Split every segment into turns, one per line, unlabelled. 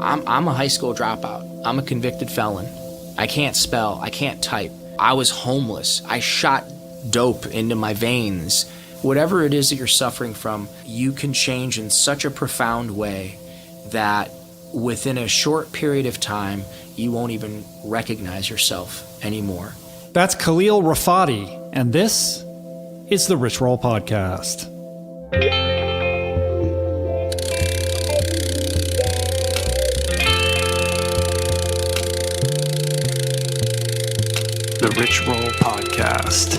I'm a high school dropout. I'm a convicted felon. I can't spell. I can't type. I was homeless. I shot dope into my veins. Whatever it is that you're suffering from, you can change in such a profound way that within a short period of time, you won't even recognize yourself anymore.
That's Khalil Rafati, and this is the Rich Roll Podcast. The Rich Roll Podcast.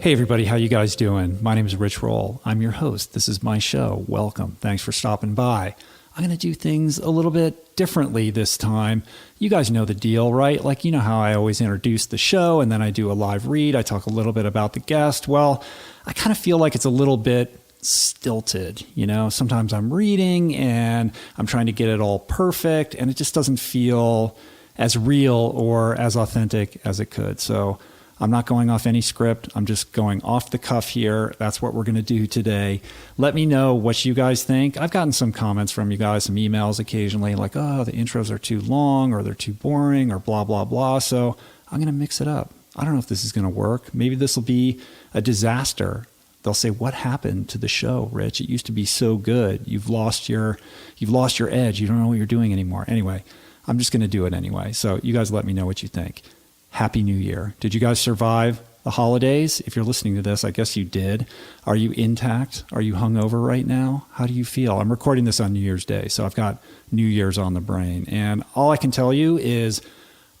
Hey everybody, how you guys doing? My name is Rich Roll. I'm your host. This is my show. Welcome. Thanks for stopping by. I'm going to do things a little bit differently this time. You guys know the deal, right? Like, you know how I always introduce the show and then I do a live read. I talk a little bit about the guest. Well, I kind of feel like it's a little bit stilted. You know, sometimes I'm reading and I'm trying to get it all perfect and it just doesn't feel as real or as authentic as it could. So I'm not going off any script. I'm just going off the cuff here. That's what we're going to do today. Let me know what you guys think. I've gotten some comments from you guys, some emails occasionally like, oh, the intros are too long or they're too boring or blah, blah, blah. So I'm going to mix it up. I don't know if this is going to work. Maybe this will be a disaster. They'll say, what happened to the show, Rich? It used to be so good. You've lost your edge. You don't know what you're doing anymore. Anyway, I'm just going to do it anyway. So you guys let me know what you think. Happy New Year. Did you guys survive the holidays? If you're listening to this, I guess you did. Are you intact? Are you hungover right now? How do you feel? I'm recording this on New Year's Day, so I've got New Year's on the brain. And all I can tell you is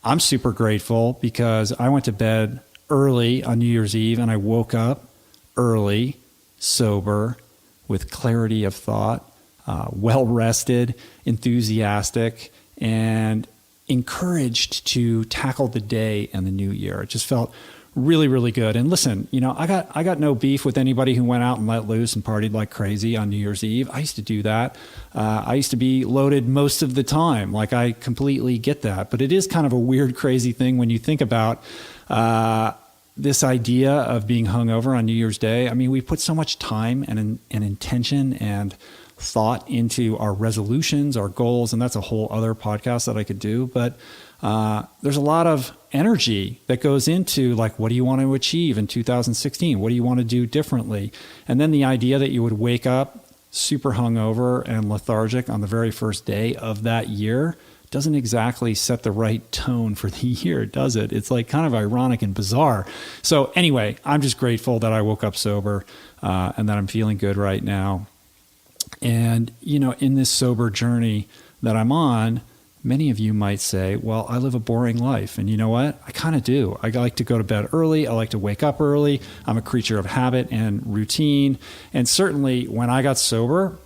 I'm super grateful because I went to bed early on New Year's Eve and I woke up early, sober, with clarity of thought, well-rested, enthusiastic, and encouraged to tackle the day and the new year. It just felt really, really good. And listen, you know, I got no beef with anybody who went out and let loose and partied like crazy on New Year's Eve. I used to do that. I used to be loaded most of the time. Like, I completely get that. But it is kind of a weird, crazy thing when you think about this idea of being hungover on New Year's Day. I mean, we put so much time and intention and thought into our resolutions, our goals, and that's a whole other podcast that I could do. But there's a lot of energy that goes into, like, what do you want to achieve in 2016? What do you want to do differently? And then the idea that you would wake up super hungover and lethargic on the very first day of that year doesn't exactly set the right tone for the year, does it? It's like kind of ironic and bizarre. So anyway, I'm just grateful that I woke up sober and that I'm feeling good right now. And, you know, in this sober journey that I'm on, many of you might say, well, I live a boring life. And you know what? I kind of do. I like to go to bed early. I like to wake up early. I'm a creature of habit and routine. And certainly when I got sober,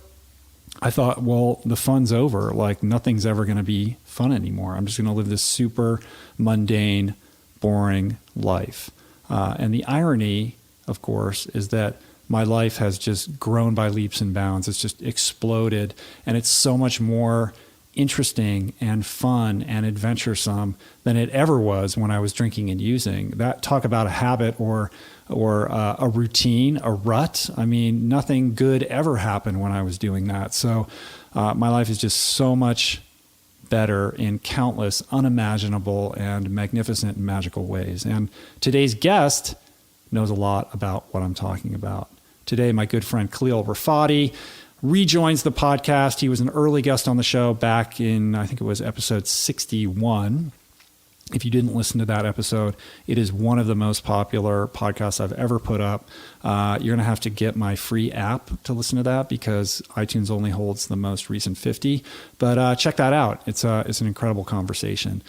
I thought, well, the fun's over. Like, nothing's ever going to be fun anymore. I'm just going to live this super mundane, boring life. And the irony, of course, is that my life has just grown by leaps and bounds. It's just exploded. And it's so much more interesting and fun and adventuresome than it ever was when I was drinking and using. That, talk about a habit or a routine, a rut. I mean, nothing good ever happened when I was doing that. So my life is just so much better in countless unimaginable and magnificent and magical ways. And today's guest knows a lot about what I'm talking about. Today, my good friend Khalil Rafati rejoins the podcast. He was an early guest on the show back in, I think it was episode 61. If you didn't listen to that episode, it is one of the most popular podcasts I've ever put up. You're going to have to get my free app to listen to that because iTunes only holds the most recent 50. But check that out. It's an incredible conversation.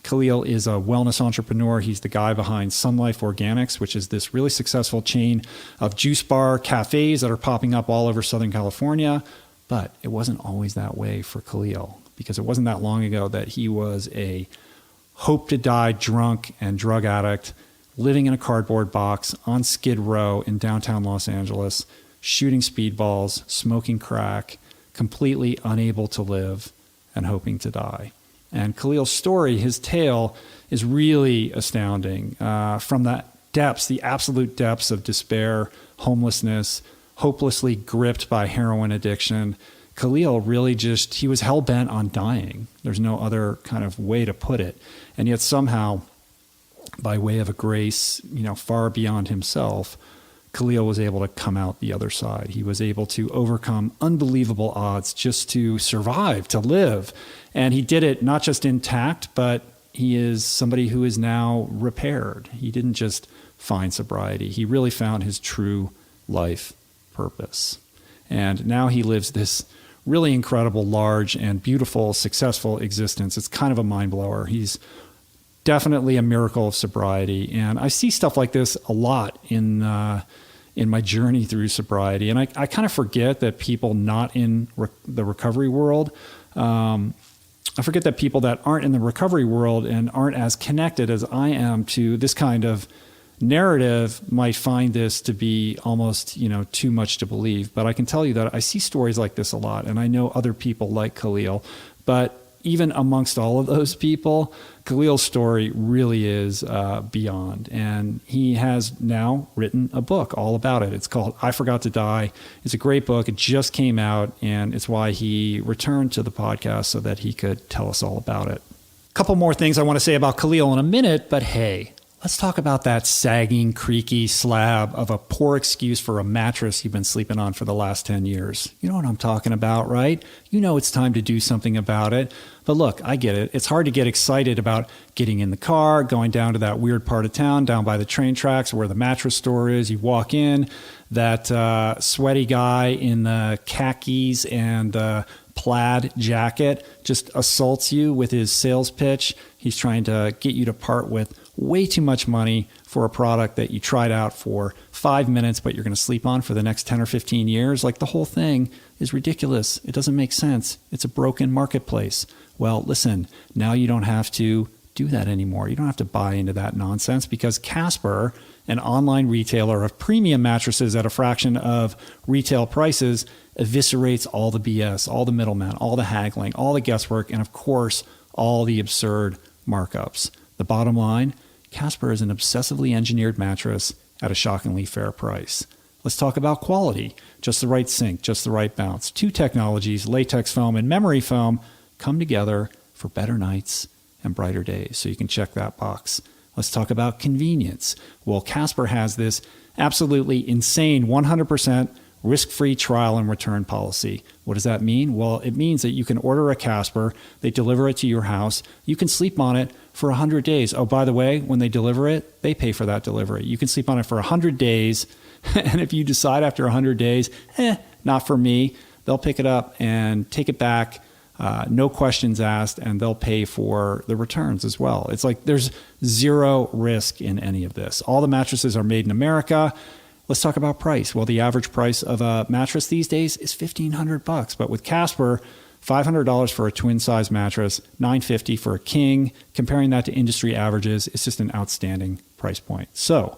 Khalil is a wellness entrepreneur. He's the guy behind SunLife Organics, which is this really successful chain of juice bar cafes that are popping up all over Southern California. But it wasn't always that way for Khalil, because it wasn't that long ago that he was a hope-to-die drunk and drug addict living in a cardboard box on Skid Row in downtown Los Angeles, shooting speedballs, smoking crack, completely unable to live and hoping to die. And Khalil's story, his tale, is really astounding. From the depths, the absolute depths of despair, homelessness, hopelessly gripped by heroin addiction, Khalil really he was hell-bent on dying. There's no other kind of way to put it. And yet somehow, by way of a grace, far beyond himself, Khalil was able to come out the other side. He was able to overcome unbelievable odds just to survive, to live. And he did it not just intact, but he is somebody who is now repaired. He didn't just find sobriety. He really found his true life purpose. And now he lives this really incredible, large, and beautiful, successful existence. It's kind of a mind blower. He's definitely a miracle of sobriety. And I see stuff like this a lot in my journey through sobriety. And I kind of forget that people not in the recovery world, I forget that people that aren't in the recovery world and aren't as connected as I am to this kind of narrative might find this to be almost, too much to believe. But I can tell you that I see stories like this a lot, and I know other people like Khalil. But even amongst all of those people, Khalil's story really is beyond. And he has now written a book all about it. It's called I Forgot to Die. It's a great book. It just came out, and it's why he returned to the podcast so that he could tell us all about it. A couple more things I want to say about Khalil in a minute, but hey, let's talk about that sagging, creaky slab of a poor excuse for a mattress you've been sleeping on for the last 10 years. You know what I'm talking about, right? You know it's time to do something about it. But look, I get it. It's hard to get excited about getting in the car, going down to that weird part of town, down by the train tracks where the mattress store is. You walk in, that sweaty guy in the khakis and plaid jacket just assaults you with his sales pitch. He's trying to get you to part with way too much money for a product that you tried out for 5 minutes, but you're going to sleep on for the next 10 or 15 years. Like, the whole thing is ridiculous. It doesn't make sense. It's a broken marketplace. Well, listen, now you don't have to do that anymore. You don't have to buy into that nonsense, because Casper, an online retailer of premium mattresses at a fraction of retail prices, eviscerates all the BS, all the middlemen, all the haggling, all the guesswork, and of course, all the absurd markups. The bottom line, Casper is an obsessively engineered mattress at a shockingly fair price. Let's talk about quality. Just the right sink, just the right bounce. Two technologies, latex foam and memory foam, come together for better nights and brighter days. So you can check that box. Let's talk about convenience. Well, Casper has this absolutely insane 100% risk-free trial and return policy. What does that mean? Well, it means that you can order a Casper, they deliver it to your house, you can sleep on it for 100 days. Oh, by the way, when they deliver it, they pay for that delivery. You can sleep on it for 100 days, and if you decide after 100 days, not for me, they'll pick it up and take it back, no questions asked, and they'll pay for the returns as well. It's like there's zero risk in any of this. All the mattresses are made in America. Let's talk about price. Well, the average price of a mattress these days is $1,500, but with Casper, $500 for a twin size mattress, $950 for a king. Comparing that to industry averages, it's just an outstanding price point. So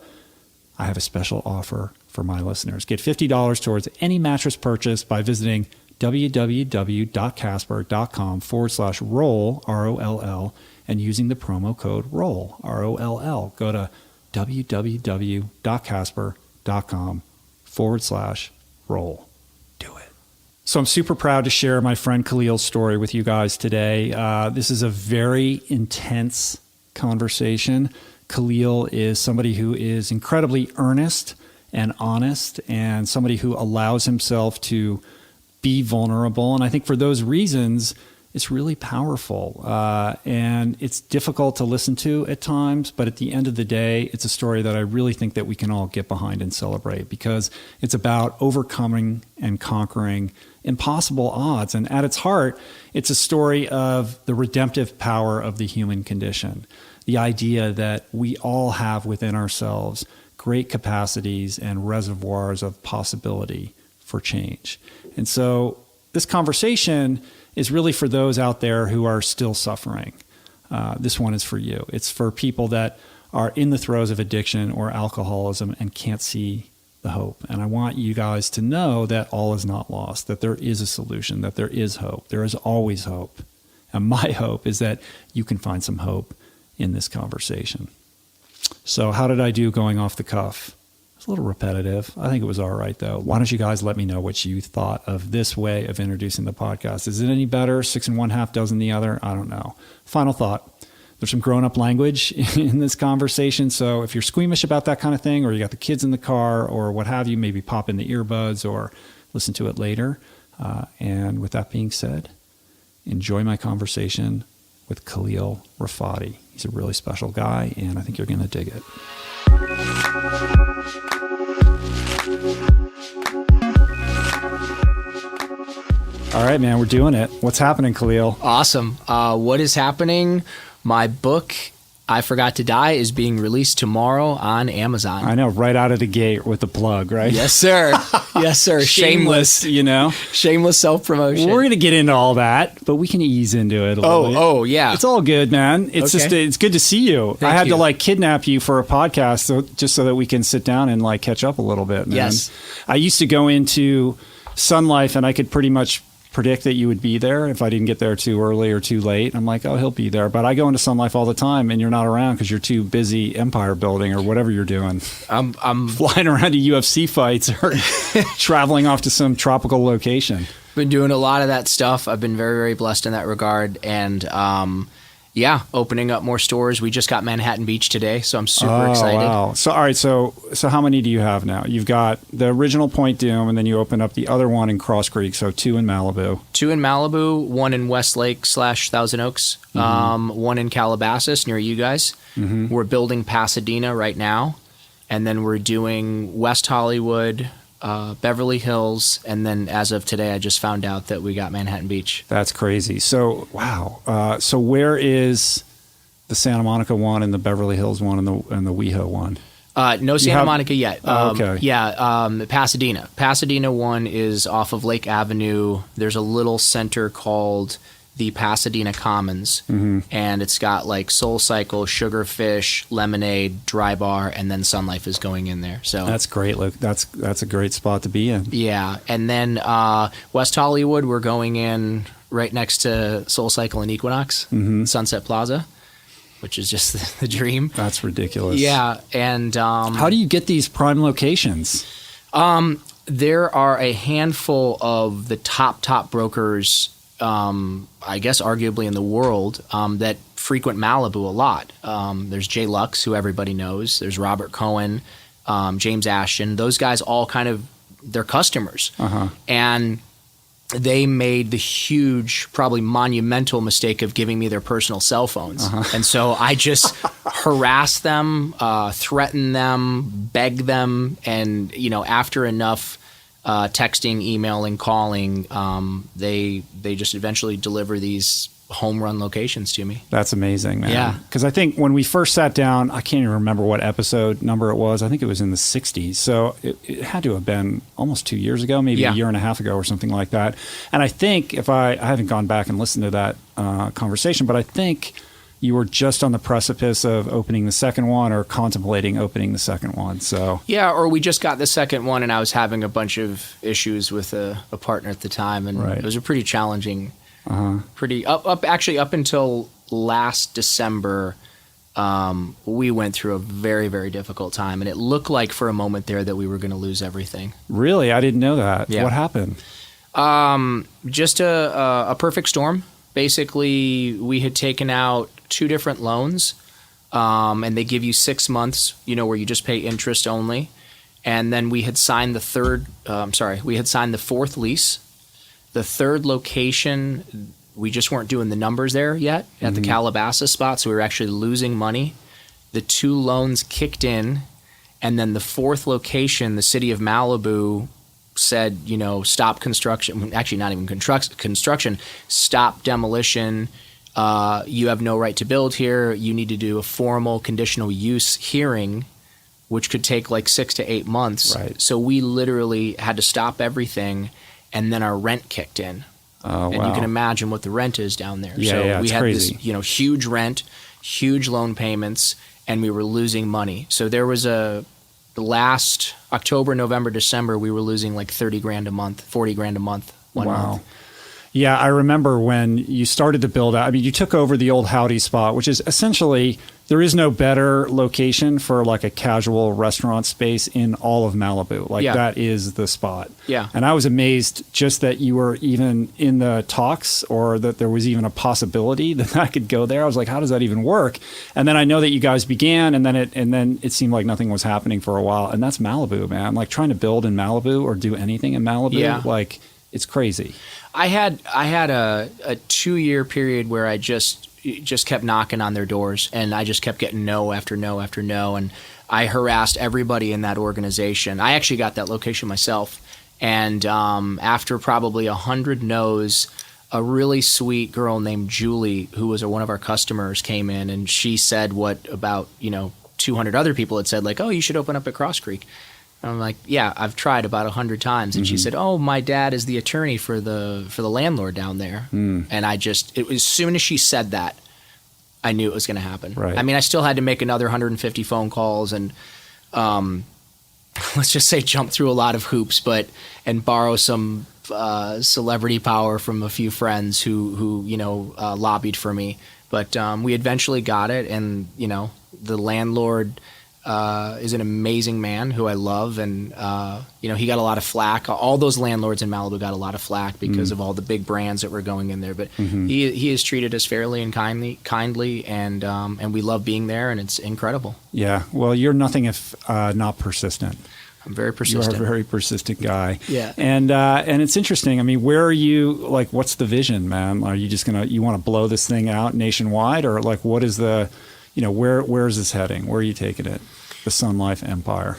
I have a special offer for my listeners. Get $50 towards any mattress purchase by visiting www.casper.com/roll, ROLL, and using the promo code ROLL, ROLL. Go to www.casper.com/roll. Do it. So I'm super proud to share my friend Khalil's story with you guys today. This is a very intense conversation. Khalil is somebody who is incredibly earnest and honest, and somebody who allows himself to be vulnerable. And I think for those reasons, it's really powerful. And it's difficult to listen to at times, but at the end of the day, it's a story that I really think that we can all get behind and celebrate, because it's about overcoming and conquering impossible odds. And at its heart, it's a story of the redemptive power of the human condition. The idea that we all have within ourselves great capacities and reservoirs of possibility for change. And so this conversation is really for those out there who are still suffering. This one is for you. It's for people that are in the throes of addiction or alcoholism and can't see the hope. And I want you guys to know that all is not lost, that there is a solution, that there is hope. There is always hope. And my hope is that you can find some hope in this conversation. So how did I do going off the cuff? It's a little repetitive. I think it was all right, though. Why don't you guys let me know what you thought of this way of introducing the podcast? Is it any better? 6 1/2 dozen the other? I don't know. Final thought. There's some grown-up language in this conversation. So if you're squeamish about that kind of thing, or you got the kids in the car or what have you, maybe pop in the earbuds or listen to it later. And with that being said, enjoy my conversation with Khalil Rafati. He's a really special guy, and I think you're going to dig it. All right, man, we're doing it. What's happening, Khalil?
Awesome. What is happening? My book, I Forgot to Die, is being released tomorrow on Amazon.
I know, right out of the gate with the plug, right?
Yes, sir. Yes, sir. Shameless,
you know?
Shameless self-promotion.
We're going to get into all that, but we can ease into it a little bit.
Oh, yeah.
It's all good, man. It's
okay.
just, it's good to see you.
Thank
I had
you.
to kidnap you for a podcast just so that we can sit down and catch up a little bit, man.
Yes.
I used to go into SunLife and I could pretty much predict that you would be there if I didn't get there too early or too late. I'm like, oh, he'll be there. But I go into SunLife all the time and you're not around because you're too busy empire building or whatever you're doing.
I'm
flying around to UFC fights or traveling off to some tropical location.
Been doing a lot of that stuff. I've been very, very blessed in that regard. And opening up more stores. We just got Manhattan Beach today, so I'm super excited.
Wow. So, all right. So how many do you have now? You've got the original Point Doom, and then you open up the other one in Cross Creek. So 2 in Malibu.
2 in Malibu, 1 in Westlake / Thousand Oaks, 1 in Calabasas near you guys. Mm-hmm. We're building Pasadena right now, and then we're doing West Hollywood, Beverly Hills, and then as of today, I just found out that we got Manhattan Beach.
That's crazy. So, wow. So where is the Santa Monica one and the Beverly Hills one and the WeHo one?
No Santa Monica yet.
Okay.
Pasadena. Pasadena one is off of Lake Avenue. There's a little center called the Pasadena Commons, and it's got Soul Cycle, Sugarfish, Lemonade, Dry Bar, and then SunLife is going in there. So
that's great. Look, that's a great spot to be in.
Yeah, and then West Hollywood, we're going in right next to Soul Cycle and Equinox, Sunset Plaza, which is just the dream.
That's ridiculous.
Yeah, and
how do you get these prime locations?
There are a handful of the top brokers. I guess arguably in the world, that frequent Malibu a lot. There's Jay Lux, who everybody knows. There's Robert Cohen, James Ashton. Those guys all they're customers. And they made the huge, probably monumental mistake of giving me their personal cell phones. And so I just harass them, threaten them, beg them. And, after enough texting, emailing, calling, they just eventually deliver these home run locations to me.
That's amazing, man.
Yeah.
Because I think when we first sat down, I can't even remember what episode number it was. I think it was in the 60s. So it had to have been almost 2 years ago, maybe a year and a half ago or something like that. And I think if I haven't gone back and listened to that conversation, but I think you were just on the precipice of opening the second one or contemplating opening the second one. So
yeah, or we just got the second one and I was having a bunch of issues with a partner at the time, and it was a pretty challenging, up until last December, we went through a very, very difficult time, and it looked like for a moment there that we were going to lose everything.
Really? I didn't know that.
Yeah.
What happened?
Just a perfect storm. Basically, we had taken out 2 different loans, and they give you 6 months, where you just pay interest only. And then we had signed the fourth lease. The third location, we just weren't doing the numbers there yet at the Calabasas spot, so we were actually losing money. The 2 loans kicked in, and then the fourth location, the city of Malibu, said, stop construction. Actually, not even construction. Stop demolition. You have no right to build here. You need to do a formal conditional use hearing, which could take 6 to 8 months.
Right.
So we literally had to stop everything, and then our rent kicked in.
Oh,
and
wow.
you can imagine what the rent is down there.
Yeah,
so
yeah,
we
it's
had
crazy.
this, huge rent, huge loan payments, and we were losing money. So there was the last October, November, December, we were losing $30,000 a month, $40,000 a month, 1 month.
Yeah, I remember when you started to build out. I mean, you took over the old Howdy spot, which is essentially, there is no better location for like a casual restaurant space in all of Malibu. Like that is the spot.
Yeah.
And I was amazed just that you were even in the talks, or that there was even a possibility that I could go there. I was like, how does that even work? And then I know that you guys began, and then it seemed like nothing was happening for a while. And that's Malibu, man. Like trying to build in Malibu or do anything in Malibu, like it's crazy.
I had a 2-year period where I just kept knocking on their doors, and I just kept getting no after no after no, and I harassed everybody in that organization. I actually got that location myself, and after probably 100 no's, a really sweet girl named Julie, who was one of our customers, came in, and she said what about 200 other people had said, like, oh, you should open up at Cross Creek. I'm like, yeah, I've tried about 100 times. And she said, oh, my dad is the attorney for the landlord down there. And as soon as she said that, I knew it was going to happen.
Right.
I mean, I still had to make another 150 phone calls and let's just say jump through a lot of hoops, and borrow some celebrity power from a few friends who lobbied for me. But we eventually got it, and the landlord is an amazing man who I love, and he got a lot of flack. All those landlords in Malibu got a lot of flack because of all the big brands that were going in there. But he has treated us fairly and kindly, and we love being there, and it's incredible. Yeah.
Well, you're nothing if not persistent.
I'm very persistent.
You are a very persistent guy.
Yeah.
And it's interesting. I mean, where are you? Like, what's the vision, man? Are you just you want to blow this thing out nationwide, or like, what is the, where is this heading? Where are you taking it? The SunLife empire?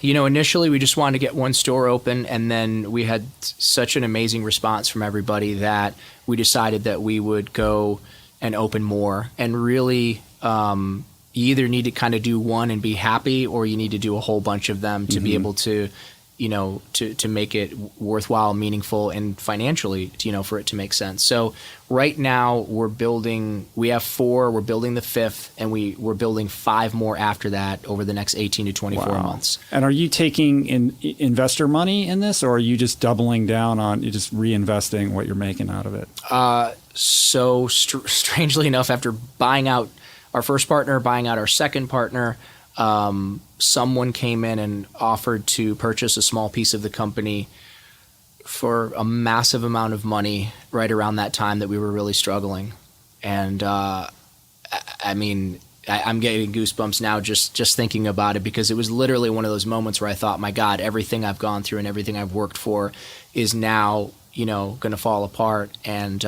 Initially we just wanted to get one store open, and then we had such an amazing response from everybody that we decided that we would go and open more. And really, you either need to kind of do one and be happy, or you need to do a whole bunch of them to be able to, to make it worthwhile, meaningful, and financially, for it to make sense. So right now we have 4, we're building the 5th, and we're building 5 more after that over the next 18 to 24 months.
And are you taking investor money in this, or are you just doubling down on, you just reinvesting what you're making out of it?
So strangely enough, after buying out our first partner, buying out our second partner, someone came in and offered to purchase a small piece of the company for a massive amount of money right around that time that we were really struggling. And I'm getting goosebumps now just thinking about it, because it was literally one of those moments where I thought, my God, everything I've gone through and everything I've worked for is now, going to fall apart. And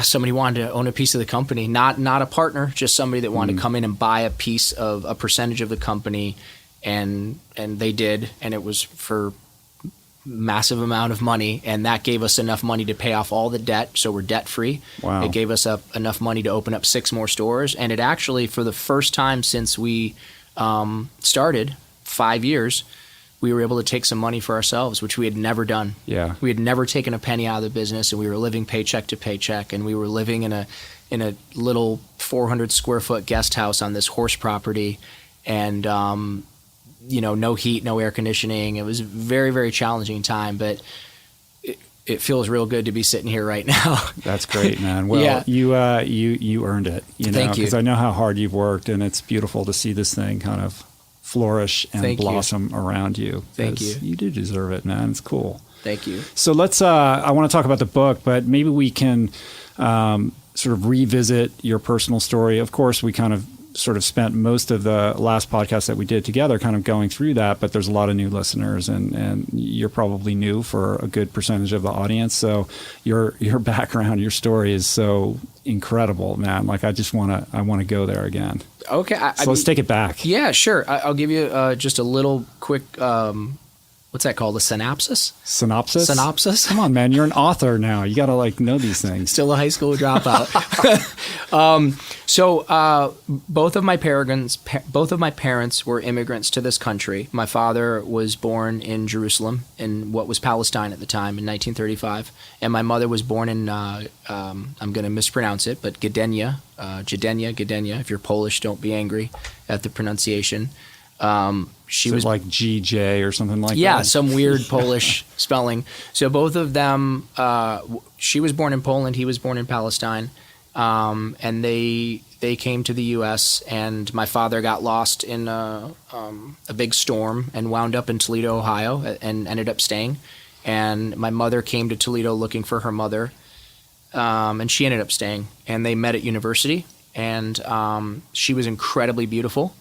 somebody wanted to own a piece of the company, not a partner, just somebody that wanted to come in and buy a percentage of the company, and they did, and it was for massive amount of money, and that gave us enough money to pay off all the debt, so we're debt free.
Wow.
It gave us enough money to open up 6 more stores, and it actually, for the first time since we started 5 years, we were able to take some money for ourselves, which we had never done.
Yeah.
We had never taken a penny out of the business, and we were living paycheck to paycheck, and we were living in a little 400 square foot guest house on this horse property, and no heat, no air conditioning. It was a very, very challenging time, but it feels real good to be sitting here right now.
That's great, man. Well,
yeah.
You earned it.
Thank you.
Because I know how hard you've worked, and it's beautiful to see this thing kind of flourish and blossom around you.
Thank you.
You do deserve it, man. It's cool.
Thank you.
So let's, I want to talk about the book, but maybe we can sort of revisit your personal story. Of course, we kind of sort of spent most of the last podcast that we did together kind of going through that, but there's a lot of new listeners, and you're probably new for a good percentage of the audience. So your background, your story is so incredible, man. Like I want to go there again.
Okay.
Let's take it back.
Yeah, sure. I'll give you just a little quick, what's that called? A synopsis?
Synopsis?
Synopsis?
Come on, man. You're an author now. You got to know these things.
Still a high school dropout. So both of my parents were immigrants to this country. My father was born in Jerusalem, in what was Palestine at the time, in 1935. And my mother was born in, I'm going to mispronounce it, but Gdynia. If you're Polish, don't be angry at the pronunciation.
She was like GJ or something like that.
Yeah, some weird Polish spelling. So both of them, she was born in Poland, he was born in Palestine, and they came to the U.S. and my father got lost in a big storm and wound up in Toledo, Ohio, and ended up staying. And my mother came to Toledo looking for her mother, and she ended up staying. And they met at university, and she was incredibly beautiful.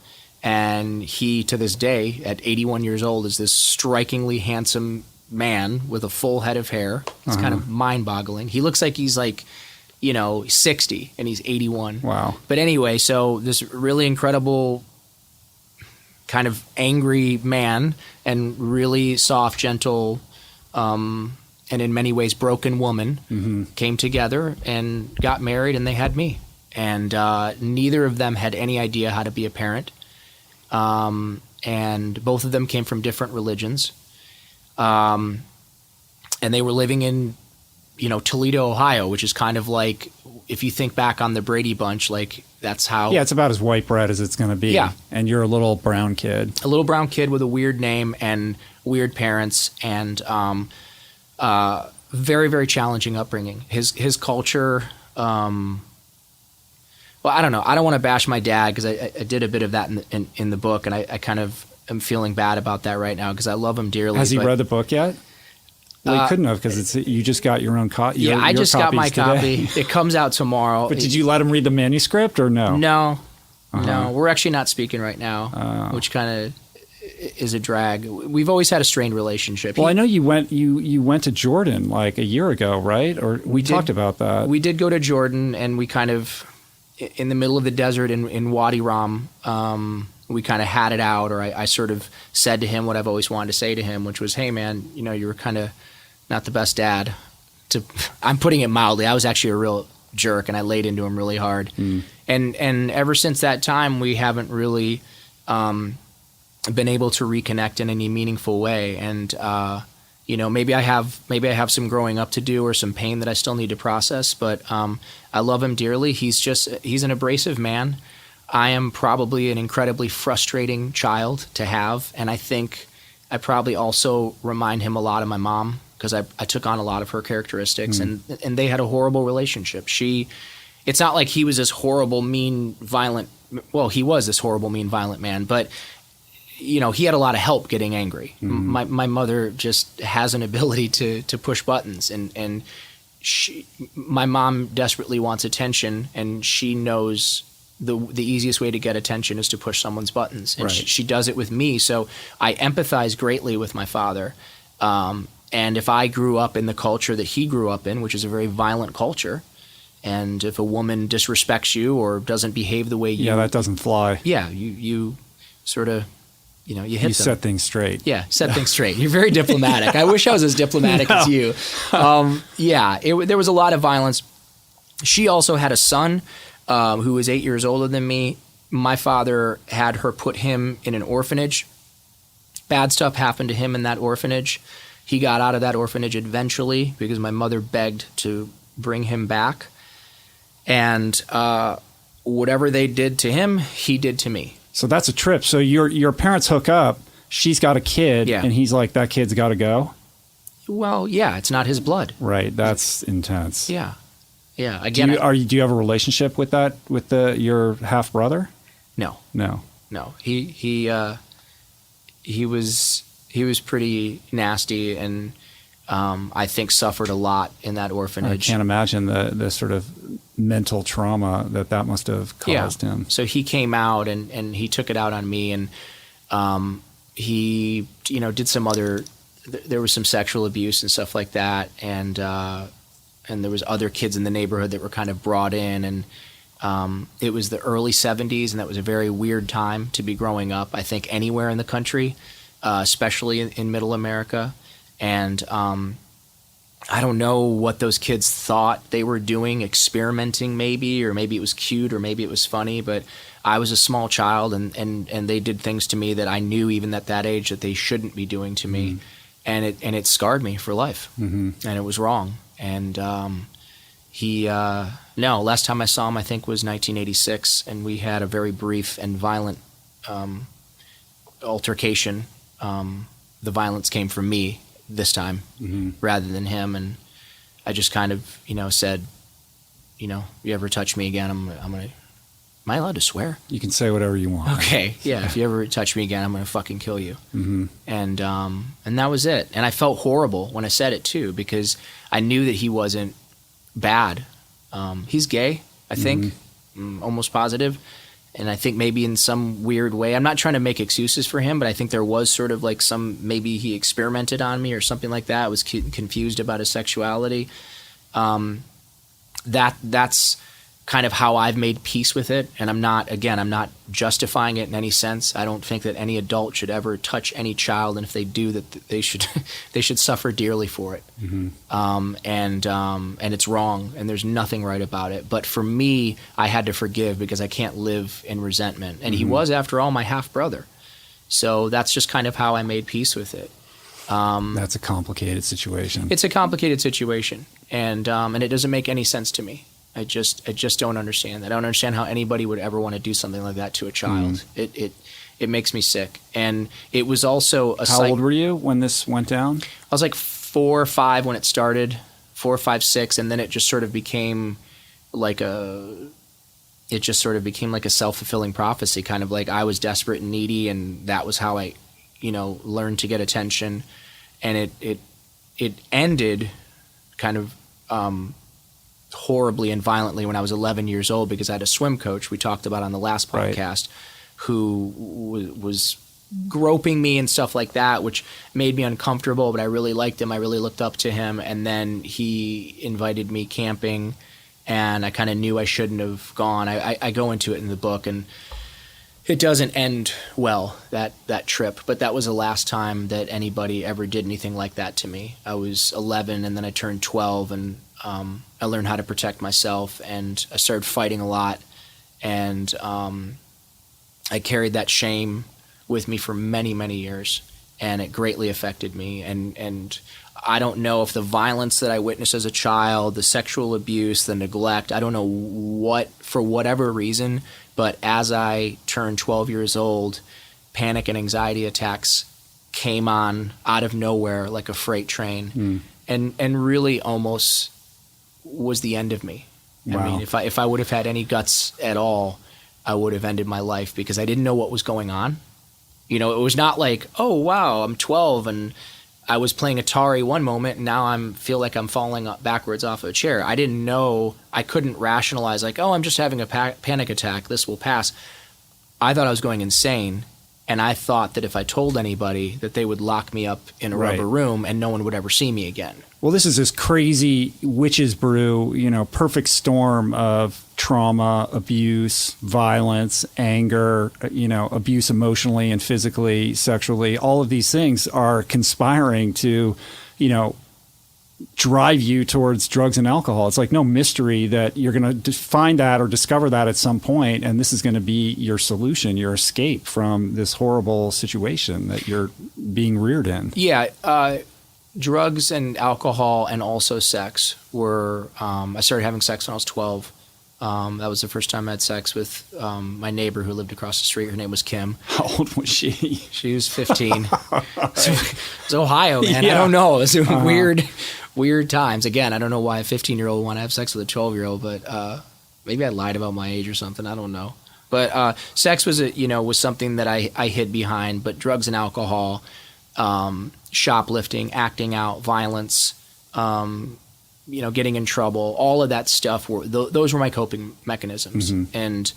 And he, to this day, at 81 years old, is this strikingly handsome man with a full head of hair. It's kind of mind-boggling. He looks like he's 60, and he's 81.
Wow.
But anyway, so this really incredible kind of angry man and really soft, gentle, and in many ways broken woman came together and got married, and they had me. And neither of them had any idea how to be a parent. And both of them came from different religions. And they were living in, Toledo, Ohio, which is kind of like, if you think back on the Brady Bunch, like that's how.
Yeah, it's about as white bread as it's going to be.
Yeah.
And you're a little brown kid.
A little brown kid with a weird name and weird parents and very, very challenging upbringing. His culture. Well, I don't know. I don't want to bash my dad because I did a bit of that in the book, and I kind of am feeling bad about that right now because I love him dearly.
Has he read the book yet? Well, he couldn't have because you just got your own copy.
Yeah, I just got my
today.
copy. It comes out tomorrow.
But did you let him read the manuscript or no?
No. No. We're actually not speaking right now, which kind of is a drag. We've always had a strained relationship.
Well, I know you went to Jordan like a year ago, right? Or we talked about that.
We did go to Jordan, and we kind of, in the middle of the desert in Wadi Rum, we kind of had it out, or I sort of said to him what I've always wanted to say to him, which was, hey, man, you were kind of not the best dad. I'm putting it mildly. I was actually a real jerk, and I laid into him really hard. And ever since that time, we haven't really been able to reconnect in any meaningful way. And maybe I have some growing up to do or some pain that I still need to process. But I love him dearly. He's an abrasive man. I am probably an incredibly frustrating child to have, and I think I probably also remind him a lot of my mom because I took on a lot of her characteristics, and they had a horrible relationship. It's not like he was this horrible, mean, violent. Well, he was this horrible, mean, violent man, but he had a lot of help getting angry. My mother just has an ability to push buttons, and my mom desperately wants attention, and she knows the easiest way to get attention is to push someone's buttons, and she does it with me. So I empathize greatly with my father. And if I grew up in the culture that he grew up in, which is a very violent culture, and if a woman disrespects you or doesn't behave the way you...
Yeah, that doesn't fly.
Yeah, you sort of, you hit them.
You set things straight.
Yeah, set things straight. You're very diplomatic. I wish I was as diplomatic as you. There was a lot of violence. She also had a son who was 8 years older than me. My father had her put him in an orphanage. Bad stuff happened to him in that orphanage. He got out of that orphanage eventually because my mother begged to bring him back. And whatever they did to him, he did to me.
So that's a trip. So your parents hook up. She's got a kid, and he's like, that kid's got to go?
Well, yeah, it's not his blood.
Right. That's intense.
Yeah. Yeah. Again,
do you have a relationship with your half brother?
No. He was pretty nasty, and I think suffered a lot in that orphanage.
I can't imagine the sort of mental trauma that must have caused him.
So he came out and he took it out on me, and he did some other. There was some sexual abuse and stuff like that, and there was other kids in the neighborhood that were kind of brought in, and it was the early 70s, and that was a very weird time to be growing up, I think, anywhere in the country, especially in middle America. And I don't know what those kids thought they were doing, experimenting maybe, or maybe it was cute, or maybe it was funny, but I was a small child, and they did things to me that I knew even at that age that they shouldn't be doing to me. And it scarred me for life, and it was wrong. And last time I saw him, I think, was 1986, and we had a very brief and violent altercation, the violence came from me this time rather than him. And I just kind of, said, you ever touch me again, I'm going to, am I allowed to swear?
You can say whatever you want.
Okay. Yeah. If you ever touch me again, I'm going to fucking kill you. And that was it. And I felt horrible when I said it too, because I knew that he wasn't bad. He's gay, I think, almost positive. And I think maybe in some weird way, I'm not trying to make excuses for him, but I think there was sort of like maybe he experimented on me or something like that. I was confused about his sexuality. That's kind of how I've made peace with it. And I'm not justifying it in any sense. I don't think that any adult should ever touch any child. And if they do, that they should suffer dearly for it. And it's wrong, and there's nothing right about it. But for me, I had to forgive because I can't live in resentment. And he was, after all, my half brother. So that's just kind of how I made peace with it.
That's a complicated situation.
It's a complicated situation. And it doesn't make any sense to me. I just don't understand that. I don't understand how anybody would ever want to do something like that to a child. It makes me sick. And it was also
How old were you when this went down?
I was like 4 or 5 when it started, 4, 5, 6, and then it just sort of became like a self-fulfilling prophecy, kind of like I was desperate and needy, and that was how I, learned to get attention. And it ended kind of horribly and violently when I was 11 years old, because I had a swim coach we talked about on the last podcast who was groping me and stuff like that, which made me uncomfortable, but I really liked him. I really looked up to him. And then he invited me camping, and I kind of knew I shouldn't have gone. I go into it in the book, and it doesn't end well, that trip. But that was the last time that anybody ever did anything like that to me. I was 11, and then I turned 12, and I learned how to protect myself, and I started fighting a lot. And I carried that shame with me for many, many years, and it greatly affected me. And I don't know if the violence that I witnessed as a child, the sexual abuse, the neglect, I don't know what, for whatever reason, but as I turned 12 years old, panic and anxiety attacks came on out of nowhere like a freight train, and really almost was the end of me.
Wow.
I mean, if I would have had any guts at all, I would have ended my life, because I didn't know what was going on. It was not like, oh, wow, I'm 12 and I was playing Atari one moment and now I feel like I'm falling backwards off a chair. I didn't know. I couldn't rationalize like, oh, I'm just having a panic attack. This will pass. I thought I was going insane, and I thought that if I told anybody that they would lock me up in a rubber room and no one would ever see me again.
Well, this is this crazy witch's brew, perfect storm of trauma, abuse, violence, anger, abuse emotionally and physically, sexually. All of these things are conspiring to, drive you towards drugs and alcohol. It's like no mystery that you're going to find that or discover that at some point, and this is going to be your solution, your escape from this horrible situation that you're being reared in.
Yeah, drugs and alcohol and also sex were, I started having sex when I was 12. That was the first time I had sex with my neighbor who lived across the street. Her name was Kim.
How old was she?
She was 15. It's Ohio, man. Yeah. I don't know. It was weird times. Again, I don't know why a 15-year-old would want to have sex with a 12-year-old, but maybe I lied about my age or something. I don't know. But sex was something that I hid behind. But drugs and alcohol, shoplifting, acting out, violence, getting in trouble, all of that stuff those were my coping mechanisms. And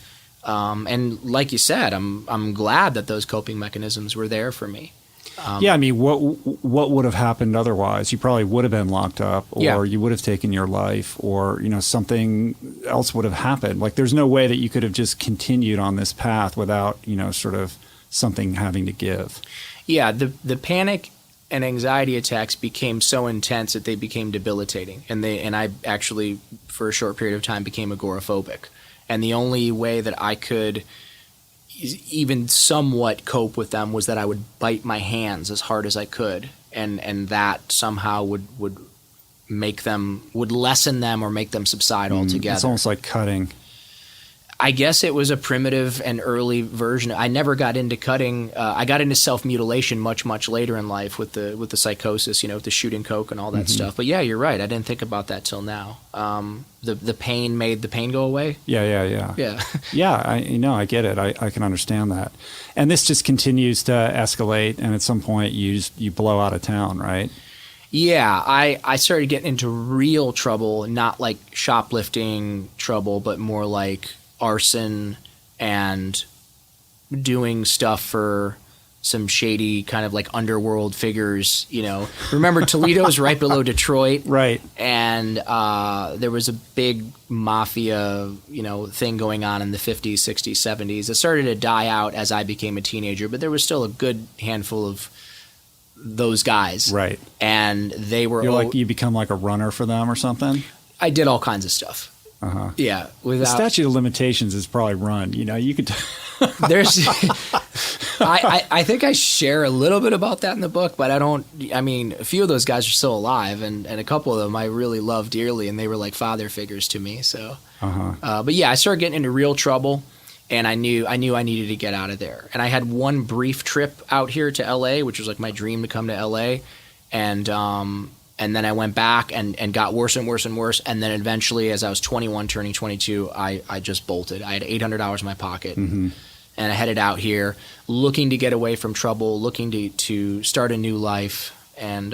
like you said, I'm glad that those coping mechanisms were there for me.
I mean, what would have happened otherwise? You probably would have been locked up, or you would have taken your life, or something else would have happened. Like, there's no way that you could have just continued on this path without sort of something having to give.
Yeah, the panic and anxiety attacks became so intense that they became debilitating, and I actually, for a short period of time, became agoraphobic. And the only way that I could even somewhat cope with them was that I would bite my hands as hard as I could, and that somehow would lessen them or make them subside altogether.
It's almost like cutting.
I guess it was a primitive and early version. I never got into cutting. I got into self-mutilation much later in life with the psychosis, with the shooting coke and all that stuff. But yeah, you're right. I didn't think about that till now. The pain made the pain go away.
Yeah. Yeah, I get it. I can understand that. And this just continues to escalate, and at some point you blow out of town, right?
Yeah, I started getting into real trouble, not like shoplifting trouble, but more like arson and doing stuff for some shady kind of like underworld figures, Remember Toledo's right below Detroit?
Right.
And there was a big mafia, thing going on in the 50s, 60s, 70s. It started to die out as I became a teenager, but there was still a good handful of those guys.
Right.
And they were...
you become like a runner for them or something?
I did all kinds of stuff.
Uh-huh.
Yeah.
The statute of limitations is probably run. You could...
There's... I think I share a little bit about that in the book, but a few of those guys are still alive, and a couple of them I really love dearly, and they were like father figures to me. So, but yeah, I started getting into real trouble, and I knew I needed to get out of there. And I had one brief trip out here to LA, which was like my dream to come to LA, and then I went back and got worse and worse and worse. And then eventually, as I was 21, turning 22, I just bolted. I had $800 in my pocket. Mm-hmm. And I headed out here looking to get away from trouble, looking to start a new life. And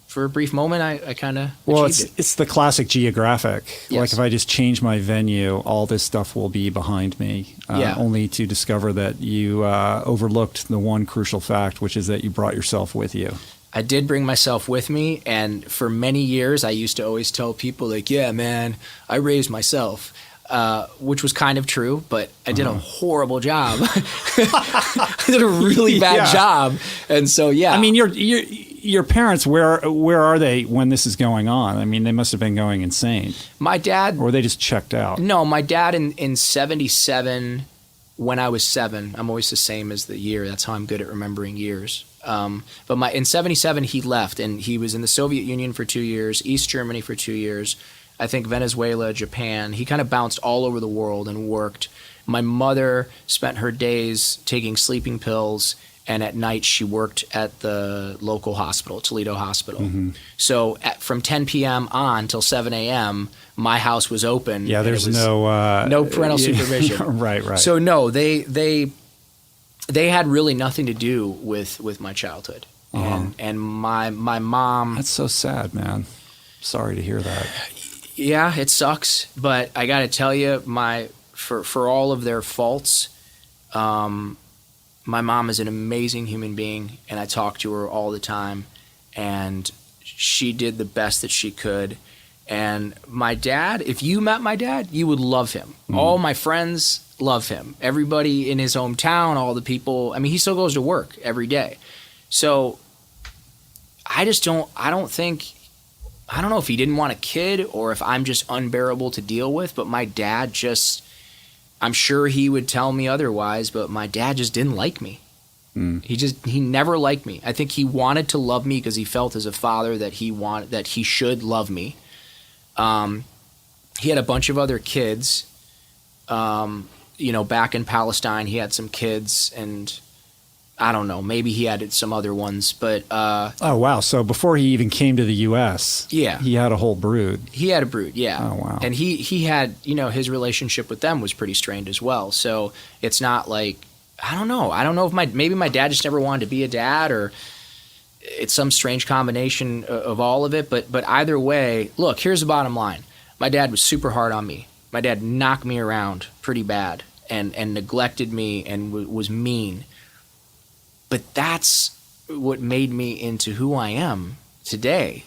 for a brief moment, I kind of achieved it.
It's the classic geographic.
Yes.
Like if I just change my venue, all this stuff will be behind me. Only to discover that you overlooked the one crucial fact, which is that you brought yourself with you.
I did bring myself with me, and for many years, I used to always tell people, like, yeah, man, I raised myself, which was kind of true, but I did a horrible job. I did a really bad job, and so, yeah. I
mean, your parents, where are they when this is going on? I mean, they must have been going insane.
My dad... Or
they just checked out?
No, my dad in 77, when I was 7, I'm always the same as the year. That's how I'm good at remembering years. But in 77, he left, and he was in the Soviet Union for 2 years, East Germany for 2 years, I think Venezuela, Japan. He kind of bounced all over the world and worked. My mother spent her days taking sleeping pills, and at night she worked at the local hospital, Toledo Hospital. Mm-hmm. So from 10 p.m. on till 7 a.m., my house was open.
Yeah, there's no
parental supervision.
Right.
So no, they had really nothing to do with my childhood. And my mom...
That's so sad, man. Sorry to hear that.
Yeah, it sucks. But I got to tell you, for all of their faults, my mom is an amazing human being, and I talk to her all the time. And she did the best that she could. And my dad, if you met my dad, you would love him. Mm. All my friends love him. Everybody in his hometown, all the people. I mean, he still goes to work every day. So I don't know if he didn't want a kid or if I'm just unbearable to deal with, but my dad I'm sure he would tell me otherwise, but my dad just didn't like me. Mm. He never liked me. I think he wanted to love me because he felt as a father that he should love me. He had a bunch of other kids. Back in Palestine, he had some kids, and I don't know, maybe he had some other ones, but...
oh, wow. So before he even came to the U.S.,
yeah,
he had a whole brood.
He had a brood, yeah.
Oh, wow.
And he had, his relationship with them was pretty strained as well. So it's not like, I don't know if maybe my dad just never wanted to be a dad, or it's some strange combination of all of it. But either way, look, here's the bottom line. My dad was super hard on me. My dad knocked me around pretty bad and neglected me and was mean. But that's what made me into who I am today.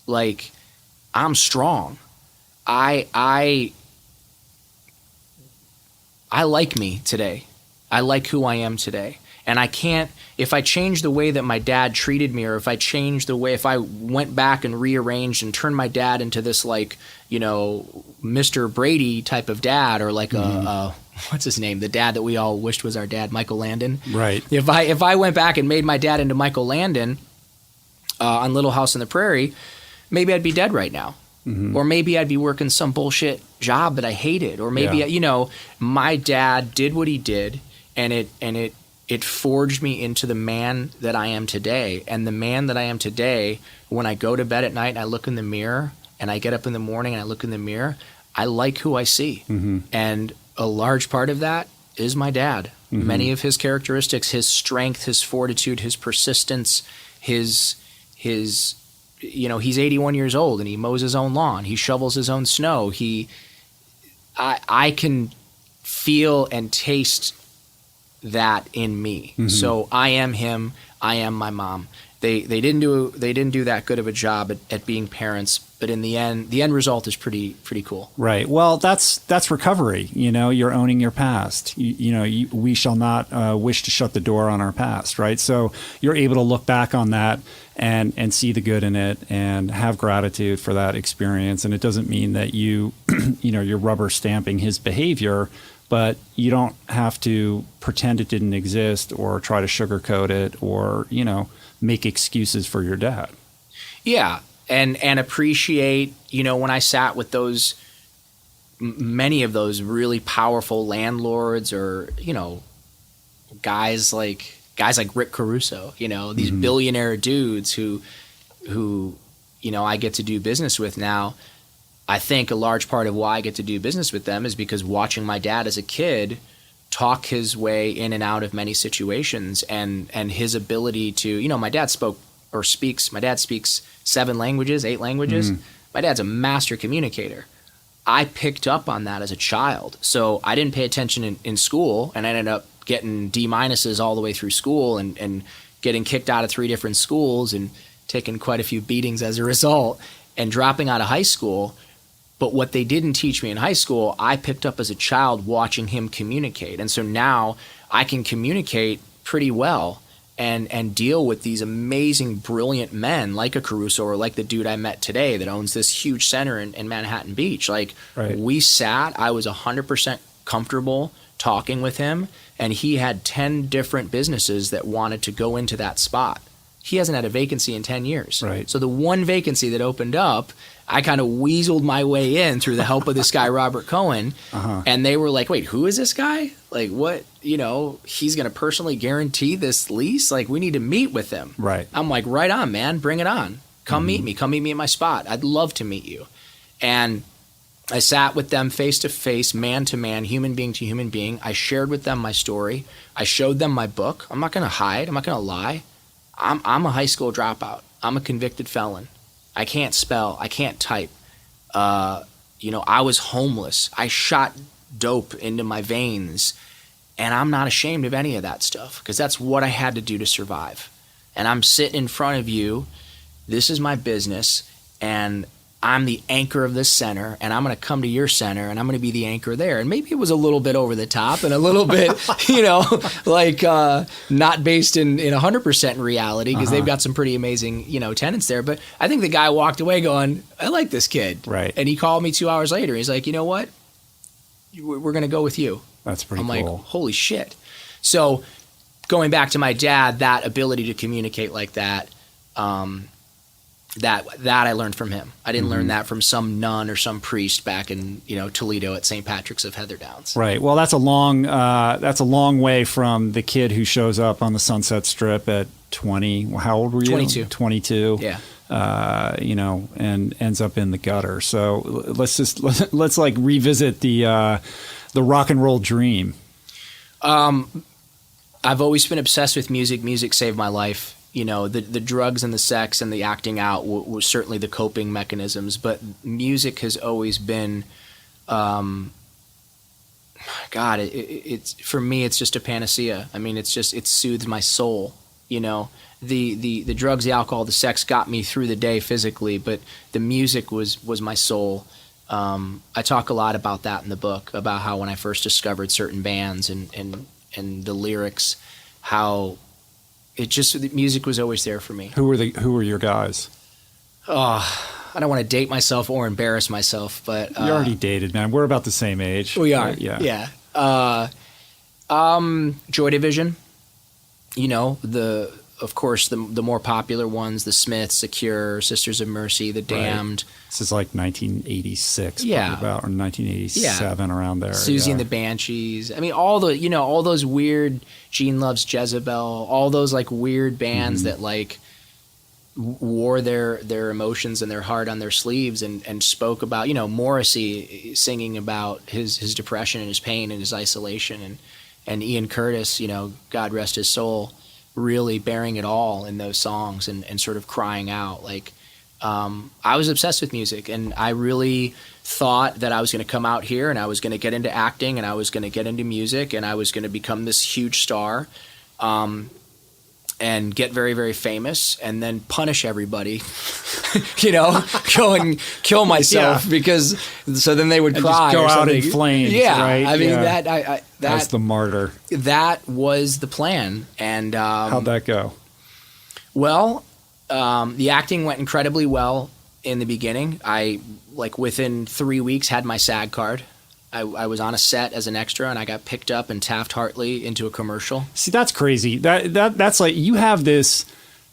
Like, I'm strong. I like me today. I like who I am today. And I can't, if I change the way that my dad treated me, or if I went back and rearranged and turned my dad into this, like, Mr. Brady type of dad, or like a what's his name? The dad that we all wished was our dad, Michael Landon.
Right.
If I went back and made my dad into Michael Landon on Little House on the Prairie, maybe I'd be dead right now. Or maybe I'd be working some bullshit job that I hated. Or maybe, my dad did what he did, and it forged me into the man that I am today. And the man that I am today, when I go to bed at night and I look in the mirror, and I get up in the morning and I look in the mirror, I like who I see. And a large part of that is my dad. Many of his characteristics, his strength, his fortitude, his persistence, his he's 81 years old and he mows his own lawn. He shovels his own snow. I can feel and taste that in me. So I am him. I am my mom. They didn't do that good of a job at being parents, but in the end result is pretty cool.
Right. Well, that's recovery. You're owning your past. We shall not wish to shut the door on our past. Right. So you're able to look back on that and see the good in it and have gratitude for that experience. And it doesn't mean that you're rubber stamping his behavior, but you don't have to pretend it didn't exist or try to sugarcoat it or, make excuses for your dad.
Yeah. And appreciate, when I sat with many of those really powerful landlords or, guys like Rick Caruso, these billionaire dudes who, I get to do business with now. I think a large part of why I get to do business with them is because watching my dad as a kid talk his way in and out of many situations and his ability to, my dad speaks 7 languages, 8 languages. My dad's a master communicator. I picked up on that as a child. So I didn't pay attention in school, and I ended up getting D-minuses all the way through school and getting kicked out of 3 different schools and taking quite a few beatings as a result and dropping out of high school. But what they didn't teach me in high school, I picked up as a child watching him communicate. And so now I can communicate pretty well and deal with these amazing, brilliant men like a Caruso or like the dude I met today that owns this huge center in Manhattan Beach. Like, we sat, I was 100% comfortable talking with him, and he had 10 different businesses that wanted to go into that spot. He hasn't had a vacancy in 10 years.
Right.
So the one vacancy that opened up, I kind of weaseled my way in through the help of this guy, Robert Cohen. And they were like, wait, who is this guy? Like, what? He's going to personally guarantee this lease? Like, we need to meet with him.
Right.
I'm like, right on, man. Bring it on. Come meet me. Come meet me at my spot. I'd love to meet you. And I sat with them face to face, man to man, human being to human being. I shared with them my story. I showed them my book. I'm not going to hide. I'm not going to lie. I'm a high school dropout. I'm a convicted felon. I can't spell. I can't type. I was homeless. I shot dope into my veins. And I'm not ashamed of any of that stuff because that's what I had to do to survive. And I'm sitting in front of you. This is my business. And I'm the anchor of this center, and I'm going to come to your center, and I'm going to be the anchor there. And maybe it was a little bit over the top and a little bit, not based in 100% reality because they've got some pretty amazing, tenants there. But I think the guy walked away going, I like this kid.
Right.
And he called me 2 hours later. He's like, you know what? We're going to go with you.
That's pretty cool.
I'm like, holy shit. So going back to my dad, that ability to communicate like that, that I learned from him. I didn't learn that from some nun or some priest back in Toledo at St. Patrick's of Heather Downs.
Right. Well, that's a long way from the kid who shows up on the Sunset Strip at 20. How old were you?
22.
22.
Yeah.
And ends up in the gutter. So let's like revisit the rock and roll dream.
I've always been obsessed with music. Music saved my life. The drugs and the sex and the acting out were certainly the coping mechanisms, but music has always been, it's for me, it's just a panacea. I mean, it soothes my soul. The drugs, the alcohol, the sex got me through the day physically, but the music was my soul. I talk a lot about that in the book, about how when I first discovered certain bands and the lyrics, how the music was always there for me.
Who were your guys?
Oh, I don't want to date myself or embarrass myself, but
you're already dated, man. We're about the same age.
We are.
Yeah.
Joy Division. The of course, the more popular ones, the Smiths, The Cure, Sisters of Mercy, The Damned.
Right. This is like 1986,
yeah,
about, or 1987, around there.
Susie and the Banshees. I mean, all those weird Gene Loves Jezebel, all those like weird bands that like wore their emotions and their heart on their sleeves and spoke about, Morrissey singing about his depression and his pain and his isolation, and Ian Curtis, God rest his soul, really bearing it all in those songs and sort of crying out. Like, I was obsessed with music, and I really thought that I was going to come out here and I was going to get into acting and I was going to get into music and I was going to become this huge star, and get very, very famous and then punish everybody, go and kill myself because so then they would cry.
Just go
or
out
something.
In flames.
Yeah.
Right?
I mean, that
as the martyr.
That was the plan. And
how'd that go?
Well, the acting went incredibly well in the beginning. I, within 3 weeks, had my SAG card. I was on a set as an extra, and I got picked up in Taft-Hartley into a commercial.
See, that's crazy. That's like, you have this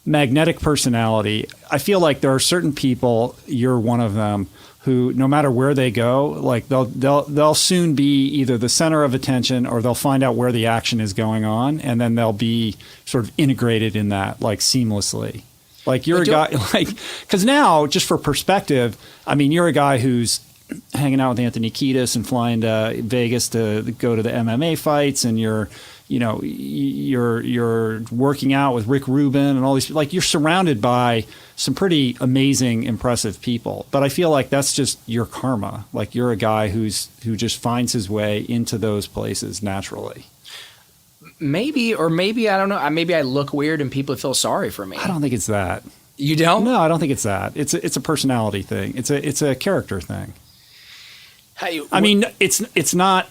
magnetic personality. I feel like there are certain people, you're one of them, who no matter where they go, like they'll soon be either the center of attention or they'll find out where the action is going on, and then they'll be sort of integrated in that, like, seamlessly. Like, you're a guy, like, because now, just for perspective, I mean, you're a guy who's hanging out with Anthony Kiedis and flying to Vegas to go to the MMA fights, and you're working out with Rick Rubin and all these, like, you're surrounded by some pretty amazing, impressive people. But I feel like that's just your karma. Like, you're a guy who just finds his way into those places naturally.
Maybe I don't know. Maybe I look weird and people feel sorry for me.
I don't think it's that.
You don't?
No, I don't think it's that. It's a personality thing. It's a character thing. I mean, it's not.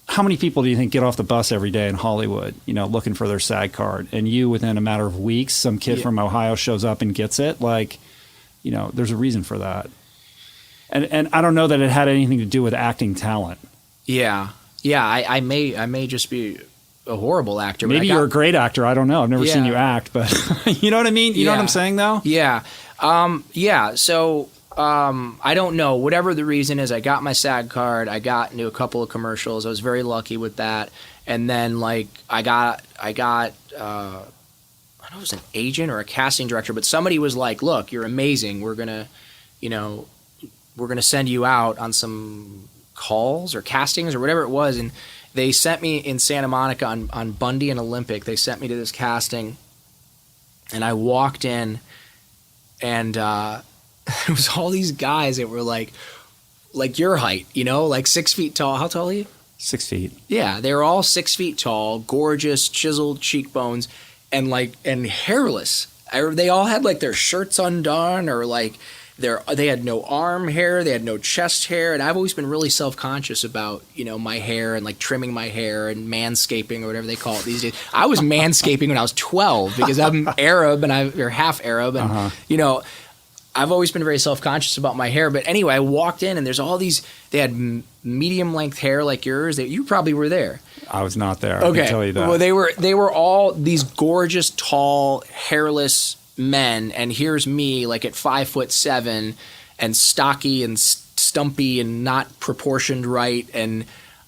How many people do you think get off the bus every day in Hollywood, looking for their SAG card? And you, within a matter of weeks, some kid from Ohio shows up and gets it. Like, there's a reason for that. And I don't know that it had anything to do with acting talent.
Yeah. I may just be a horrible actor.
Maybe you're a great actor. I don't know. I've never seen you act, but you know what I mean? You know what I'm saying, though?
Yeah. So I don't know. Whatever the reason is, I got my SAG card. I got into a couple of commercials. I was very lucky with that. And then, like, I got I don't know if it was an agent or a casting director, but somebody was like, look, you're amazing. We're going to send you out on some calls or castings or whatever it was. And they sent me in Santa Monica on Bundy and Olympic. They sent me to this casting, and I walked in, and there was all these guys that were like your height, like 6 feet tall. How tall are you?
6 feet. Yeah,
they were all 6 feet tall, gorgeous, chiseled cheekbones, and hairless. They all had like their shirts undone, or like they had no arm hair, they had no chest hair, and I've always been really self-conscious about my hair and like trimming my hair and manscaping or whatever they call it these days. I was manscaping when I was 12 because I'm Arab or half Arab, and I've always been very self-conscious about my hair. But anyway, I walked in and there's all these. They had medium-length hair like yours. You probably were there.
I was not there.
Okay.
I can tell you that.
Well, they were all these gorgeous, tall, hairless men, and here's me like at 5'7" and stocky and stumpy and not proportioned right, and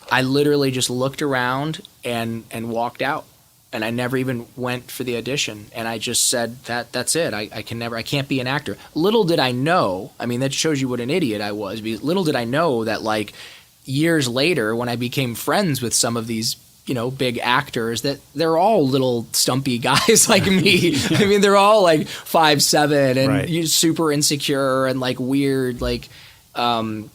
I literally just looked around and walked out, and I never even went for the audition, and I just said that's it. I can't be an actor. Little did I know, I mean, that shows you what an idiot I was, because little did I know that like years later when I became friends with some of these big actors, that they're all little stumpy guys like me. I mean, they're all like 5'7" and super insecure and like weird. Like, I've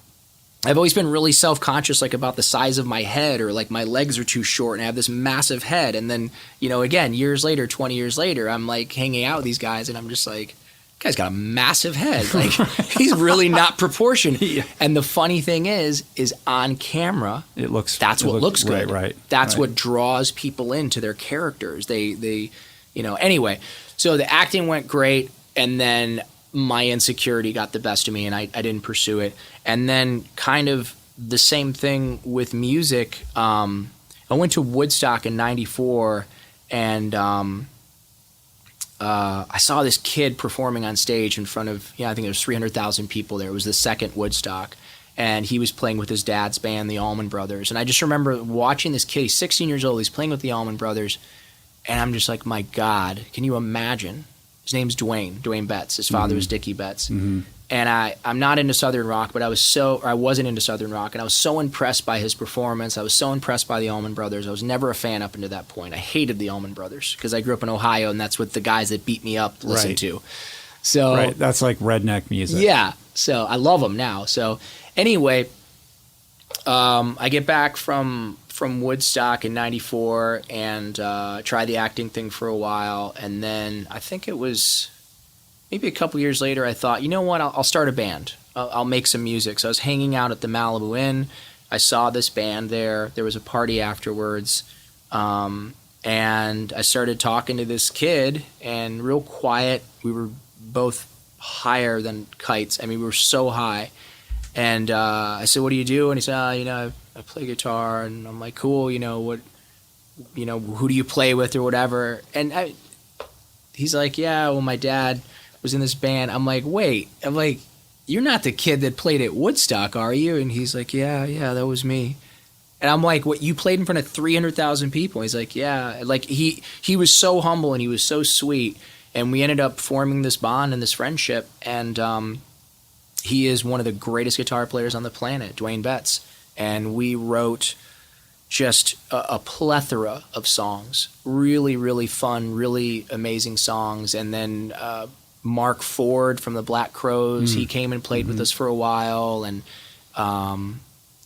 always been really self-conscious, like about the size of my head, or like my legs are too short and I have this massive head. And then, again, 20 years later, I'm like hanging out with these guys and I'm just like, guy's got a massive head. Like, he's really not proportioned. Yeah. And the funny thing is on camera, that's what looks good.
Right.
That's what draws people into their characters. They anyway. So the acting went great, and then my insecurity got the best of me, and I didn't pursue it. And then kind of the same thing with music. I went to Woodstock in '94, and I saw this kid performing on stage in front of, I think there was 300,000 people there. It was the second Woodstock. And he was playing with his dad's band, the Allman Brothers. And I just remember watching this kid. He's 16 years old. He's playing with the Allman Brothers. And I'm just like, my God, can you imagine? His name's Dwayne Betts. His father was Dickie Betts. And I'm not into Southern rock, but I wasn't into Southern rock. And I was so impressed by his performance. I was so impressed by the Allman Brothers. I was never a fan up until that point. I hated the Allman Brothers because I grew up in Ohio, and that's what the guys that beat me up listened to. So
that's like redneck music.
Yeah. So I love them now. So anyway, I get back from Woodstock in '94 and try the acting thing for a while, and then I think it was maybe a couple years later, I thought, you know what, I'll start a band. I'll make some music. So I was hanging out at the Malibu Inn. I saw this band there. There was a party afterwards, and I started talking to this kid, and real quiet. We were both higher than kites. I mean, we were so high. And I said, "What do you do?" And he said, I play guitar." And I'm like, "Cool. Who do you play with or whatever?" And he's like, "Yeah, well, my dad was in this band." I'm like, "Wait." I'm like, "You're not the kid that played at Woodstock, are you?" And he's like, Yeah, that was me." And I'm like, "What, you played in front of 300,000 people?" He's like, "Yeah." Like he was so humble and he was so sweet. And we ended up forming this bond and this friendship. And he is one of the greatest guitar players on the planet, Dwayne Betts. And we wrote just a plethora of songs, really, really fun, really amazing songs. And then Mark Ford from the Black Crowes, he came and played with us for a while. And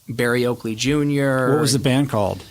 Barry Oakley Jr.
What was the band called?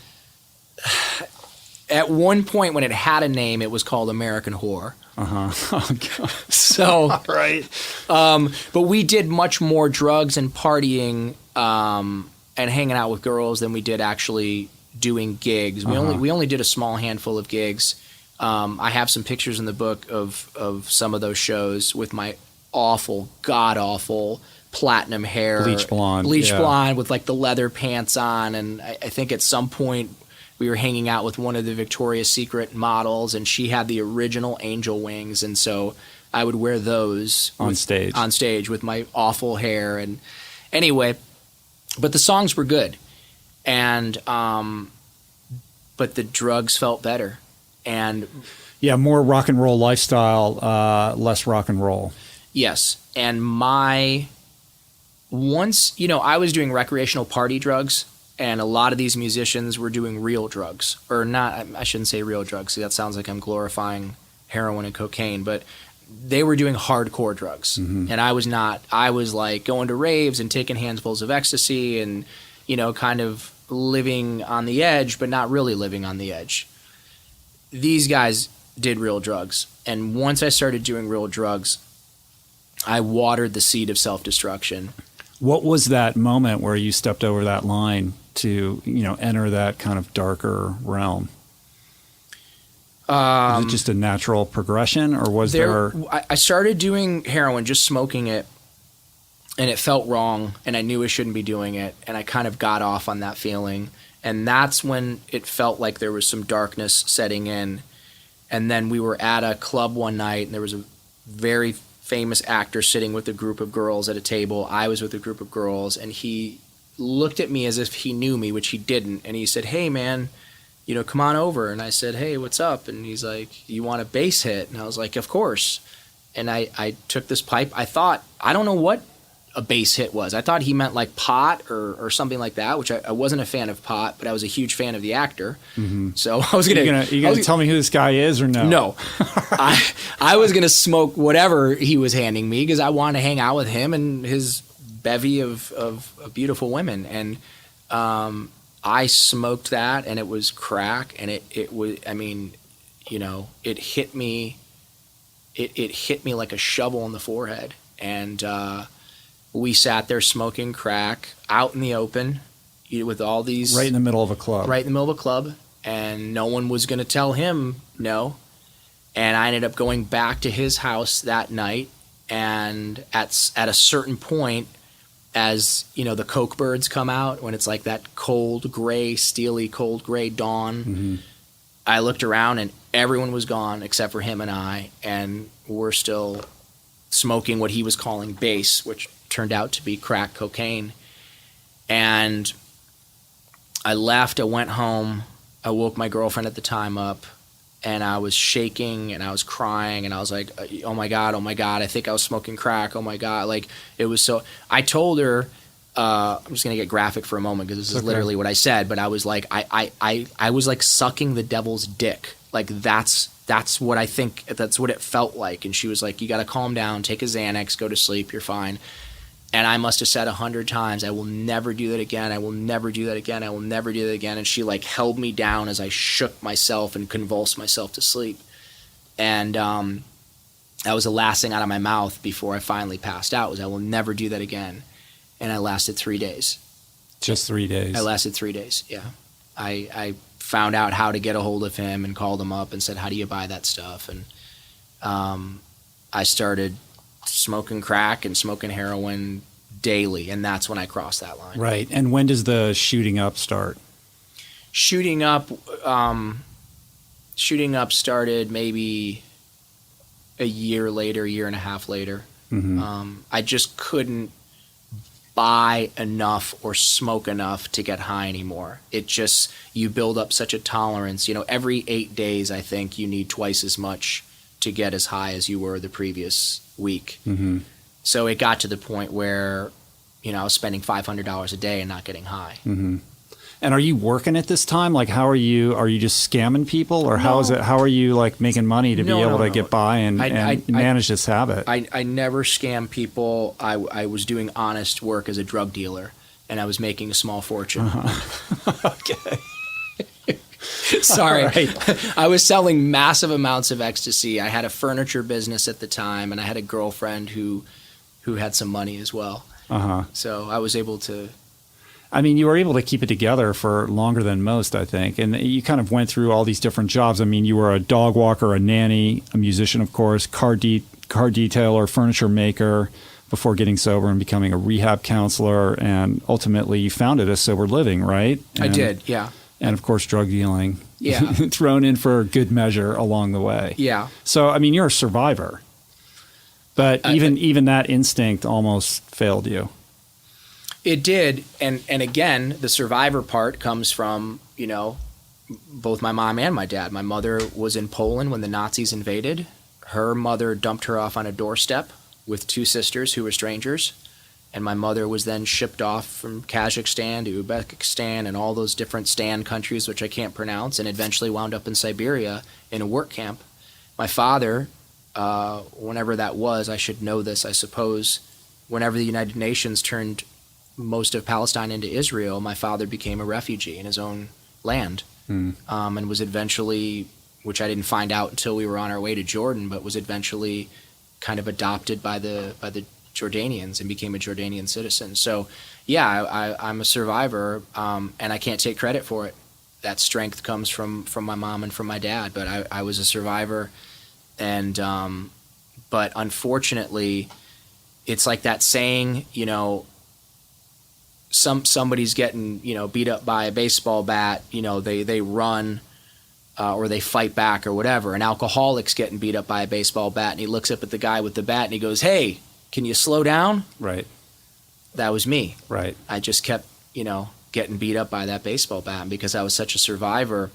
At one point when it had a name, it was called American Whore.
Oh, God.
So,
right.
But we did much more drugs and partying and hanging out with girls than we did actually doing gigs. We only did a small handful of gigs. I have some pictures in the book of some of those shows with my god-awful platinum hair.
Bleach blonde
with like the leather pants on. And I think at some point we were hanging out with one of the Victoria's Secret models, and she had the original angel wings, and so I would wear those
on stage
with my awful hair. And anyway, but the songs were good, and but the drugs felt better, and
more rock and roll lifestyle, less rock and roll.
Yes, and once I was doing recreational party drugs. And a lot of these musicians were doing real drugs, or not. I shouldn't say real drugs. See, that sounds like I'm glorifying heroin and cocaine, but they were doing hardcore drugs. And I was not. I was like going to raves and taking handfuls of ecstasy and, kind of living on the edge, but not really living on the edge. These guys did real drugs. And once I started doing real drugs, I watered the seed of self-destruction.
What was that moment where you stepped over that line to, enter that kind of darker realm? Was it just a natural progression, or was there?
I started doing heroin, just smoking it, and it felt wrong, and I knew I shouldn't be doing it, and I kind of got off on that feeling, and that's when it felt like there was some darkness setting in. And then we were at a club one night, and there was a very famous actor sitting with a group of girls at a table. I was with a group of girls, and he looked at me as if he knew me, which he didn't. And he said, "Hey, man, come on over." And I said, "Hey, what's up?" And he's like, "You want a bass hit?" And I was like, "Of course." And I took this pipe. I don't know what a bass hit was. I thought he meant like pot or something like that, which I wasn't a fan of pot, but I was a huge fan of the actor. So I was going to...
You going to tell me who this guy is or no?
No. I was going to smoke whatever he was handing me because I wanted to hang out with him and his bevy of beautiful women. And I smoked that, and it was crack, and it was, it hit me. It hit me like a shovel in the forehead. And we sat there smoking crack out in the open with all these...
Right in the middle of a club.
Right in the middle of a club. And no one was going to tell him no. And I ended up going back to his house that night. And at a certain point, as, the Coke birds come out, when it's like that cold, gray, steely, cold, gray dawn, I looked around and everyone was gone except for him and I, and we're still smoking what he was calling base, which turned out to be crack cocaine. And I left, I went home, I woke my girlfriend at the time up, and I was shaking and I was crying and I was like, oh my God, I think I was smoking crack, oh my God. Like, it was so, I told her, I'm just going to get graphic for a moment because this is literally what I said, but I was like, I was like sucking the devil's dick. Like, that's what I think, that's what it felt like. And she was like, you got to calm down, take a Xanax, go to sleep, you're fine. And I must have said 100 times, I will never do that again. I will never do that again. I will never do that again. And she like held me down as I shook myself and convulsed myself to sleep. And that was the last thing out of my mouth before I finally passed out was I will never do that again. And I lasted 3 days.
Just 3 days?
I lasted 3 days, yeah. I found out how to get a hold of him and called him up and said, how do you buy that stuff? And I started smoking crack and smoking heroin daily, and that's when I crossed that line.
Right. And when does the shooting up start?
Shooting up started maybe a year and a half later. Mm-hmm. I just couldn't buy enough or smoke enough to get high anymore. It just, you build up such a tolerance. You know, every 8 days, I think you need twice as much to get as high as you were the previous week. Mm-hmm. So it got to the point where, you know, I was spending $500 a day and not getting high.
Mm-hmm. And are you working at this time? Like, how are you just scamming people, or how are you like making money to be able to get by and manage this habit?
I never scam people. I was doing honest work as a drug dealer, and I was making a small fortune.
Uh-huh. Okay.
Sorry.
Right.
I was selling massive amounts of ecstasy. I had a furniture business at the time, and I had a girlfriend who had some money as well. Uh-huh. So I was able to...
I mean, you were able to keep it together for longer than most, I think. And you kind of went through all these different jobs. I mean, you were a dog walker, a nanny, a musician, of course, car detailer, furniture maker, before getting sober and becoming a rehab counselor. And ultimately, you founded A Sober Living, right?
I did, yeah.
And, of course, drug dealing.
Yeah.
Thrown in for good measure along the way.
Yeah.
So, I mean, you're a survivor. But even that instinct almost failed you.
It did, and again, the survivor part comes from, you know, both my mom and my dad. My mother was in Poland when the Nazis invaded. Her mother dumped her off on a doorstep with two sisters who were strangers, and my mother was then shipped off from Kazakhstan to Uzbekistan and all those different Stan countries, which I can't pronounce, and eventually wound up in Siberia in a work camp. My father, whenever that was, I should know this, I suppose, whenever the United Nations turned most of Palestine into Israel, my father became a refugee in his own land, and was eventually, which I didn't find out until we were on our way to Jordan, but was eventually kind of adopted by the Jordanians and became a Jordanian citizen. So, yeah, I'm a survivor, and I can't take credit for it. That strength comes from my mom and from my dad, but I was a survivor, and but unfortunately, it's like that saying, you know, somebody's getting, you know, beat up by a baseball bat, you know, they run or they fight back or whatever. An alcoholic's getting beat up by a baseball bat, and he looks up at the guy with the bat and he goes, "Hey, can you slow down?"
Right.
That was me.
Right.
I just kept, you know, getting beat up by that baseball bat, and because I was such a survivor,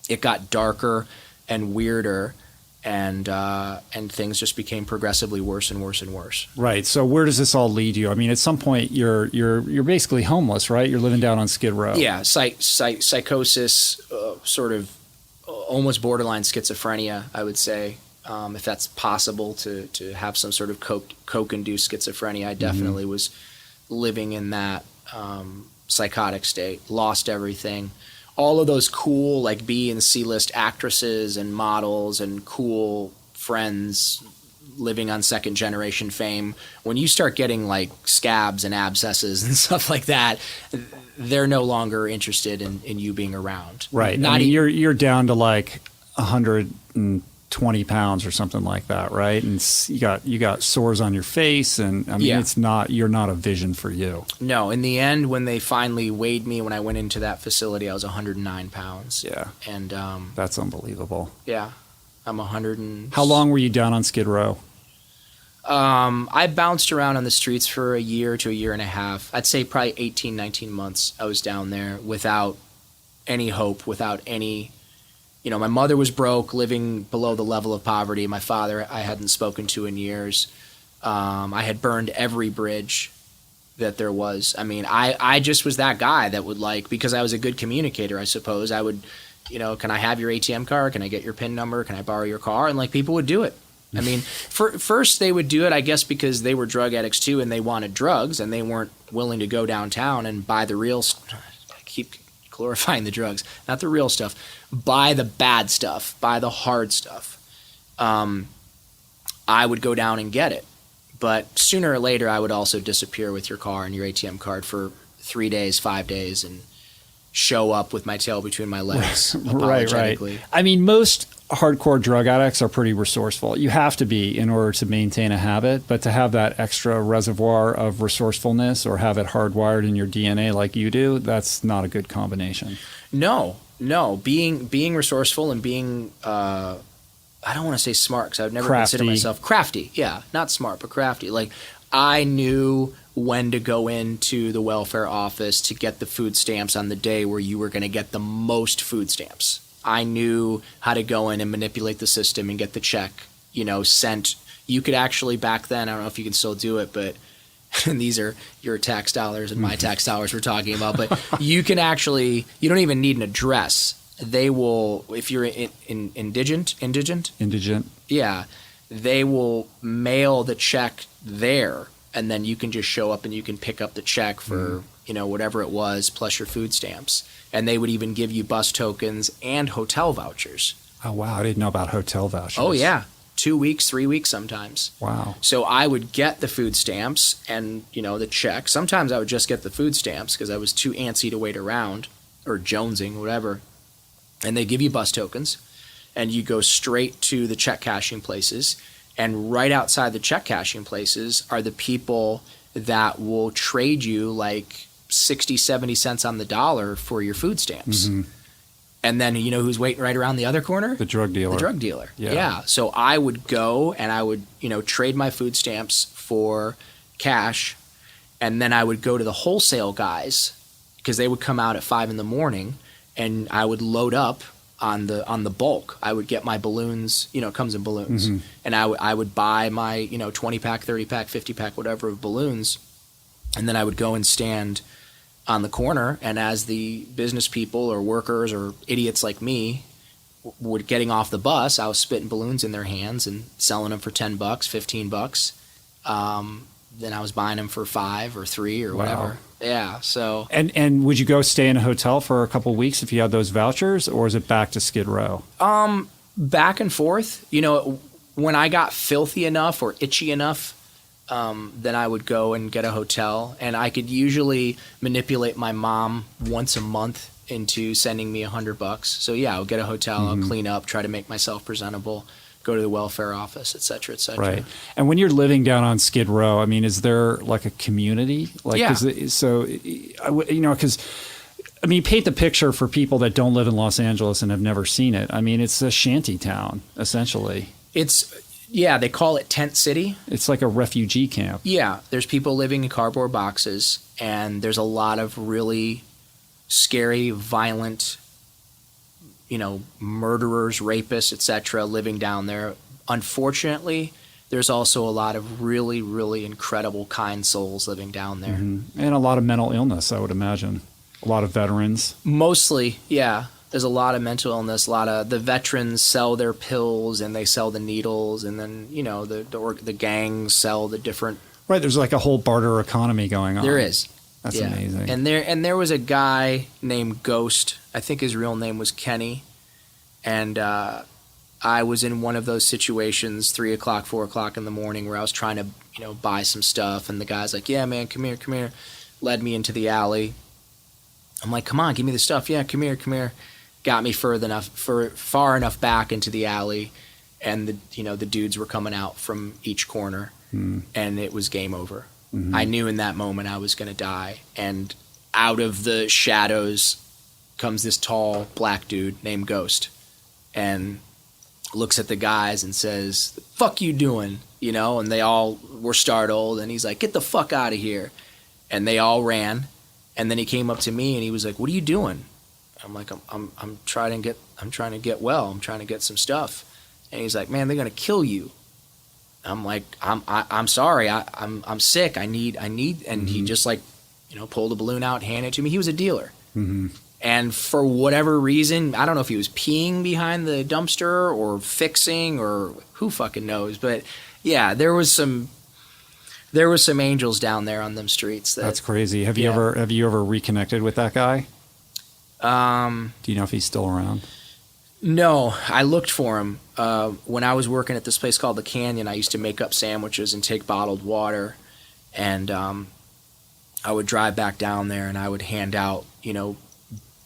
it got darker and weirder. And things just became progressively worse and worse and worse.
Right. So where does this all lead you? I mean, at some point you're basically homeless, right? You're living down on Skid Row.
Yeah, psychosis, sort of almost borderline schizophrenia, I would say, if that's possible to have some sort of coke-induced schizophrenia. I definitely was living in that psychotic state, lost everything. All of those cool, like, B and C list actresses and models and cool friends living on second generation fame, when you start getting like scabs and abscesses and stuff like that, they're no longer interested in you being around.
Right. You're down to like 120 20 pounds or something like that, right? And you got sores on your face, and I mean, you're not a vision for you.
No, in the end, when they finally weighed me, when I went into that facility, I was 109 pounds.
Yeah.
And
that's unbelievable.
Yeah. I'm 100 and...
How long were you down on Skid Row?
I bounced around on the streets for a year to a year and a half. I'd say probably 18, 19 months I was down there without any hope, without any... my mother was broke, living below the level of poverty. My father I hadn't spoken to in years. I had burned every bridge that there was. I mean, I just was that guy that would, like, because I was a good communicator, I suppose, I would, can I have your ATM card? Can I get your PIN number? Can I borrow your car? And, like, people would do it. I mean, first they would do it, I guess, because they were drug addicts too, and they wanted drugs, and they weren't willing to go downtown and buy the real I keep glorifying the drugs, not the real stuff. Buy the bad stuff, buy the hard stuff. I would go down and get it. But sooner or later, I would also disappear with your car and your ATM card for 3 days, 5 days, and show up with my tail between my legs, apologetically.
Right. I mean, most hardcore drug addicts are pretty resourceful. You have to be in order to maintain a habit, but to have that extra reservoir of resourcefulness or have it hardwired in your DNA like you do, that's not a good combination.
No. Being resourceful and being, I don't want to say smart, because I would never consider myself crafty. Yeah, not smart, but crafty. Like, I knew when to go into the welfare office to get the food stamps on the day where you were going to get the most food stamps. I knew how to go in and manipulate the system and get the check, sent. You could actually, back then, I don't know if you can still do it, but these are your tax dollars and my tax dollars we're talking about, but you can actually, you don't even need an address. They will, if you're indigent. Yeah. They will mail the check there, and then you can just show up and you can pick up the check for, whatever it was, plus your food stamps. And they would even give you bus tokens and hotel vouchers.
Oh, wow. I didn't know about hotel vouchers.
Oh, yeah. 2 weeks, 3 weeks sometimes.
Wow.
So I would get the food stamps and, the check. Sometimes I would just get the food stamps because I was too antsy to wait around, or jonesing, whatever. And they give you bus tokens, and you go straight to the check cashing places. And right outside the check cashing places are the people that will trade you like 60, 70 cents on the dollar for your food stamps. Mm-hmm. And then who's waiting right around the other corner?
The drug dealer.
The drug dealer. Yeah. So I would go and I would, trade my food stamps for cash. And then I would go to the wholesale guys, because they would come out at 5 a.m, and I would load up on the bulk. I would get my balloons, it comes in balloons. Mm-hmm. And I would buy my, 20-pack, 30-pack, 50-pack, whatever of balloons. And then I would go and stand on the corner, and as the business people or workers or idiots like me were getting off the bus, I was spitting balloons in their hands and selling them for $10, $15. Then I was buying them for $5 or $3 or whatever.
Wow.
Yeah. So.
And would you go stay in a hotel for a couple of weeks if you had those vouchers, or is it back to Skid Row?
Back and forth. When I got filthy enough or itchy enough, then I would go and get a hotel, and I could usually manipulate my mom once a month into sending me $100. So yeah, I'll get a hotel, mm-hmm. I'll clean up, try to make myself presentable, go to the welfare office, et cetera, et cetera.
Right. And when you're living down on Skid Row, I mean, is there like a community? Like,
yeah.
Because paint the picture for people that don't live in Los Angeles and have never seen it. I mean, it's a shanty town, essentially.
Yeah, they call it Tent City.
It's like a refugee camp.
Yeah, there's people living in cardboard boxes, and there's a lot of really scary, violent, murderers, rapists, etc., living down there. Unfortunately, there's also a lot of really, really incredible, kind souls living down there.
Mm-hmm. And a lot of mental illness, I would imagine. A lot of veterans.
Mostly, yeah. There's a lot of mental illness. A lot of the veterans sell their pills and they sell the needles, and then the gangs sell the different.
Right, there's like a whole barter economy going on.
There is.
That's amazing.
And there was a guy named Ghost. I think his real name was Kenny, and I was in one of those situations, 3 o'clock, 4 o'clock in the morning, where I was trying to buy some stuff, and the guy's like, "Yeah, man, come here," led me into the alley. I'm like, "Come on, give me the stuff." "Yeah, come here." Got me far enough back into the alley, and the dudes were coming out from each corner, and it was game over.
Mm-hmm.
I knew in that moment I was going to die, and out of the shadows comes this tall black dude named Ghost, and looks at the guys and says, "The fuck you doing?" And they all were startled, and he's like, "Get the fuck out of here." And they all ran, and then he came up to me and he was like, "What are you doing?" I'm like, I'm trying to get well. I'm trying to get some stuff. And he's like, "Man, they're going to kill you." I'm like, I'm sorry. I'm sick. I need, and he just like, pulled a balloon out, handed it to me. He was a dealer.
Mm-hmm.
And for whatever reason, I don't know if he was peeing behind the dumpster or fixing or who fucking knows. But yeah, there was some angels down there on them streets.
That's crazy. Have you ever reconnected with that guy? Do you know if he's still around?
No, I looked for him. When I was working at this place called The Canyon, I used to make up sandwiches and take bottled water. And I would drive back down there and I would hand out,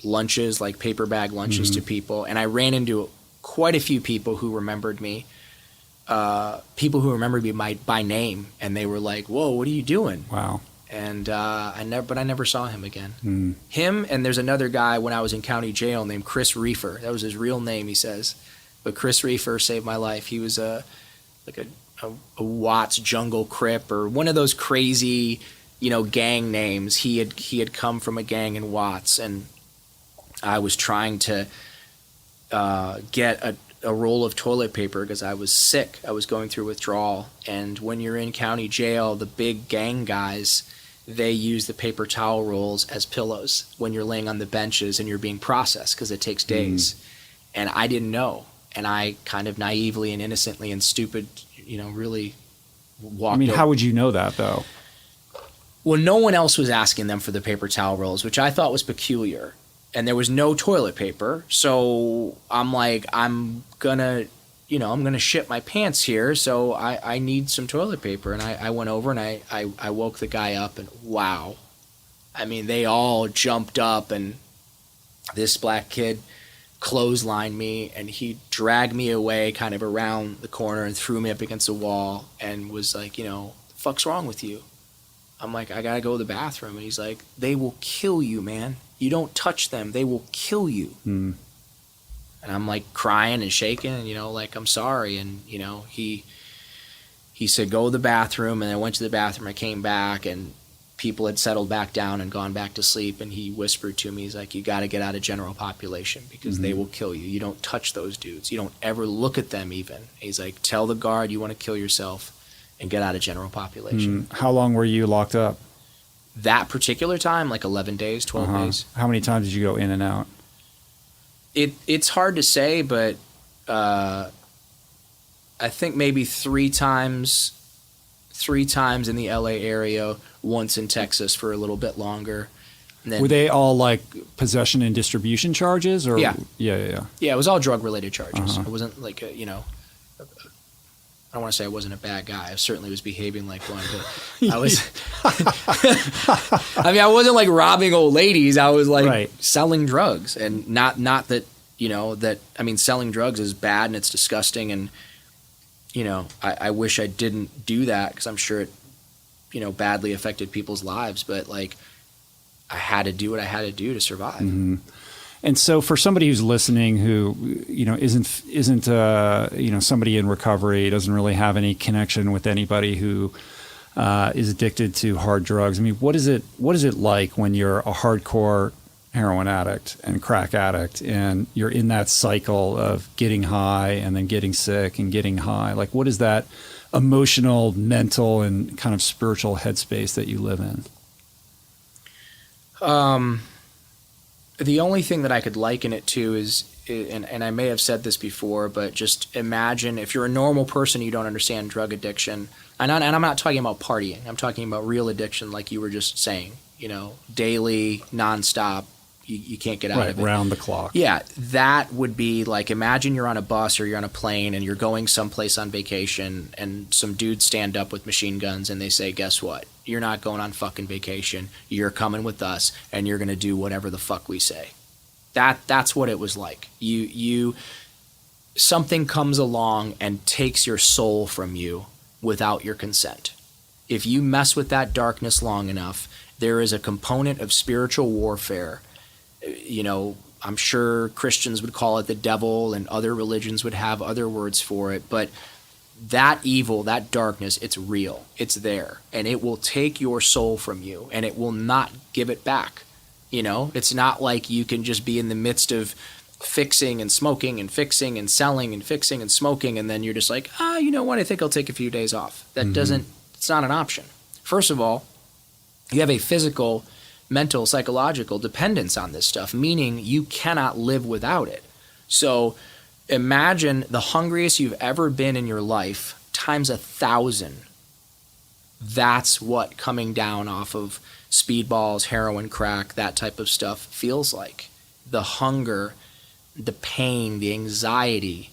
lunches, like paper bag lunches to people. And I ran into quite a few people who remembered me. People who remembered me by name, and they were like, "Whoa, what are you doing?"
Wow.
And I never saw him again. Him, and there's another guy when I was in county jail named Chris Reefer. That was his real name, he says. But Chris Reefer saved my life. He was a Watts Jungle Crip, or one of those crazy, gang names. He had come from a gang in Watts, and I was trying to get a roll of toilet paper because I was sick. I was going through withdrawal. And when you're in county jail, the big gang guys, they use the paper towel rolls as pillows when you're laying on the benches and you're being processed, because it takes days. And I didn't know. And I kind of naively and innocently and stupid, really walked over.
How would you know that, though?
Well, no one else was asking them for the paper towel rolls, which I thought was peculiar. And there was no toilet paper. So I'm like, I'm gonna shit my pants here. So I need some toilet paper. And I went over and I woke the guy up, and wow. I mean, they all jumped up, and this black kid clotheslined me, and he dragged me away kind of around the corner and threw me up against a wall and was like, the fuck's wrong with you? I'm like, I gotta go to the bathroom. And he's like, "They will kill you, man. You don't touch them. They will kill you." And I'm like crying and shaking and, like, I'm sorry. And, he said, "Go to the bathroom." And I went to the bathroom. I came back and people had settled back down and gone back to sleep. And he whispered to me, he's like, "You got to get out of general population because they will kill you. You don't touch those dudes. You don't ever look at them even." He's like, "Tell the guard you want to kill yourself and get out of general population."
How long were you locked up?
That particular time, like 11 days, 12 days.
How many times did you go in and out?
It's hard to say, but I think maybe three times in the LA area, once in Texas for a little bit longer. And then,
were they all like possession and distribution charges? Or
Yeah.
Yeah.
Yeah, it was all drug-related charges. It wasn't like I don't want to say I wasn't a bad guy. I certainly was behaving like one, but I was. I mean, I wasn't like robbing old ladies. I was like selling drugs, and not that that. I mean, selling drugs is bad and it's disgusting, and I wish I didn't do that because I'm sure it badly affected people's lives. But like, I had to do what I had to do to survive.
And so for somebody who's listening who, isn't somebody in recovery, doesn't really have any connection with anybody who is addicted to hard drugs. I mean, what is it like when you're a hardcore heroin addict and crack addict and you're in that cycle of getting high and then getting sick and getting high? Like, what is that emotional, mental, and kind of spiritual headspace that you live in?
The only thing that I could liken it to is, and I may have said this before, but just imagine if you're a normal person, you don't understand drug addiction. And I'm not talking about partying. I'm talking about real addiction, like you were just saying, daily, nonstop. You can't get out of it.
Round the clock.
Yeah, that would be like, imagine you're on a bus or you're on a plane and you're going someplace on vacation and some dudes stand up with machine guns and they say, "Guess what? You're not going on fucking vacation. You're coming with us and you're going to do whatever the fuck we say." That's what it was like. something comes along and takes your soul from you without your consent. If you mess with that darkness long enough, there is a component of spiritual warfare. You know, I'm sure Christians would call it the devil, and other religions would have other words for it, but that evil, that darkness, it's real. It's there, and it will take your soul from you, and it will not give it back. You know, it's not like you can just be in the midst of fixing and smoking and fixing and selling and fixing and smoking, and then you're just like, you know what, I think I'll take a few days off. That it's not an option. First of all, you have a physical, mental, psychological dependence on this stuff, meaning you cannot live without it. So imagine the hungriest you've ever been in your life times 1,000. That's what coming down off of speedballs, heroin, crack, that type of stuff feels like. The hunger, the pain, the anxiety.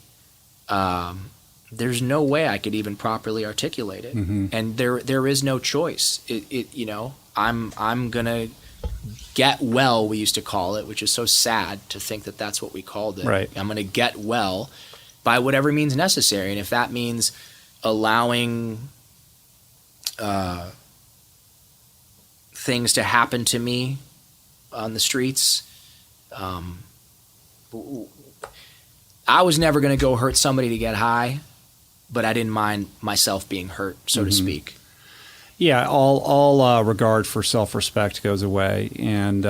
There's no way I could even properly articulate it. And there is no choice. You know, I'm gonna get well, we used to call it, which is so sad to think that that's what we called it.
Right.
I'm gonna get well by whatever means necessary, and if that means allowing things to happen to me on the streets. I was never going to go hurt somebody to get high, but I didn't mind myself being hurt, so to speak.
Yeah, all regard for self-respect goes away, and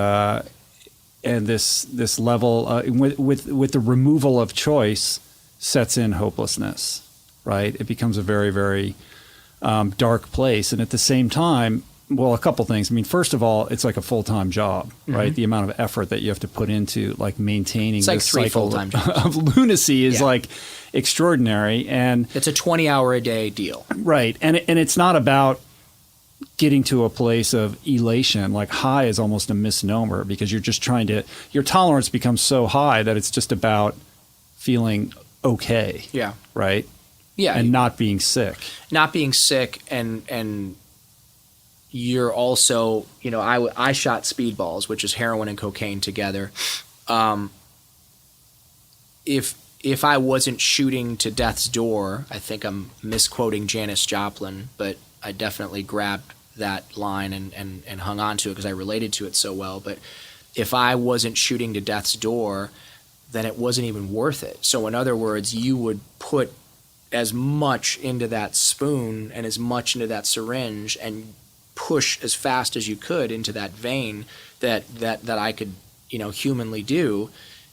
this level with the removal of choice sets in hopelessness. Right, it becomes a very, very dark place, and at the same time, well, a couple things. I mean, first of all, it's like a full-time job, right? The amount of effort that you have to put into like maintaining
it's like
this
3
cycle
full-time jobs.
of lunacy is like extraordinary, and
it's a 20-hour-a-day deal,
right? And it's not about getting to a place of elation. Like high is almost a misnomer because you're just trying to. Your tolerance becomes so high that it's just about feeling okay.
Yeah.
Right.
Yeah.
And not being sick.
Not being sick, and you're also, you know, I shot speedballs, which is heroin and cocaine together. If I wasn't shooting to death's door, I think I'm misquoting Janis Joplin, but I definitely grabbed that line and hung on to it because I related to it so well. But if I wasn't shooting to death's door, then it wasn't even worth it. So in other words, you would put as much into that spoon and as much into that syringe and push as fast as you could into that vein that I could, you know, humanly do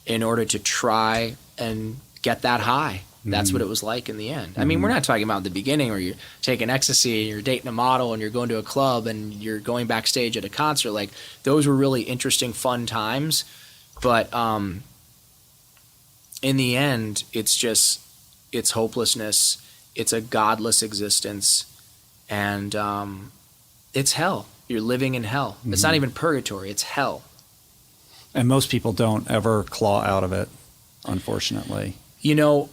in order to try and get that high. That's what it was like in the end. I mean, we're not talking about the beginning where you're taking ecstasy and you're dating a model and you're going to a club and you're going backstage at a concert. Like, those were really interesting, fun times. But in the end, it's hopelessness. It's a godless existence. And it's hell. You're living in hell. It's not even purgatory. It's hell.
And most people don't ever claw out of it, unfortunately.
You know,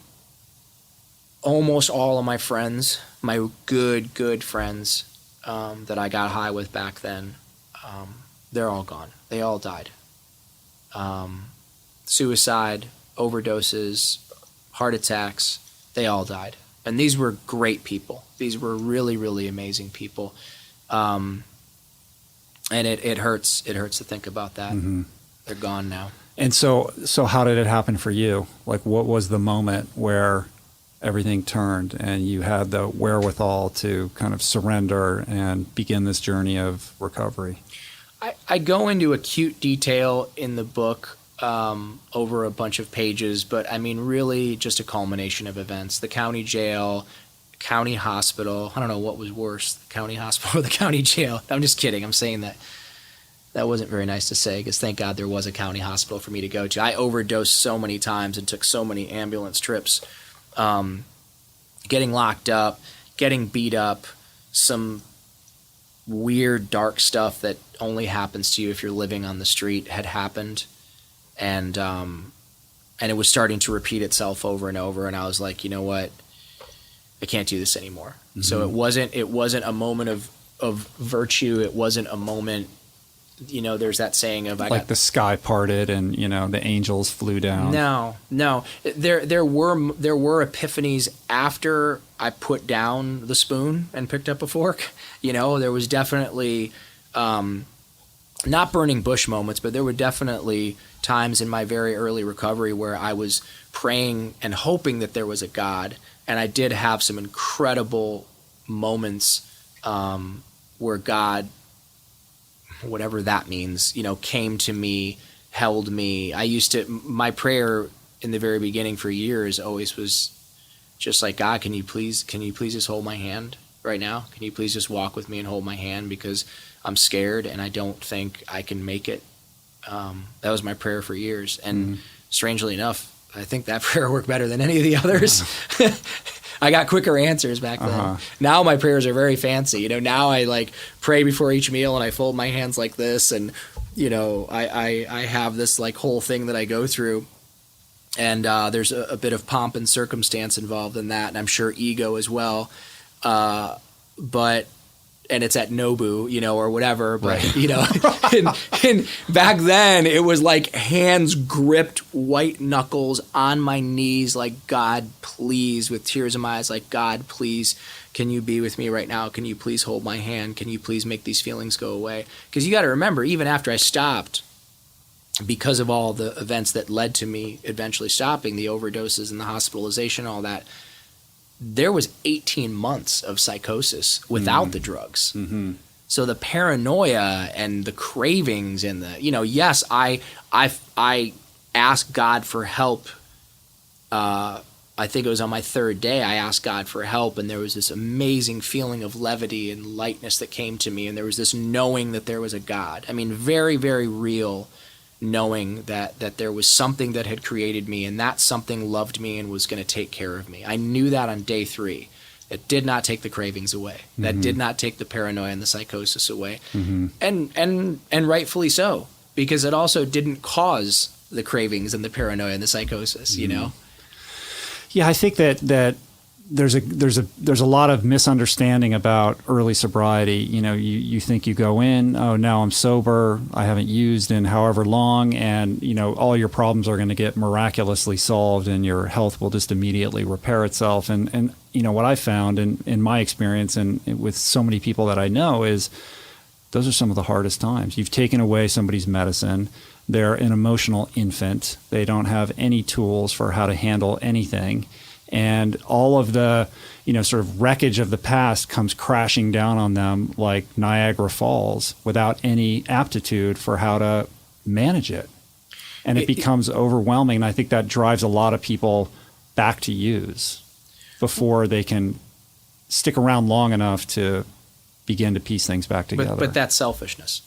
almost all of my friends, my good friends that I got high with back then, they're all gone. They all died. Suicide, overdoses, heart attacks, they all died. And these were great people. These were really, really amazing people. And it hurts. It hurts to think about that. They're gone now.
And so how did it happen for you? Like, what was the moment where everything turned and you had the wherewithal to kind of surrender and begin this journey of recovery?
I go into acute detail in the book over a bunch of pages, but I mean, really just a culmination of events. The county jail, county hospital. I don't know what was worse, the county hospital or the county jail. I'm just kidding. I'm saying that. That wasn't very nice to say because thank God there was a county hospital for me to go to. I overdosed so many times and took so many ambulance trips. Getting locked up, getting beat up, some weird dark stuff that only happens to you if you're living on the street had happened. And it was starting to repeat itself over and over. And I was like, you know what? I can't do this anymore. So it wasn't a moment of virtue. It wasn't a moment there's that saying of
the sky parted and the angels flew down.
No. There were epiphanies after I put down the spoon and picked up a fork. There was definitely not burning bush moments, but there were definitely times in my very early recovery where I was praying and hoping that there was a God, and I did have some incredible moments where God, whatever that means, came to me, held me. My prayer in the very beginning for years always was just like, God, can you please just hold my hand right now? Can you please just walk with me and hold my hand, because I'm scared and I don't think I can make it. That was my prayer for years. And strangely enough, I think that prayer worked better than any of the others. I got quicker answers back then. Now my prayers are very fancy. Now I pray before each meal and I fold my hands like this, and I have this whole thing that I go through, and there's a bit of pomp and circumstance involved in that, and I'm sure ego as well. And it's at Nobu, or whatever. But, right. and back then it was hands gripped, white knuckles on my knees, God, please, with tears in my eyes, God, please, can you be with me right now? Can you please hold my hand? Can you please make these feelings go away? Because you got to remember, even after I stopped, because of all the events that led to me eventually stopping, the overdoses and the hospitalization, all that, there was 18 months of psychosis without the drugs. Mm-hmm. So the paranoia and the cravings and the, yes, I asked God for help. I think it was on my third day, I asked God for help, and there was this amazing feeling of levity and lightness that came to me. And there was this knowing that there was a God. I mean, very, very real knowing that there was something that had created me, and that something loved me and was going to take care of me. I knew that on day 3. It did not take the cravings away. Mm-hmm. That did not take the paranoia and the psychosis away. Mm-hmm. And rightfully so, because it also didn't cause the cravings and the paranoia and the psychosis,
Yeah, I think that there's a lot of misunderstanding about early sobriety. You think you go in, oh, now I'm sober, I haven't used in however long, and all your problems are going to get miraculously solved and your health will just immediately repair itself. And what I found in my experience and with so many people that I know is those are some of the hardest times. You've taken away somebody's medicine. They're an emotional infant. They don't have any tools for how to handle anything. And all of the, sort of wreckage of the past comes crashing down on them like Niagara Falls without any aptitude for how to manage it. And it becomes overwhelming. And I think that drives a lot of people back to use before they can stick around long enough to begin to piece things back together.
But that's selfishness.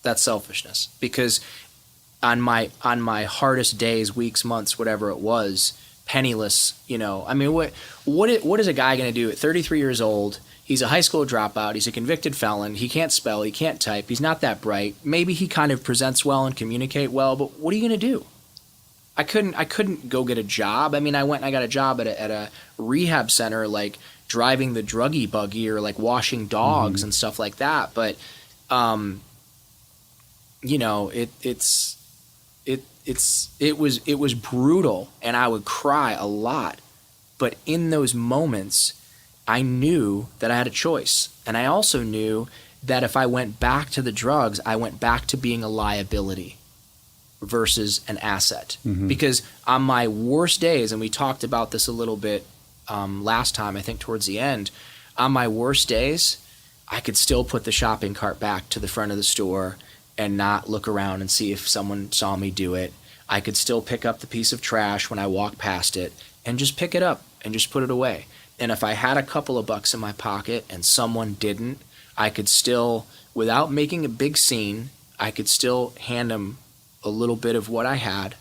That's selfishness. Because on my hardest days, weeks, months, whatever it was, penniless, I mean, what is a guy going to do at 33 years old? He's a high school dropout. He's a convicted felon. He can't spell. He can't type. He's not that bright. Maybe he kind of presents well and communicate well, but what are you going to do? I couldn't go get a job. I mean, I went and I got a job at a rehab center, driving the druggie buggy or washing dogs and stuff like that. But, it was brutal, and I would cry a lot. But in those moments, I knew that I had a choice. And I also knew that if I went back to the drugs, I went back to being a liability versus an asset. Mm-hmm. Because on my worst days, and we talked about this a little bit last time, I think towards the end, on my worst days, I could still put the shopping cart back to the front of the store and not look around and see if someone saw me do it. I could still pick up the piece of trash when I walk past it and just pick it up and just put it away. And if I had a couple of bucks in my pocket and someone didn't, I could still, without making a big scene, I could still hand them a little bit of what I had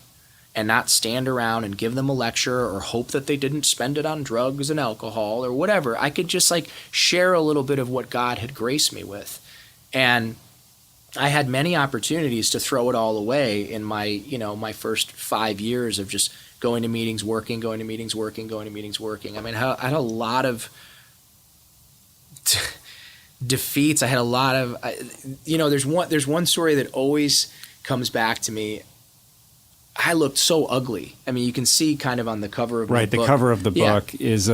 and not stand around and give them a lecture or hope that they didn't spend it on drugs and alcohol or whatever. I could just share a little bit of what God had graced me with. And I had many opportunities to throw it all away in my, my first 5 years of just going to meetings, working, going to meetings, working, going to meetings, working. I mean, I had a lot of defeats. I had a lot of, there's one story that always comes back to me. I looked so ugly. I mean, you can see kind of on the cover of the book.
The cover of the book is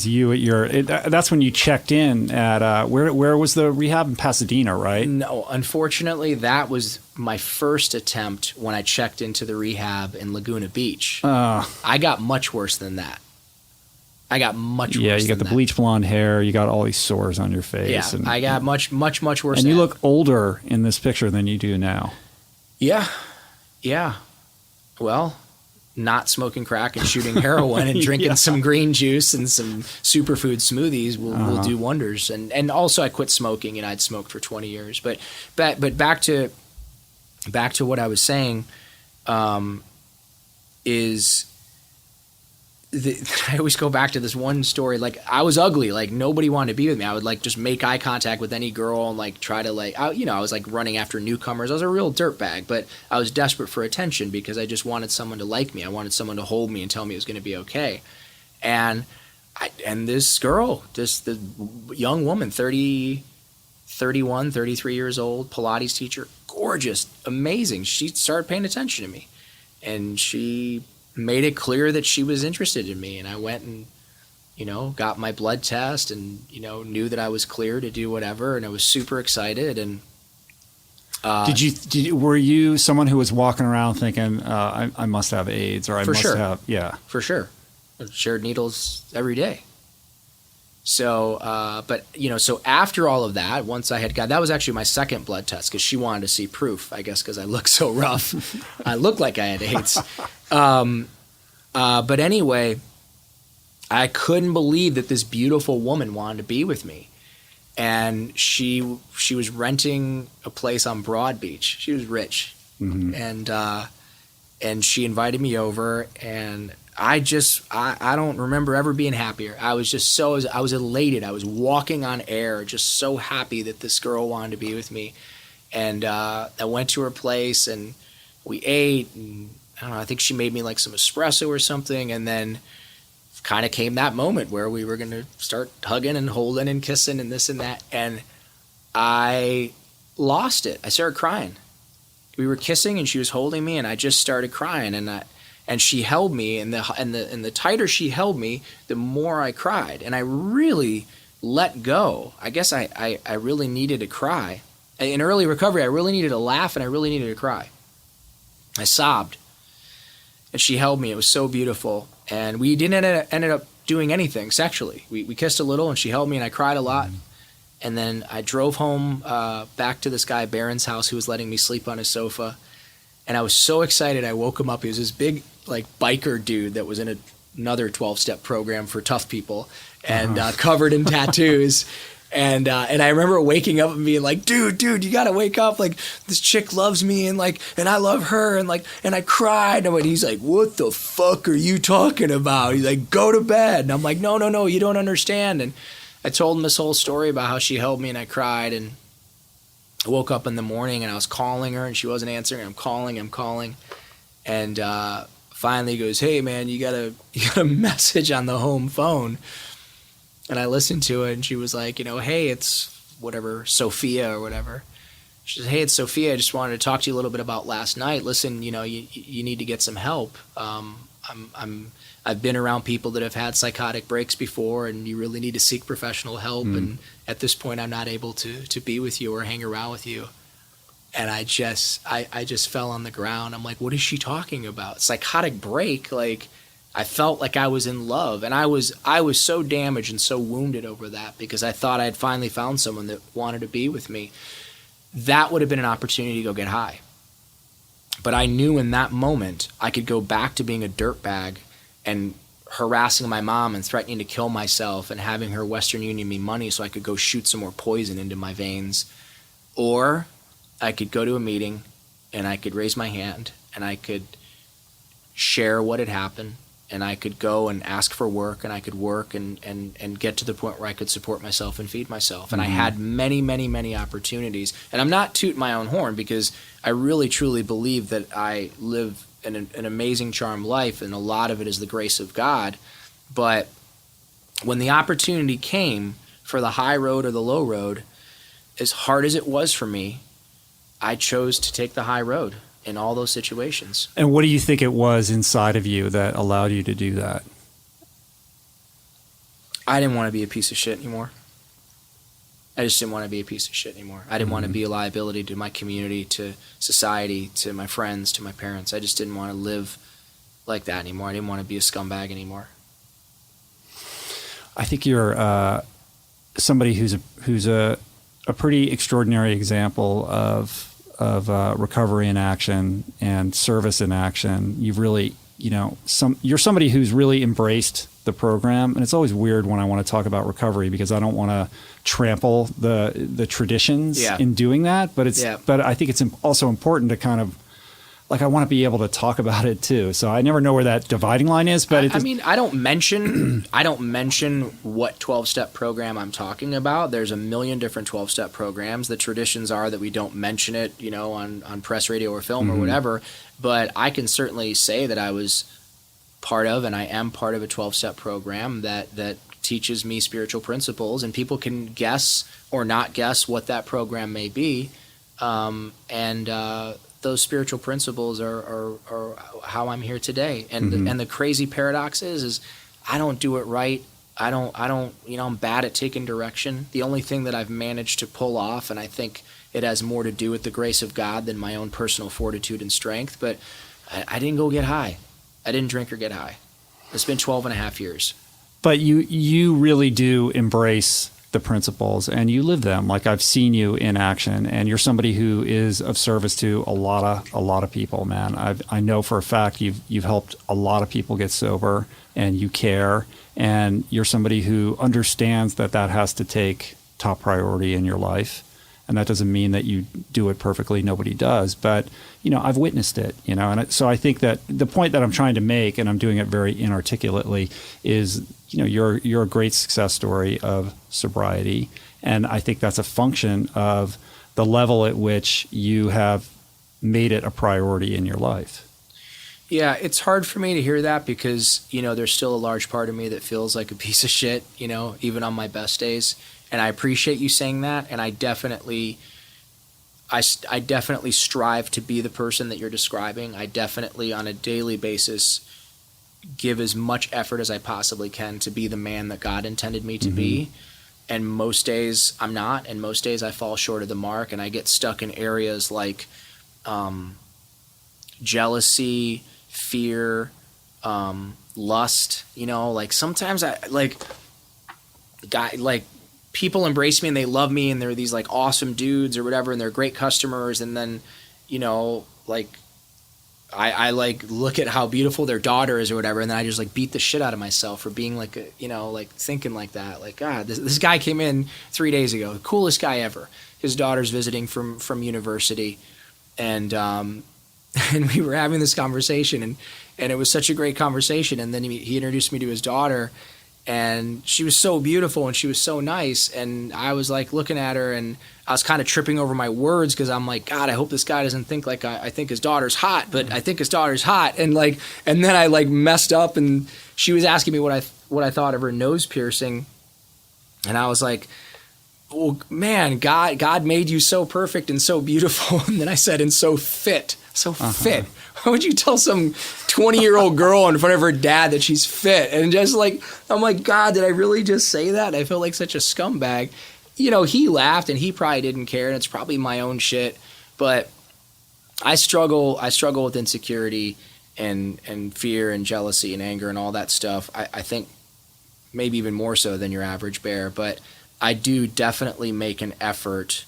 you at your. That's when you checked in at where was the rehab in Pasadena, right?
No, unfortunately, that was my first attempt when I checked into the rehab in Laguna Beach. I got much worse than that. Yeah,
you got the bleach blonde hair. You got all these sores on your face.
Yeah, I got much worse.
And you look older in this picture than you do now.
Yeah. Well, not smoking crack and shooting heroin and drinking some green juice and some superfood smoothies will do wonders. And also I quit smoking, and I'd smoked for 20 years. But back to what I was saying, is I always go back to this one story. Like, I was ugly. Like, nobody wanted to be with me. I would like just make eye contact with any girl and like try to like, I was like running after newcomers. I was a real dirtbag, but I was desperate for attention because I just wanted someone to like me. I wanted someone to hold me and tell me it was going to be okay. And this girl, just the young woman, 31, 33 years old, Pilates teacher, gorgeous, amazing. She started paying attention to me, and she made it clear that she was interested in me. And I went and, got my blood test and, knew that I was clear to do whatever. And I was super excited. And
were you someone who was walking around thinking, I must have AIDS, or I must have, yeah.
For sure. I shared needles every day. So, so after all of that, once I had that was actually my second blood test, because she wanted to see proof, I guess, because I looked so rough. I looked like I had AIDS. But anyway, I couldn't believe that this beautiful woman wanted to be with me. And she was renting a place on Broad Beach. She was rich. Mm-hmm. And she invited me over, and I don't remember ever being happier. I was just I was elated. I was walking on air, just so happy that this girl wanted to be with me. And I went to her place, and we ate, and I don't know, I think she made me like some espresso or something. And then kind of came that moment where we were going to start hugging and holding and kissing and this and that. And I lost it. I started crying. We were kissing and she was holding me, and I just started crying. And she held me, and the tighter she held me, the more I cried. And I really let go. I guess I really needed to cry. In early recovery, I really needed to laugh, and I really needed to cry. I sobbed. And she held me. It was so beautiful. And we didn't ended up doing anything sexually. We kissed a little, and she held me, and I cried a lot. And then I drove home back to this guy Barron's house, who was letting me sleep on his sofa. And I was so excited. I woke him up. He was this big, like, biker dude that was in another 12-step program for tough people, and covered in tattoos. And I remember waking up and being like, dude, you gotta wake up. Like, this chick loves me, and I love her, and I cried. And he's like, what the fuck are you talking about? He's like, go to bed. And I'm like, no, you don't understand. And I told him this whole story about how she held me and I cried. And I woke up in the morning and I was calling her and she wasn't answering. I'm calling. And finally he goes, hey man, you got a message on the home phone. And I listened to it, and she was like, hey, it's whatever, Sophia or whatever. She said, hey, it's Sophia. I just wanted to talk to you a little bit about last night. Listen, you need to get some help. I've been around people that have had psychotic breaks before, and you really need to seek professional help. And at this point, I'm not able to be with you or hang around with you. And I just fell on the ground. I'm like, what is she talking about? Psychotic break? Like, I felt like I was in love, and I was so damaged and so wounded over that, because I thought I had finally found someone that wanted to be with me. That would have been an opportunity to go get high. But I knew in that moment I could go back to being a dirtbag and harassing my mom and threatening to kill myself and having her Western Union me money so I could go shoot some more poison into my veins. Or I could go to a meeting and I could raise my hand and I could share what had happened. And I could go and ask for work, and I could work and get to the point where I could support myself and feed myself. And I had many, many, many opportunities. And I'm not tooting my own horn, because I really, truly believe that I live an amazing, charmed life, and a lot of it is the grace of God. But when the opportunity came for the high road or the low road, as hard as it was for me, I chose to take the high road in all those situations.
And what do you think it was inside of you that allowed you to do that?
I didn't want to be a piece of shit anymore. I just didn't want to be a piece of shit anymore. I didn't want to be a liability to my community, to society, to my friends, to my parents. I just didn't want to live like that anymore. I didn't want to be a scumbag anymore.
I think you're somebody who's a pretty extraordinary example of recovery in action and service in action. You've really, you're somebody who's really embraced the program. And it's always weird when I want to talk about recovery because I don't want to trample the traditions in doing that. But but I think it's also important to kind of, like, I want to be able to talk about it too. So I never know where that dividing line is. But
I don't mention what 12-step program I'm talking about. There's a million different 12-step programs. The traditions are that we don't mention it, on press, radio, or film or whatever. But I can certainly say that I was part of, and I am part of, a 12-step program that teaches me spiritual principles, and people can guess or not guess what that program may be. Those spiritual principles are how I'm here today. And the crazy paradox is I don't do it right. I don't, I'm bad at taking direction. The only thing that I've managed to pull off, and I think it has more to do with the grace of God than my own personal fortitude and strength, but I didn't go get high. I didn't drink or get high. It's been 12 and a half years. But
you really do embrace the principles and you live them. Like, I've seen you in action, and you're somebody who is of service to a lot of people, man. I know for a fact you've helped a lot of people get sober, and you care, and you're somebody who understands that has to take top priority in your life. And that doesn't mean that you do it perfectly. Nobody does. But, I've witnessed it, and so I think that the point that I'm trying to make, and I'm doing it very inarticulately, is, you're a great success story of sobriety. And I think that's a function of the level at which you have made it a priority in your life.
Yeah, it's hard for me to hear that because, there's still a large part of me that feels like a piece of shit, even on my best days. And I appreciate you saying that. And I definitely strive to be the person that you're describing. I definitely, on a daily basis, give as much effort as I possibly can to be the man that God intended me to be. And most days I'm not. And most days I fall short of the mark. And I get stuck in areas like jealousy, fear, lust. Like sometimes people embrace me and they love me and they're these like awesome dudes or whatever, and they're great customers. And then, I like look at how beautiful their daughter is or whatever. And then I just like beat the shit out of myself for being like, thinking like that. Like, God, this guy came in 3 days ago, the coolest guy ever. His daughter's visiting from university. And we were having this conversation and it was such a great conversation. And then he introduced me to his daughter. And she was so beautiful and she was so nice. And I was like looking at her and I was kind of tripping over my words because I'm like, God, I hope this guy doesn't think like I think his daughter's hot, but I think his daughter's hot. And then I like messed up and she was asking me what I thought of her nose piercing. And I was like, well, man, God made you so perfect and so beautiful. And then I said, and so fit. Fit. Why would you tell some 20-year-old girl in front of her dad that she's fit? And just like, I'm like, God, did I really just say that? I feel like such a scumbag. He laughed and he probably didn't care, and it's probably my own shit. But I struggle with insecurity and fear and jealousy and anger and all that stuff. I think maybe even more so than your average bear. But I do definitely make an effort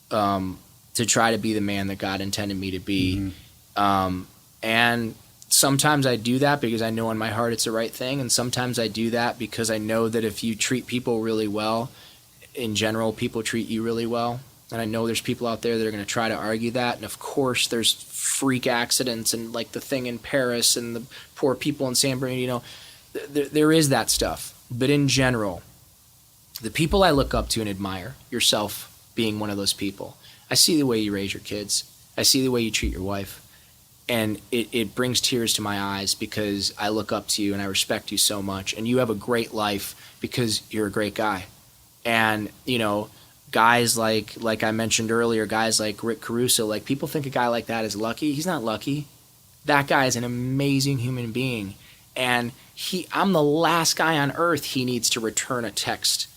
to try to be the man that God intended me to be. And sometimes I do that because I know in my heart it's the right thing. And sometimes I do that because I know that if you treat people really well, in general, people treat you really well. And I know there's people out there that are going to try to argue that. And of course there's freak accidents and like the thing in Paris and the poor people in San Bernardino. There is that stuff. But in general, the people I look up to and admire, yourself being one of those people, I see the way you raise your kids. I see the way you treat your wife. And it brings tears to my eyes because I look up to you and I respect you so much. And you have a great life because you're a great guy. And, guys like I mentioned earlier, guys like Rick Caruso, like people think a guy like that is lucky. He's not lucky. That guy is an amazing human being. And I'm the last guy on earth he needs to return a text,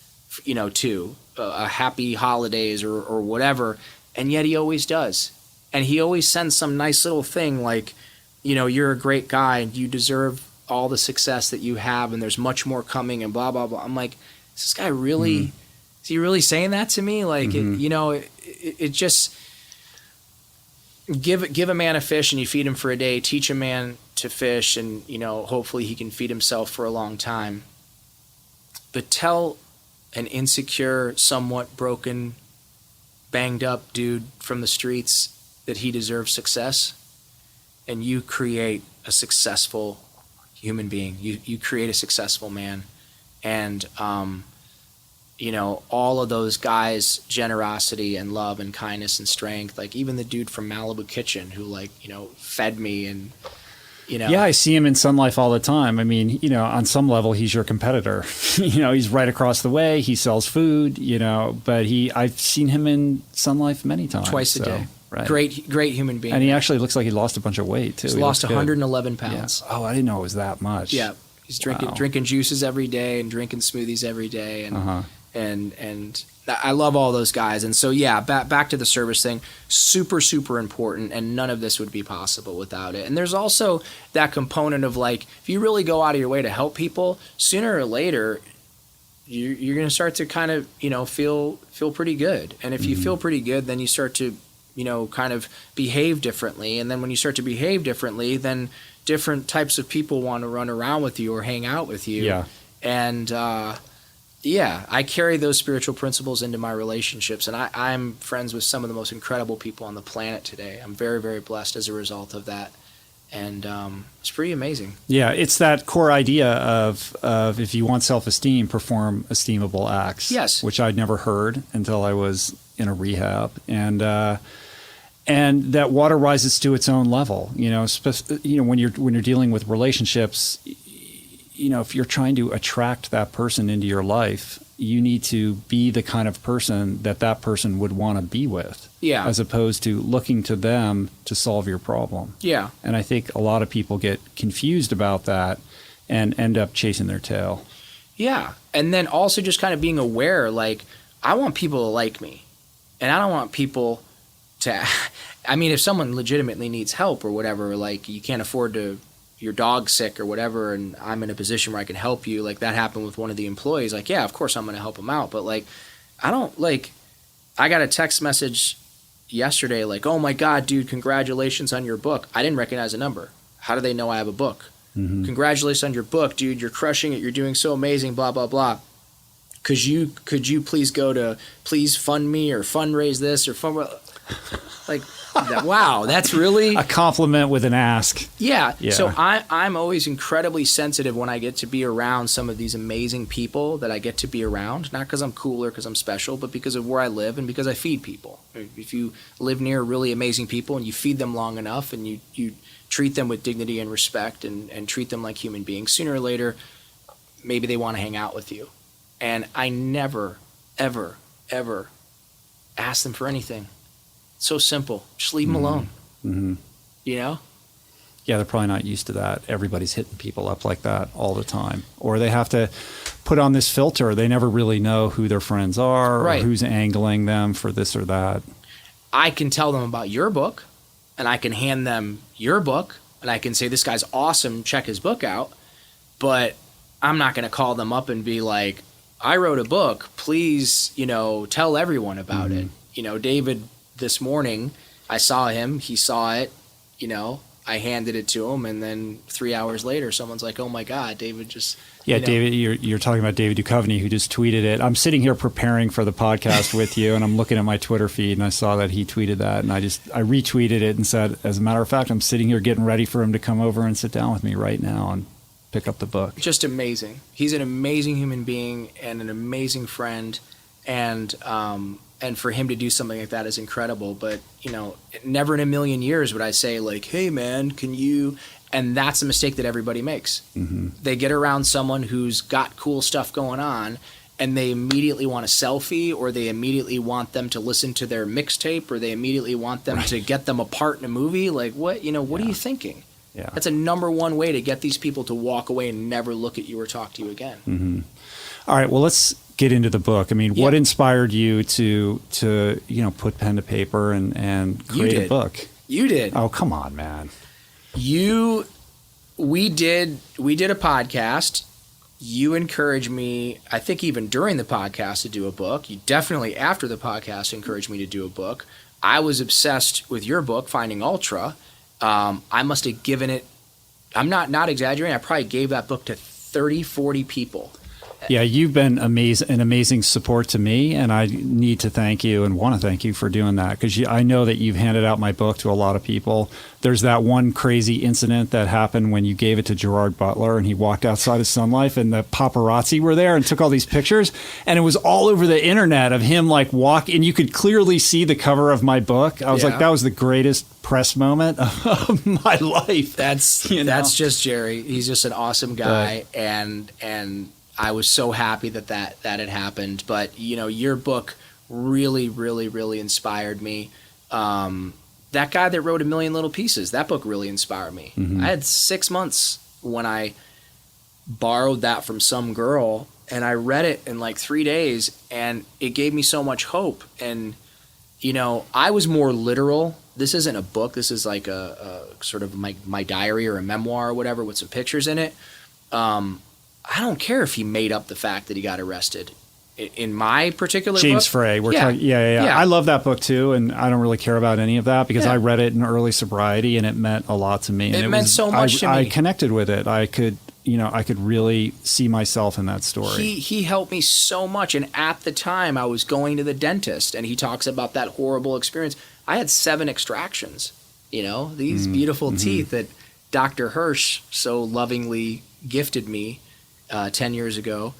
to a happy holidays or whatever. And yet he always does. And he always sends some nice little thing like, you're a great guy and you deserve all the success that you have and there's much more coming and blah, blah, blah. I'm like, is this guy really, is he really saying that to me? Like, it just, give a man a fish and you feed him for a day, teach a man to fish and, hopefully he can feed himself for a long time. But tell an insecure, somewhat broken, banged up dude from the streets that he deserves success, and you create a successful human being. You create a successful man. And, all of those guys' generosity and love and kindness and strength, like even the dude from Malibu Kitchen who fed me and,
Yeah, I see him in SunLife all the time. I mean, on some level, he's your competitor. He's right across the way. He sells food, but I've seen him in SunLife many times.
Twice a day.
Right.
Great human being.
And he actually looks like he lost a bunch of weight, too.
He's lost 111 pounds.
Yeah. Oh, I didn't know it was that much.
Yeah. He's drinking juices every day and drinking smoothies every day. And, and I love all those guys. And so, yeah, back to the service thing, super, super important. And none of this would be possible without it. And there's also that component of like, if you really go out of your way to help people, sooner or later, you're going to start to kind of, feel pretty good. And if you feel pretty good, then you start to, kind of behave differently. And then when you start to behave differently, then different types of people want to run around with you or hang out with you.
Yeah.
And, I carry those spiritual principles into my relationships. And I'm friends with some of the most incredible people on the planet today. I'm very, very blessed as a result of that. And it's pretty amazing.
Yeah, it's that core idea of if you want self-esteem, perform esteemable acts.
Yes.
Which I'd never heard until I was in a rehab. And that water rises to its own level. When you're dealing with relationships, if you're trying to attract that person into your life, you need to be the kind of person that person would want to be with.
Yeah.
As opposed to looking to them to solve your problem.
Yeah.
And I think a lot of people get confused about that and end up chasing their tail.
Yeah. And then also just kind of being aware, like, I want people to like me. And I don't want people to, if someone legitimately needs help or whatever, like you can't afford your dog's sick or whatever, and I'm in a position where I can help you, like that happened with one of the employees, like, yeah, of course I'm going to help him out. But like, I got a text message yesterday, like, oh my God, dude, congratulations on your book. I didn't recognize the number. How do they know I have a book? Mm-hmm. Congratulations on your book, dude. You're crushing it. You're doing so amazing, blah, blah, blah. Could you please go to Please Fund Me or fundraise this or like, wow, that's really
a compliment with an ask.
Yeah. So I'm always incredibly sensitive when I get to be around some of these amazing people that I get to be around, not because I'm cool or because I'm special, but because of where I live and because I feed people. If you live near really amazing people and you feed them long enough and you treat them with dignity and respect and treat them like human beings, sooner or later, maybe they want to hang out with you. And I never, ever, ever ask them for anything. It's so simple. Just leave them alone. Mm-hmm. Yeah,
they're probably not used to that. Everybody's hitting people up like that all the time. Or they have to put on this filter. They never really know who their friends are or who's angling them for this or that.
I can tell them about your book, and I can hand them your book, and I can say, this guy's awesome, check his book out. But I'm not going to call them up and be like, I wrote a book, please, tell everyone about it. David, this morning, I saw him, he saw it, I handed it to him, and then 3 hours later, someone's like, oh my God, David just...
Yeah, David, you're talking about David Duchovny, who just tweeted it. I'm sitting here preparing for the podcast with you, and I'm looking at my Twitter feed, and I saw that he tweeted that, and I retweeted it and said, as a matter of fact, I'm sitting here getting ready for him to come over and sit down with me right now and pick up the book.
Just amazing. He's an amazing human being and an amazing friend, and for him to do something like that is incredible. But, never in a million years would I say, like, hey, man, can you... And that's a mistake that everybody makes. Mm-hmm. They get around someone who's got cool stuff going on, and they immediately want a selfie, or they immediately want them to listen to their mixtape, or they immediately want them to get them a part in a movie. Like, what are you thinking?
Yeah.
That's a number one way to get these people to walk away and never look at you or talk to you again.
Mm-hmm. All right. Well, let's get into the book. I mean, what inspired you to put pen to paper and create a book?
You did.
Oh, come on, man.
We did a podcast. You encouraged me, I think even during the podcast, to do a book. You definitely, after the podcast, encouraged me to do a book. I was obsessed with your book, Finding Ultra. I must have given it, I'm not exaggerating, I probably gave that book to 30, 40 people.
Yeah, you've been an amazing support to me, and I need to thank you and want to thank you for doing that, because I know that you've handed out my book to a lot of people. There's that one crazy incident that happened when you gave it to Gerard Butler, and he walked outside of SunLife, and the paparazzi were there and took all these pictures, and it was all over the internet of him like walking, and you could clearly see the cover of my book. I was like, that was the greatest press moment of my life.
That's just Jerry. He's just an awesome guy, and I was so happy that had happened. But, your book really, really, really inspired me. That guy that wrote A Million Little Pieces, that book really inspired me. Mm-hmm. I had 6 months when I borrowed that from some girl, and I read it in like 3 days, and it gave me so much hope. And, I was more literal. This isn't a book. This is like a sort of my diary or a memoir or whatever with some pictures in it. I don't care if he made up the fact that he got arrested. In my particular
James
book,
Frey. Yeah. I love that book too, and I don't really care about any of that because I read it in early sobriety, and it meant a lot to me.
It meant so much to me.
I connected with it. I could really see myself in that story.
He helped me so much, and at the time I was going to the dentist, and he talks about that horrible experience. I had 7 extractions. These beautiful teeth that Dr. Hirsch so lovingly gifted me 10 years ago.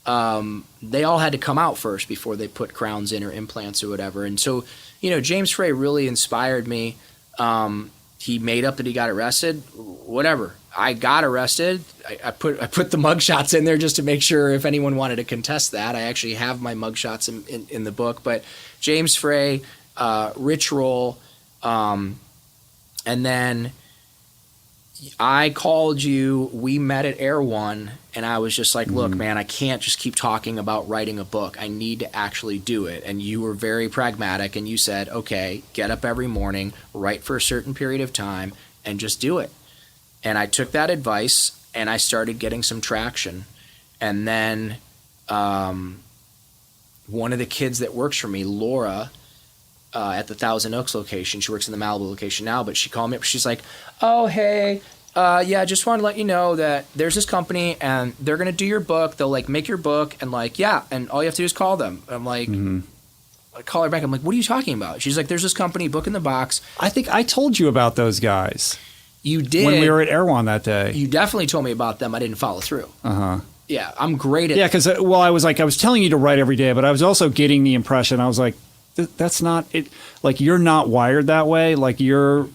They all had to come out first before they put crowns in or implants or whatever. And so, James Frey really inspired me. He made up that he got arrested. Whatever. I got arrested. I put the mugshots in there just to make sure if anyone wanted to contest that. I actually have my mugshots in the book. But James Frey, Rich Roll, and then I called you, we met at Air One, and I was just like, look, man, I can't just keep talking about writing a book. I need to actually do it. And you were very pragmatic, and you said, okay, get up every morning, write for a certain period of time, and just do it. And I took that advice, and I started getting some traction. And then one of the kids that works for me, Laura, at the Thousand Oaks location. She works in the Malibu location now, but she called me up. She's like, oh, hey, just wanted to let you know that there's this company and they're going to do your book. They'll like make your book and like, and all you have to do is call them. I'm like, I call her back. I'm like, what are you talking about? She's like, there's this company, Book in the Box.
I think I told you about those guys.
You did.
When we were at Air One that day.
You definitely told me about them. I didn't follow through.
Uh-huh.
Yeah, I'm great at
because, I was telling you to write every day, but I was also getting the impression, I was like, that's not it. Like, you're not wired that way. Like, I don't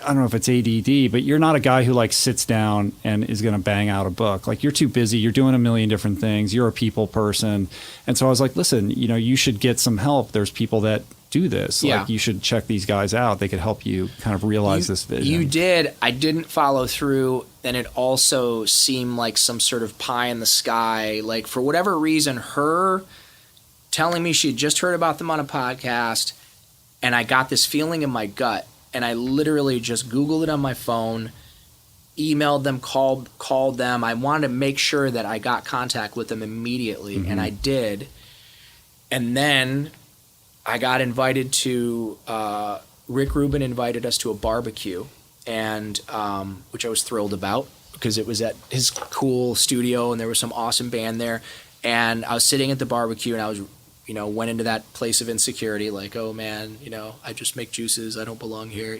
know if it's ADD, but you're not a guy who like sits down and is going to bang out a book. Like, you're too busy. You're doing a million different things. You're a people person. And so I was like, listen, you should get some help. There's people that do this.
Yeah.
Like, you should check these guys out. They could help you kind of realize this vision.
You did. I didn't follow through. And it also seemed like some sort of pie in the sky. Like, for whatever reason, her telling me she had just heard about them on a podcast, and I got this feeling in my gut, and I literally just Googled it on my phone, emailed them, called them. I wanted to make sure that I got contact with them immediately, and I did. And then I got invited to Rick Rubin invited us to a barbecue, and which I was thrilled about because it was at his cool studio, and there was some awesome band there. And I was sitting at the barbecue, and I was went into that place of insecurity, like, oh man, I just make juices, I don't belong here,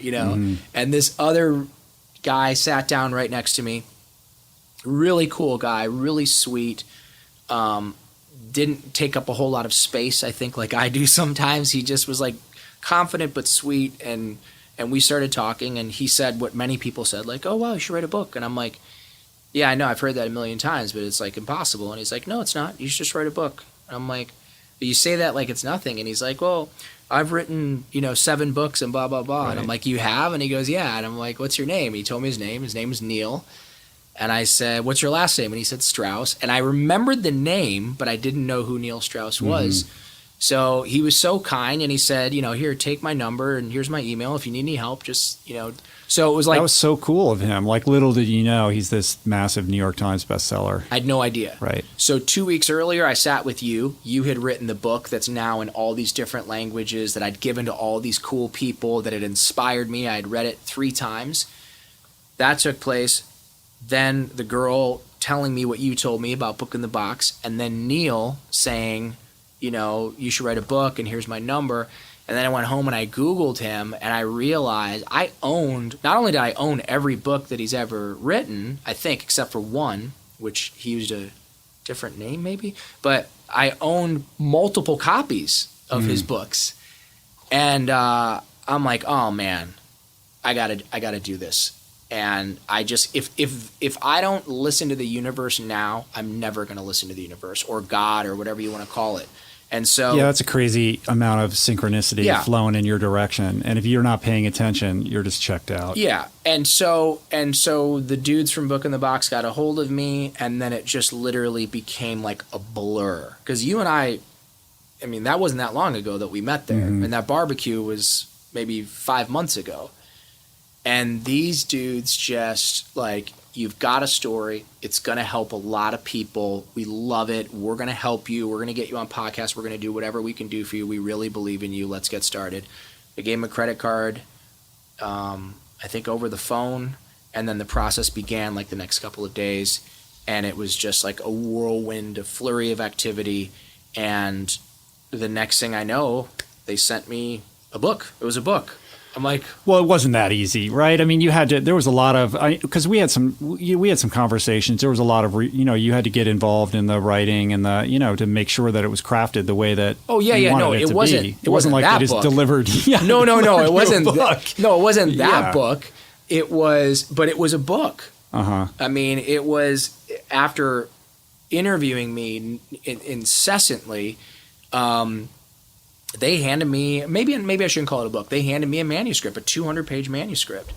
And this other guy sat down right next to me, really cool guy, really sweet, didn't take up a whole lot of space, I think, like I do sometimes. He just was like confident but sweet, and we started talking, and he said what many people said, like, oh wow, you should write a book. And I'm like, yeah, I know, I've heard that a million times, but it's like impossible. And he's like, no, it's not, you should just write a book. And I'm like, you say that like it's nothing. And he's like, well, I've written, 7 books and blah, blah, blah.
Right.
And I'm like, you have? And he goes, yeah. And I'm like, what's your name? He told me his name. His name is Neil. And I said, what's your last name? And he said Strauss. And I remembered the name, but I didn't know who Neil Strauss was. Mm-hmm. So he was so kind, and he said, here, take my number, and here's my email. If you need any help, just, So it was like...
That was so cool of him. Like, little did you know, he's this massive New York Times bestseller.
I had no idea.
Right.
So 2 weeks earlier, I sat with you. You had written the book that's now in all these different languages that I'd given to all these cool people that had inspired me. I had read it 3 times. That took place. Then the girl telling me what you told me about Book in the Box, and then Neil saying... you should write a book, and here's my number. And then I went home and I Googled him, and I realized not only did I own every book that he's ever written, I think, except for one, which he used a different name maybe, but I owned multiple copies of his books. And I'm like, oh man, I gotta do this. And I just, if I don't listen to the universe now, I'm never going to listen to the universe or God or whatever you want to call it. And so... Yeah,
that's a crazy amount of synchronicity flowing in your direction. And if you're not paying attention, you're just checked out.
Yeah. And so the dudes from Book in the Box got a hold of me, and then it just literally became like a blur. Because you and I mean, that wasn't that long ago that we met there. Mm-hmm. And that barbecue was maybe 5 months ago. And these dudes just like, you've got a story. It's going to help a lot of people. We love it. We're going to help you. We're going to get you on podcasts. We're going to do whatever we can do for you. We really believe in you. Let's get started. I gave him a credit card, I think over the phone. And then the process began like the next couple of days. And it was just like a whirlwind, a flurry of activity. And the next thing I know, they sent me a book. It was a book. I'm like,
well, it wasn't that easy, right? I mean, there was a lot of, because we had some conversations. There was a lot of, you had to get involved in the writing and to make sure that it was crafted the way that.
Oh yeah,
you
no,
wanted
it wasn't.
Be. It wasn't like
that
it is
book.
Delivered. Yeah,
no, it wasn't. No, it wasn't that
Yeah.
book. It was, but it was a book. I mean, it was after interviewing me incessantly. They handed me, maybe I shouldn't call it a book. They handed me a manuscript, a 200-page manuscript.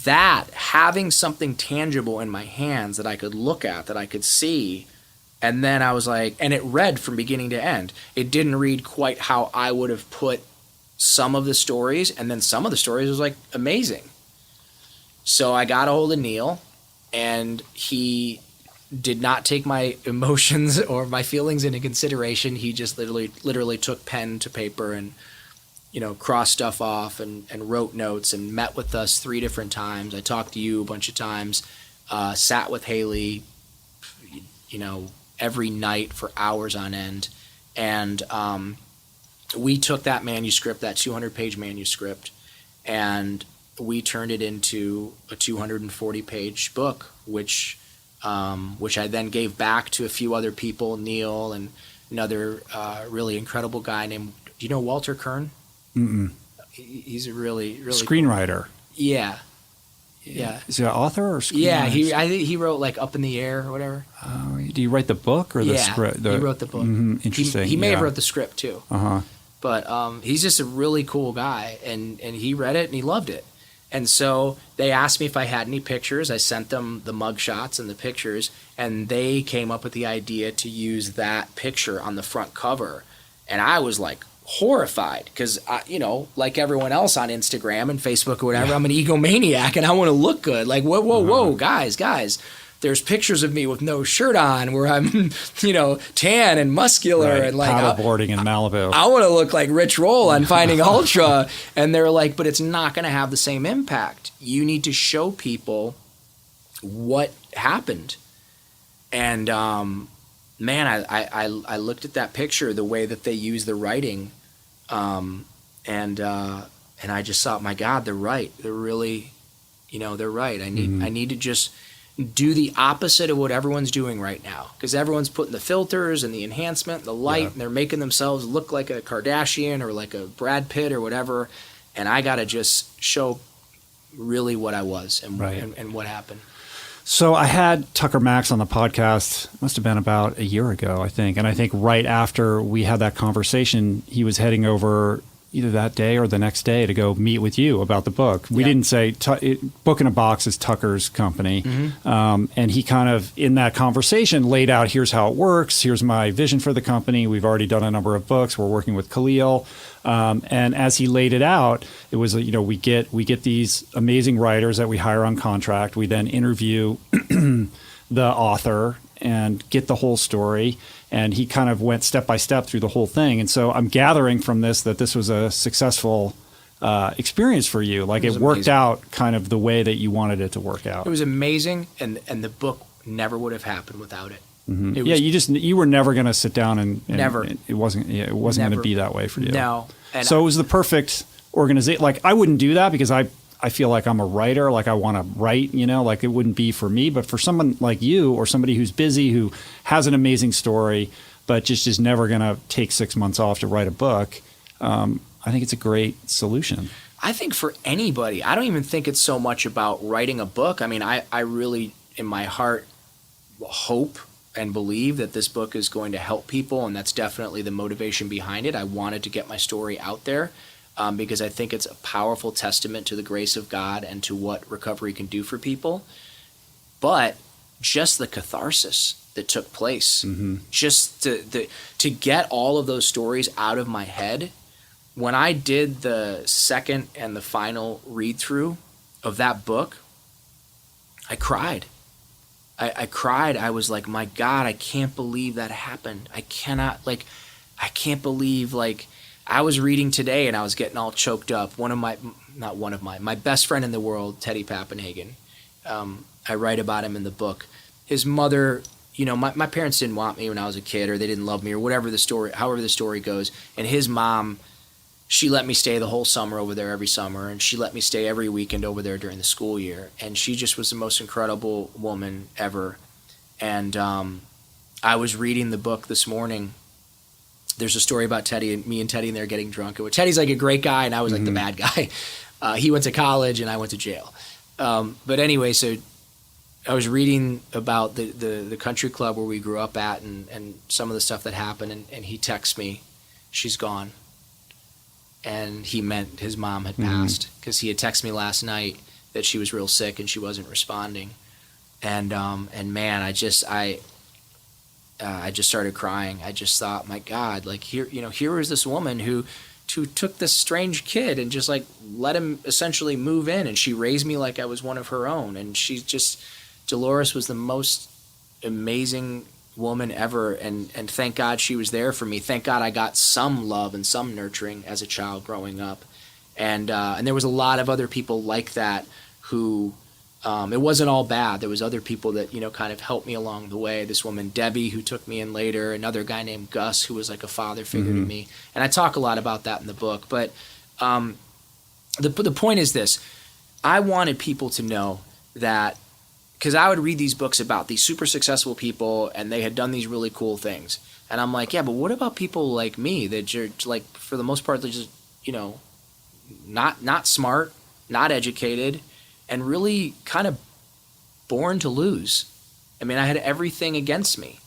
That, having something tangible in my hands that I could look at, that I could see, and then I was like, and it read from beginning to end. It didn't read quite how I would have put some of the stories, and then some of the stories was like amazing. So I got a hold of Neil, and he did not take my emotions or my feelings into consideration. He just literally took pen to paper and, crossed stuff off and wrote notes and met with us 3 different times. I talked to you a bunch of times, sat with Haley, every night for hours on end. And we took that manuscript, that 200-page manuscript, and we turned it into a 240-page book, which I then gave back to a few other people, Neil and another really incredible guy named, do you know Walter Kern?
Mm-mm.
He's a really
screenwriter.
Cool. Yeah.
Is he an author or screenwriter?
Yeah, I think he wrote like Up in the Air or whatever.
Do you write the book or the script?
He wrote the book.
Mm-hmm, interesting.
He may have wrote the script too.
Uh-huh.
But he's just a really cool guy, and he read it and he loved it. And so they asked me if I had any pictures. I sent them the mugshots and the pictures, and they came up with the idea to use that picture on the front cover. And I was like horrified because, like everyone else on Instagram and Facebook or whatever, I'm an egomaniac and I want to look good. Like, whoa, guys. There's pictures of me with no shirt on where I'm, tan and muscular and like
paddleboarding in Malibu.
I want to look like Rich Roll on Finding Ultra. And they're like, but it's not going to have the same impact. You need to show people what happened. And man, I looked at that picture, the way that they use the writing, and I just thought, my God, they're right. They're really, they're right. I need to just do the opposite of what everyone's doing right now, because everyone's putting the filters and the enhancement, the light, and they're making themselves look like a Kardashian or like a Brad Pitt or whatever. And I got to just show really what I was and what happened.
So I had Tucker Max on the podcast, must have been about a year ago, I think. And I think right after we had that conversation, he was heading over either that day or the next day to go meet with you about the book. We didn't say Book in a Box is Tucker's company. And he kind of, in that conversation, laid out, here's how it works. Here's my vision for the company. We've already done a number of books. We're working with Khalil. And as he laid it out, it was, we get these amazing writers that we hire on contract. We then interview the author and get the whole story. And he kind of went step by step through the whole thing. And so I'm gathering from this that this was a successful experience for you. Like it worked out kind of the way that you wanted it to work out.
It was amazing. And the book never would have happened without it.
You were never going to sit down and
never.
It wasn't going to be that way for you.
No. And
so it was the perfect organization. Like I wouldn't do that because I feel like I'm a writer. Like I want to write, like it wouldn't be for me. But for someone like you or somebody who's busy, who has an amazing story, but just is never going to take 6 months off to write a book, I think it's a great solution.
I think for anybody, I don't even think it's so much about writing a book. I mean, I really, in my heart, hope and believe that this book is going to help people, and that's definitely the motivation behind it. I wanted to get my story out there because I think it's a powerful testament to the grace of God and to what recovery can do for people. But just the catharsis that took place, just to get all of those stories out of my head. When I did the second and the final read-through of that book, I cried. I cried. I was like, my God, I can't believe that happened. I can't believe, I was reading today and I was getting all choked up. My best friend in the world, Teddy Pappenhagen, I write about him in the book. His mother, my parents didn't want me when I was a kid, or they didn't love me, or however the story goes. And his mom, she let me stay the whole summer over there every summer, and she let me stay every weekend over there during the school year. And she just was the most incredible woman ever. And I was reading the book this morning. There's a story about Teddy and me and Teddy and they're getting drunk. Teddy's like a great guy, and I was like the bad guy. He went to college and I went to jail. But anyway, so I was reading about the country club where we grew up at and some of the stuff that happened, and he texts me, she's gone. And he meant his mom had passed, because he had texted me last night that she was real sick and she wasn't responding. And man, I just started crying. I just thought, my God, here is this woman who took this strange kid and just let him essentially move in, and she raised me like I was one of her own. And Dolores was the most amazing woman ever, and thank God she was there for me. Thank God I got some love and some nurturing as a child growing up, and there was a lot of other people like that who it wasn't all bad. There was other people that kind of helped me along the way. This woman Debbie, who took me in later, another guy named Gus, who was like a father figure to me, and I talk a lot about that in the book. But the point is this: I wanted people to know that. Because I would read these books about these super successful people, and they had done these really cool things. And I'm like, yeah, but what about people like me that are, for the most part, they're just, not smart, not educated, and really kind of born to lose. I mean, I had everything against me,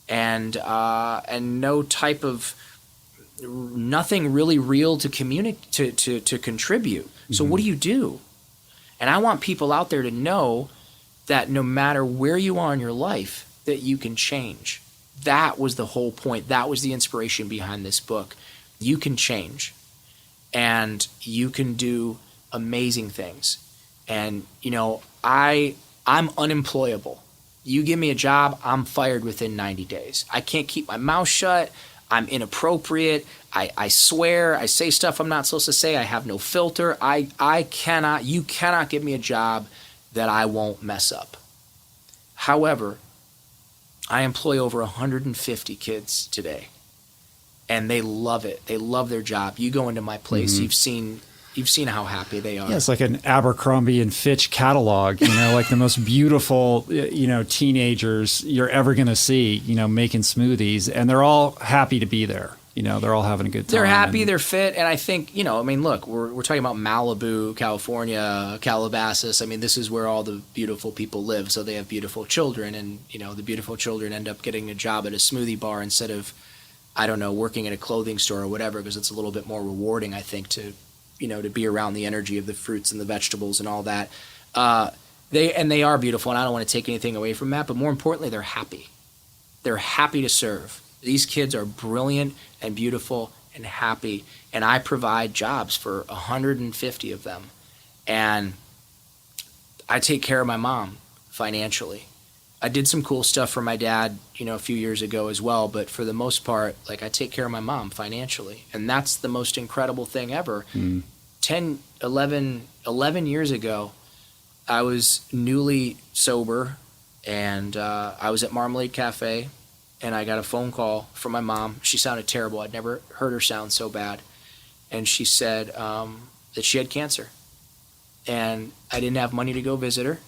and no type of nothing really real to communicate to contribute. So what do? And I want people out there to know that no matter where you are in your life, that you can change. That was the whole point. That was the inspiration behind this book. You can change, and you can do amazing things. And, I'm unemployable. You give me a job, I'm fired within 90 days. I can't keep my mouth shut. I'm inappropriate. I swear. I say stuff I'm not supposed to say. I have no filter. You cannot give me a job that I won't mess up. However, I employ over 150 kids today, and they love it. They love their job. You go into my place, you've seen how happy they are.
Yeah, it's like an Abercrombie and Fitch catalog, like the most beautiful, teenagers you're ever going to see, making smoothies, and they're all happy to be there. they're all having a good time.
They're happy, they're fit, and I think, look, we're talking about Malibu, California, Calabasas. I mean, this is where all the beautiful people live, so they have beautiful children, and, the beautiful children end up getting a job at a smoothie bar instead of, I don't know, working at a clothing store or whatever, because it's a little bit more rewarding, I think, to be around the energy of the fruits and the vegetables and all that. They are beautiful, and I don't want to take anything away from that, but more importantly, they're happy. They're happy to serve. These kids are brilliant and beautiful and happy, and I provide jobs for 150 of them. And I take care of my mom financially. I did some cool stuff for my dad, a few years ago as well, but for the most part, like, I take care of my mom financially. And that's the most incredible thing ever. 11 years ago, I was newly sober, and I was at Marmalade Cafe, and I got a phone call from my mom. She sounded terrible. I'd never heard her sound so bad. And she said that she had cancer. And I didn't have money to go visit her,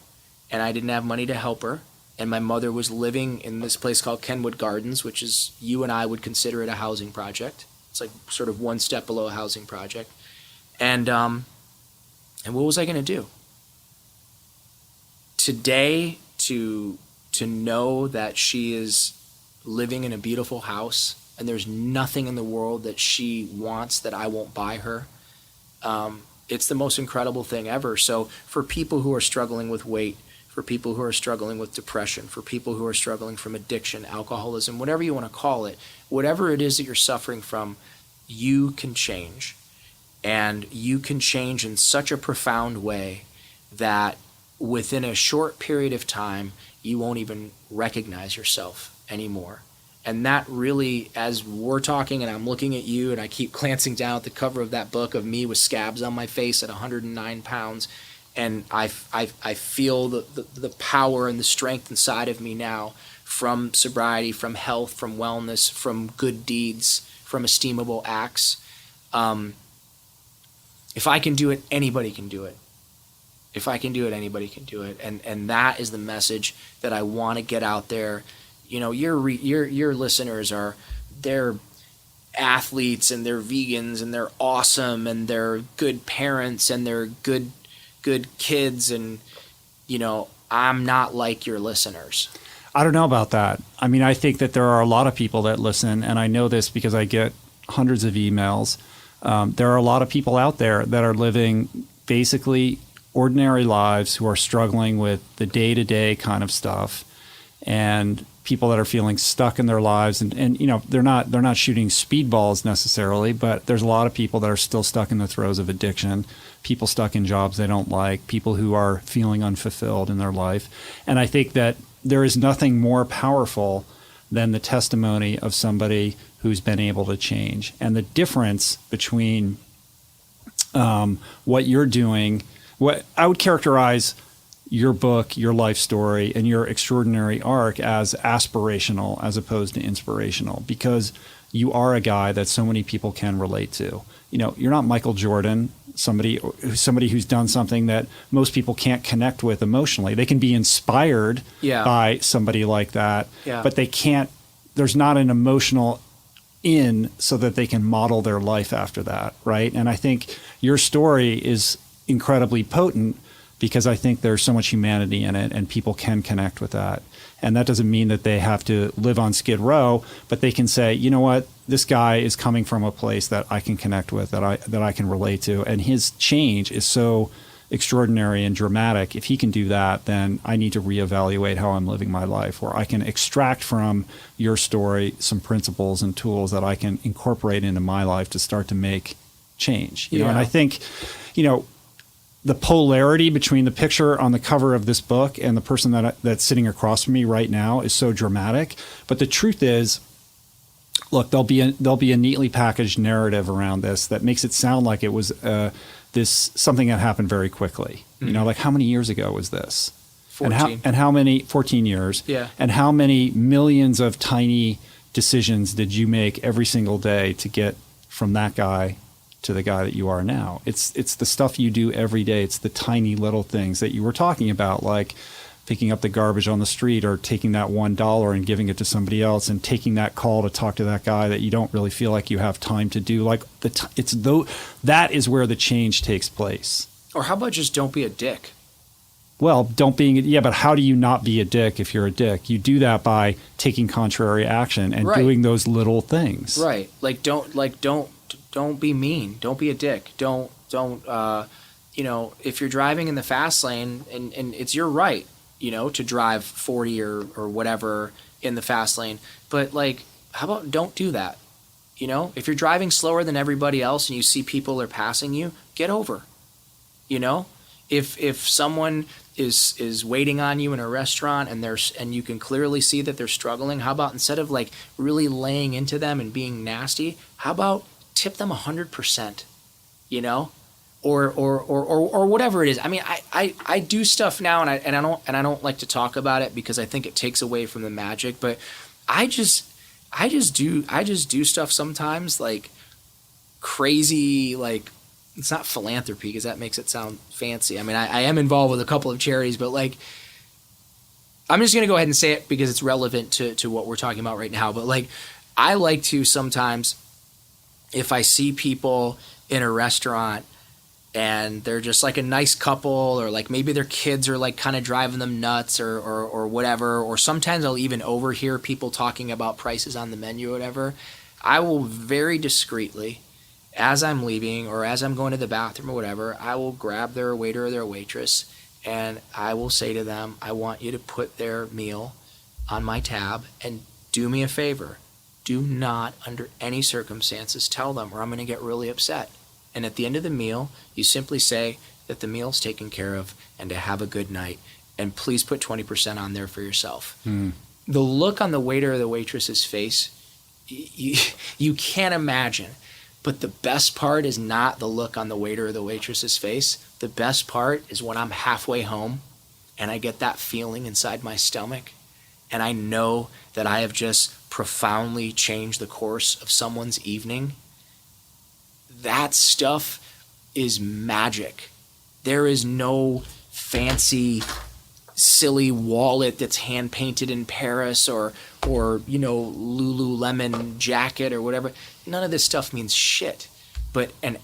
and I didn't have money to help her. And my mother was living in this place called Kenwood Gardens, which is, you and I would consider it a housing project. It's like sort of one step below a housing project. And what was I going to do? Today, to know that she is living in a beautiful house, and there's nothing in the world that she wants that I won't buy her, it's the most incredible thing ever. So for people who are struggling with weight, for people who are struggling with depression, for people who are struggling from addiction, alcoholism, whatever you want to call it, whatever it is that you're suffering from, you can change. And you can change in such a profound way that within a short period of time, you won't even recognize yourself anymore. And that really, as we're talking and I'm looking at you and I keep glancing down at the cover of that book of me with scabs on my face at 109 pounds, and I feel the power and the strength inside of me now from sobriety, from health, from wellness, from good deeds, from esteemable acts. If I can do it, anybody can do it. If I can do it, anybody can do it. And that is the message that I want to get out there. Your listeners they're athletes, and they're vegans, and they're awesome, and they're good parents, and they're good kids, and I'm not like your listeners.
I don't know about that. I mean, I think that there are a lot of people that listen, and I know this because I get hundreds of emails. There are a lot of people out there that are living basically ordinary lives, who are struggling with the day-to-day kind of stuff, and people that are feeling stuck in their lives, and they're not shooting speedballs necessarily, but there's a lot of people that are still stuck in the throes of addiction, people stuck in jobs they don't like, people who are feeling unfulfilled in their life. And I think that there is nothing more powerful than the testimony of somebody who's been able to change. And the difference between what you're doing, what I would characterize your book, your life story, and your extraordinary arc as aspirational as opposed to inspirational, because you are a guy that so many people can relate to. You're not Michael Jordan, somebody who's done something that most people can't connect with emotionally. They can be inspired by somebody like that, but they can't. There's not an emotional in so that they can model their life after that, right? And I think your story is incredibly potent, because I think there's so much humanity in it, and people can connect with that. And that doesn't mean that they have to live on Skid Row, but they can say, you know what, this guy is coming from a place that I can connect with, that I can relate to, and his change is so extraordinary and dramatic. If he can do that, then I need to reevaluate how I'm living my life, where I can extract from your story some principles and tools that I can incorporate into my life to start to make change. You know, and I think, the polarity between the picture on the cover of this book and the person that's sitting across from me right now is so dramatic. But the truth is, look, there'll be a neatly packaged narrative around this that makes it sound like it was something that happened very quickly. Mm-hmm. Like, how many years ago was this?
14.
And how many? 14 years.
Yeah. And
how many millions of tiny decisions did you make every single day to get from that guy to the guy that you are now? It's the stuff you do every day. It's the tiny little things that you were talking about, like picking up the garbage on the street, or taking that $1 and giving it to somebody else, and taking that call to talk to that guy that you don't really feel like you have time to do. Like that is where the change takes place.
Or how about just don't be a dick?
Well, but how do you not be a dick if you're a dick? You do that by taking contrary action and doing those little things.
Right. Don't be mean. Don't be a dick. Don't if you're driving in the fast lane and it's your right, to drive 40 or whatever in the fast lane, but how about don't do that? If you're driving slower than everybody else and you see people are passing you, get over. If someone is waiting on you in a restaurant and you can clearly see that they're struggling, how about instead of really laying into them and being nasty, how about tip them 100%, or whatever it is. I mean, I do stuff now and I don't like to talk about it because I think it takes away from the magic, but I just do stuff sometimes crazy, it's not philanthropy because that makes it sound fancy. I mean, I am involved with a couple of charities, but I'm just going to go ahead and say it because it's relevant to what we're talking about right now. But I like to sometimes, if I see people in a restaurant and they're just a nice couple, or maybe their kids are kind of driving them nuts or whatever, or sometimes I'll even overhear people talking about prices on the menu or whatever, I will very discreetly, as I'm leaving or as I'm going to the bathroom or whatever, I will grab their waiter or their waitress and I will say to them, I want you to put their meal on my tab and do me a favor. Do not, under any circumstances, tell them or I'm going to get really upset. And at the end of the meal, you simply say that the meal's taken care of and to have a good night. And please put 20% on there for yourself. The look on the waiter or the waitress's face, you can't imagine. But the best part is not the look on the waiter or the waitress's face. The best part is when I'm halfway home and I get that feeling inside my stomach and I know that I have just profoundly changed the course of someone's evening. That stuff is magic. There is no fancy, silly wallet that's hand painted in Paris or Lululemon jacket or whatever. None of this stuff means shit. But an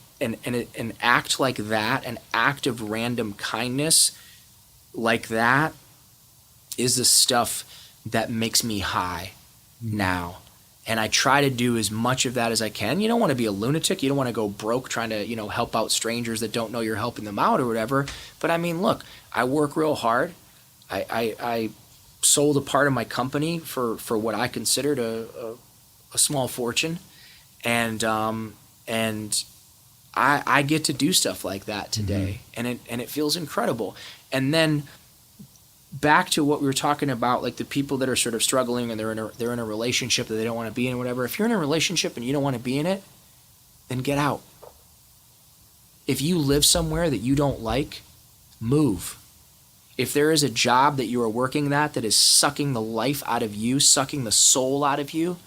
act like that, an act of random kindness like that, is the stuff that makes me high now. And I try to do as much of that as I can. You don't want to be a lunatic. You don't want to go broke trying to, help out strangers that don't know you're helping them out or whatever. But I mean, look, I work real hard. I sold a part of my company for what I considered a small fortune. And I get to do stuff like that today. And it feels incredible. And then back to what we were talking about, the people that are sort of struggling and they're in a relationship that they don't want to be in, whatever. If you're in a relationship and you don't want to be in it, then get out. If you live somewhere that you don't like, move. If there is a job that you are working that is sucking the life out of you, sucking the soul out of you,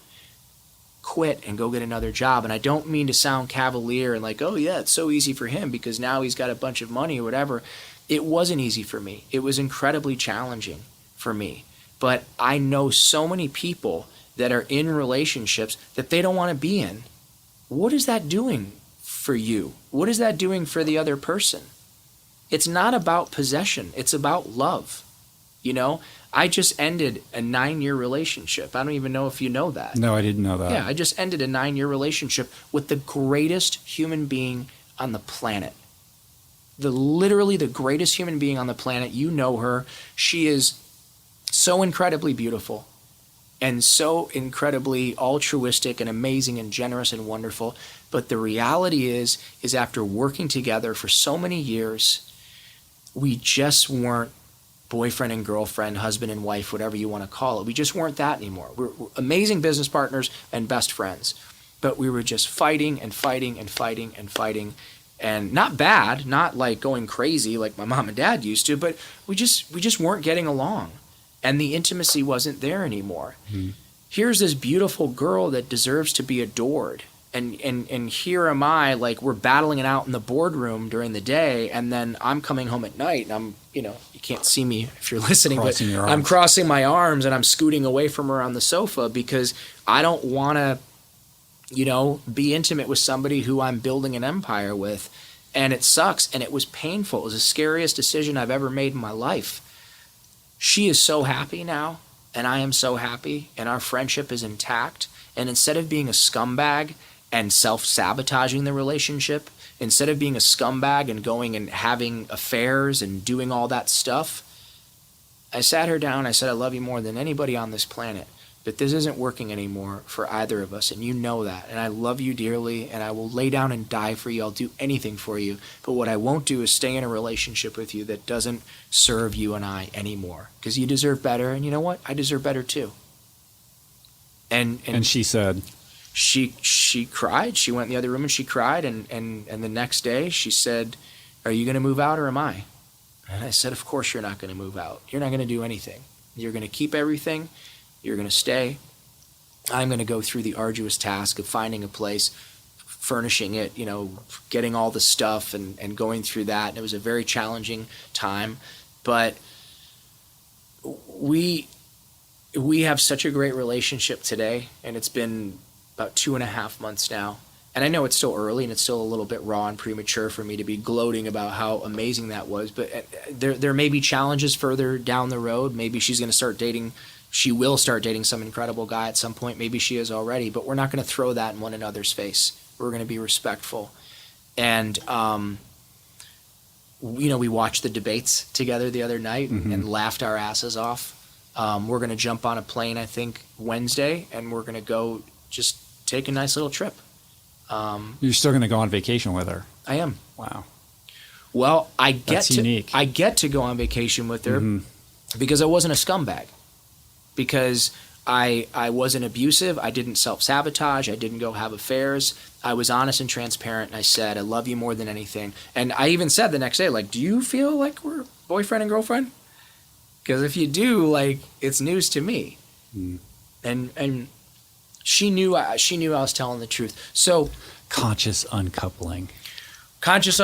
quit and go get another job. And I don't mean to sound cavalier and oh yeah, it's so easy for him because now he's got a bunch of money or whatever. It wasn't easy for me. It was incredibly challenging for me. But I know so many people that are in relationships that they don't want to be in. What is that doing for you? What is that doing for the other person? It's not about possession. It's about love. I just ended a 9-year relationship. I don't even know if you know that.
No, I didn't know that.
Yeah, I just ended a 9-year relationship with the greatest human being on the planet. Literally the greatest human being on the planet. You know her. She is so incredibly beautiful and so incredibly altruistic and amazing and generous and wonderful. But the reality is after working together for so many years, we just weren't boyfriend and girlfriend, husband and wife, whatever you want to call it. We just weren't that anymore. We're amazing business partners and best friends. But we were just fighting and fighting and fighting and fighting. And not bad, not going crazy like my mom and dad used to, but we just weren't getting along. And the intimacy wasn't there anymore. Here's this beautiful girl that deserves to be adored And here am I, like, we're battling it out in the boardroom during the day, and then I'm coming home at night, and I'm, you can't see me if you're listening, but I'm crossing my arms and I'm scooting away from her on the sofa because I don't want to, be intimate with somebody who I'm building an empire with. And it sucks, and it was painful. It was the scariest decision I've ever made in my life. She is so happy now, and I am so happy, and our friendship is intact. And instead of being a scumbag and self-sabotaging the relationship, instead of being a scumbag and going and having affairs and doing all that stuff, I sat her down. I said, I love you more than anybody on this planet, but this isn't working anymore for either of us, and you know that. And I love you dearly, and I will lay down and die for you. I'll do anything for you. But what I won't do is stay in a relationship with you that doesn't serve you and I anymore, because you deserve better, and you know what? I deserve better too. And
she said,
she cried. She went in the other room and she cried. And the next day she said, are you going to move out or am I? And I said, of course you're not going to move out. You're not going to do anything. You're going to keep everything. You're going to stay. I'm going to go through the arduous task of finding a place, furnishing it, getting all the stuff and going through that. And it was a very challenging time, but we have such a great relationship today, and it's been about 2.5 months now. And I know it's still early and it's still a little bit raw and premature for me to be gloating about how amazing that was. But there may be challenges further down the road. Maybe she's going to start dating. She will start dating some incredible guy at some point. Maybe she is already. But we're not going to throw that in one another's face. We're going to be respectful. And, we watched the debates together the other night and laughed our asses off. We're going to jump on a plane, I think, Wednesday, and we're going to go just take a nice little trip.
You're still going to go on vacation with her?
I am.
Wow.
Well,
That's unique.
I get to go on vacation with her because I wasn't a scumbag. Because I wasn't abusive. I didn't self-sabotage. I didn't go have affairs. I was honest and transparent, and I said, I love you more than anything. And I even said the next day, like, do you feel like we're boyfriend and girlfriend? Because if you do, like, it's news to me. And she knew I was telling the truth. So
conscious uncoupling,
conscious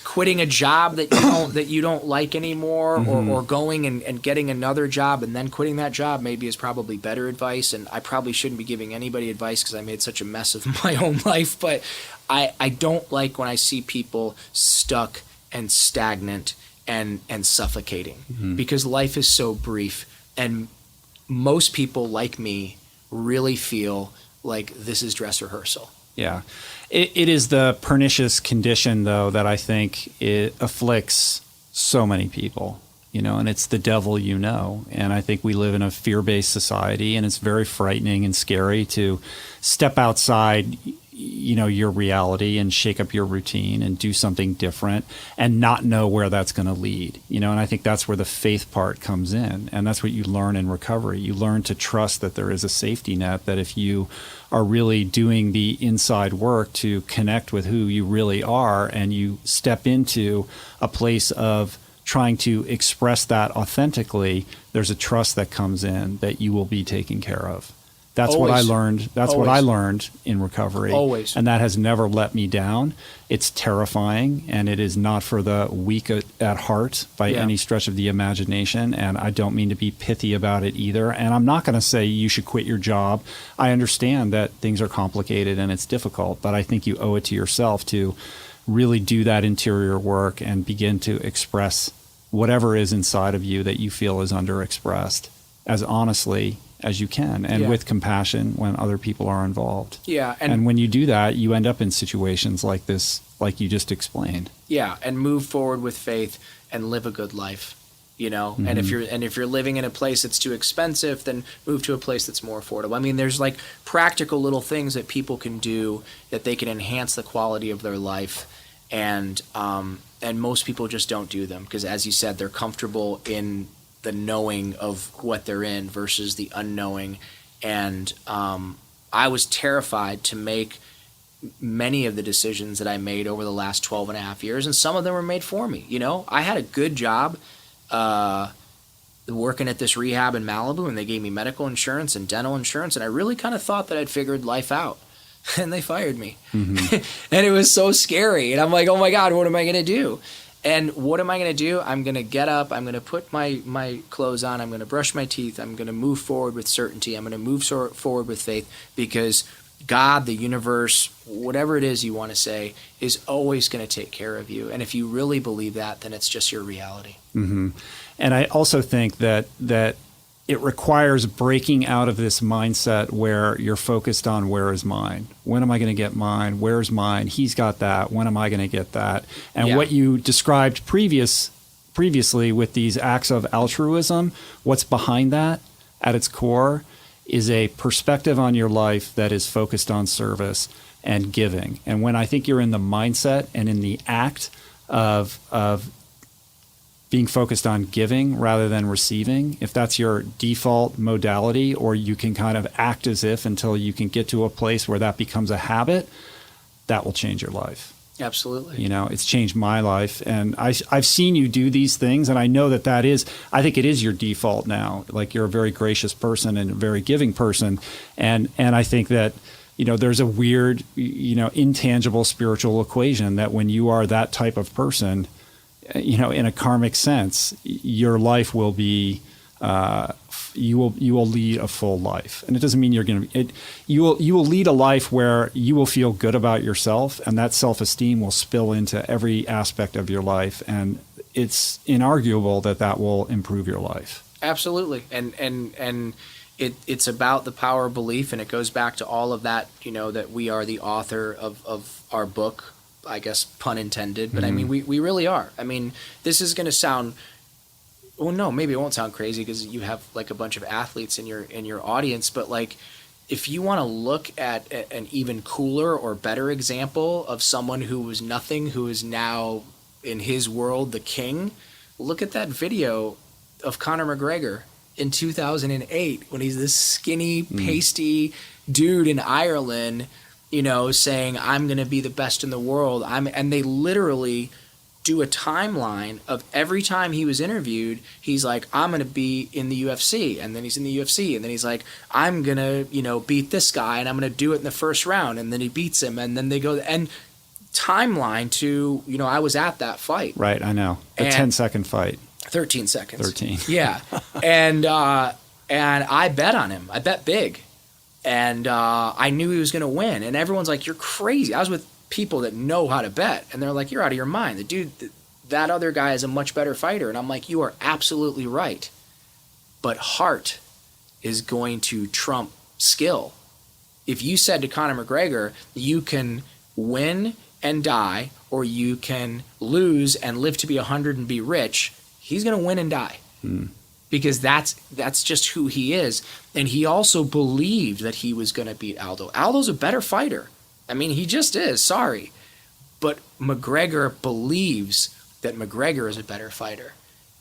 quitting a job that you don't like anymore, or going and getting another job and then quitting that job maybe is probably better advice. And I probably shouldn't be giving anybody advice because I made such a mess of my own life. But I don't like when I see people stuck and stagnant and suffocating, because life is so brief, and most people like me really feel like this is dress rehearsal.
Yeah. It is the pernicious condition, though, that I think it afflicts so many people, and it's the devil, and I think we live in a fear-based society, and it's very frightening and scary to step outside your reality and shake up your routine and do something different and not know where that's going to lead, and I think that's where the faith part comes in. And that's what you learn in recovery. You learn to trust that there is a safety net, that if you are really doing the inside work to connect with who you really are, and you step into a place of trying to express that authentically, there's a trust that comes in that you will be taken care of. That's
Always.
what I learned. That's
Always.
what I learned in recovery.
Always.
And that has never let me down. It's terrifying, and it is not for the weak at heart by any stretch of the imagination. And I don't mean to be pithy about it either. And I'm not going to say you should quit your job. I understand that things are complicated and it's difficult, but I think you owe it to yourself to really do that interior work and begin to express whatever is inside of you that you feel is underexpressed as honestly as you can, and with compassion when other people are involved.
Yeah.
And when you do that, you end up in situations like this, like you just explained.
Yeah. And move forward with faith and live a good life, and if you're living in a place that's too expensive, then move to a place that's more affordable. I mean, there's like practical little things that people can do that they can enhance the quality of their life. And most people just don't do them because, as you said, they're comfortable in the knowing of what they're in versus the unknowing. And I was terrified to make many of the decisions that I made over the last 12 and a half years, and some of them were made for me. I had a good job working at this rehab in Malibu, and they gave me medical insurance and dental insurance, and I really kind of thought that I'd figured life out. and they fired me. And it was so scary. And I'm like, oh my God, what am I going to do? And what am I going to do? I'm going to get up. I'm going to put my clothes on. I'm going to brush my teeth. I'm going to move forward with certainty. I'm going to move forward with faith, because God, the universe, whatever it is you want to say, is always going to take care of you. And if you really believe that, then it's just your reality.
And I also think that it requires breaking out of this mindset where you're focused on where is mine? When am I going to get mine? Where's mine? He's got that. When am I going to get that? And what you described previously with these acts of altruism, what's behind that at its core is a perspective on your life that is focused on service and giving. And when I think you're in the mindset and in the act of being focused on giving rather than receiving, if that's your default modality, or you can kind of act as if until you can get to a place where that becomes a habit, that will change your life.
Absolutely.
You know, it's changed my life, and I've seen you do these things, and I know that is, I think it is your default now. Like, you're a very gracious person and a very giving person. And I think that, you know, there's a weird, you know, intangible spiritual equation that when you are that type of person, you know, in a karmic sense, your life will be, you will lead a full life. And it doesn't mean you're going to, you will lead a life where you will feel good about yourself, and that self-esteem will spill into every aspect of your life. And it's inarguable that will improve your life.
Absolutely. And it's about the power of belief, and it goes back to all of that, you know, that we are the author of our book, I guess, pun intended, but I mean, we really are. I mean, this is going to sound, well, no, maybe it won't sound crazy because you have like a bunch of athletes in your audience, but like, if you want to look at an even cooler or better example of someone who was nothing, who is now in his world the king, look at that video of Conor McGregor in 2008 when he's this skinny, pasty dude in Ireland, you know, saying, I'm going to be the best in the world. And they literally do a timeline of every time he was interviewed. He's like, I'm going to be in the UFC. And then he's in the UFC. And then he's like, I'm going to, you know, beat this guy, and I'm going to do it in the first round. And then he beats him. And then they go, and timeline to, you know, I was at that fight.
Right. I know. The 10-second fight.
13 seconds.
13.
Yeah. And I bet on him. I bet big. And I knew he was going to win. And everyone's like, you're crazy. I was with people that know how to bet. And they're like, you're out of your mind. The dude, that other guy is a much better fighter. And I'm like, you are absolutely right. But heart is going to trump skill. If you said to Conor McGregor, you can win and die, or you can lose and live to be 100 and be rich, he's going to win and die. Because that's just who he is. And he also believed that he was going to beat Aldo. Aldo's a better fighter. I mean, he just is. Sorry. But McGregor believes that McGregor is a better fighter.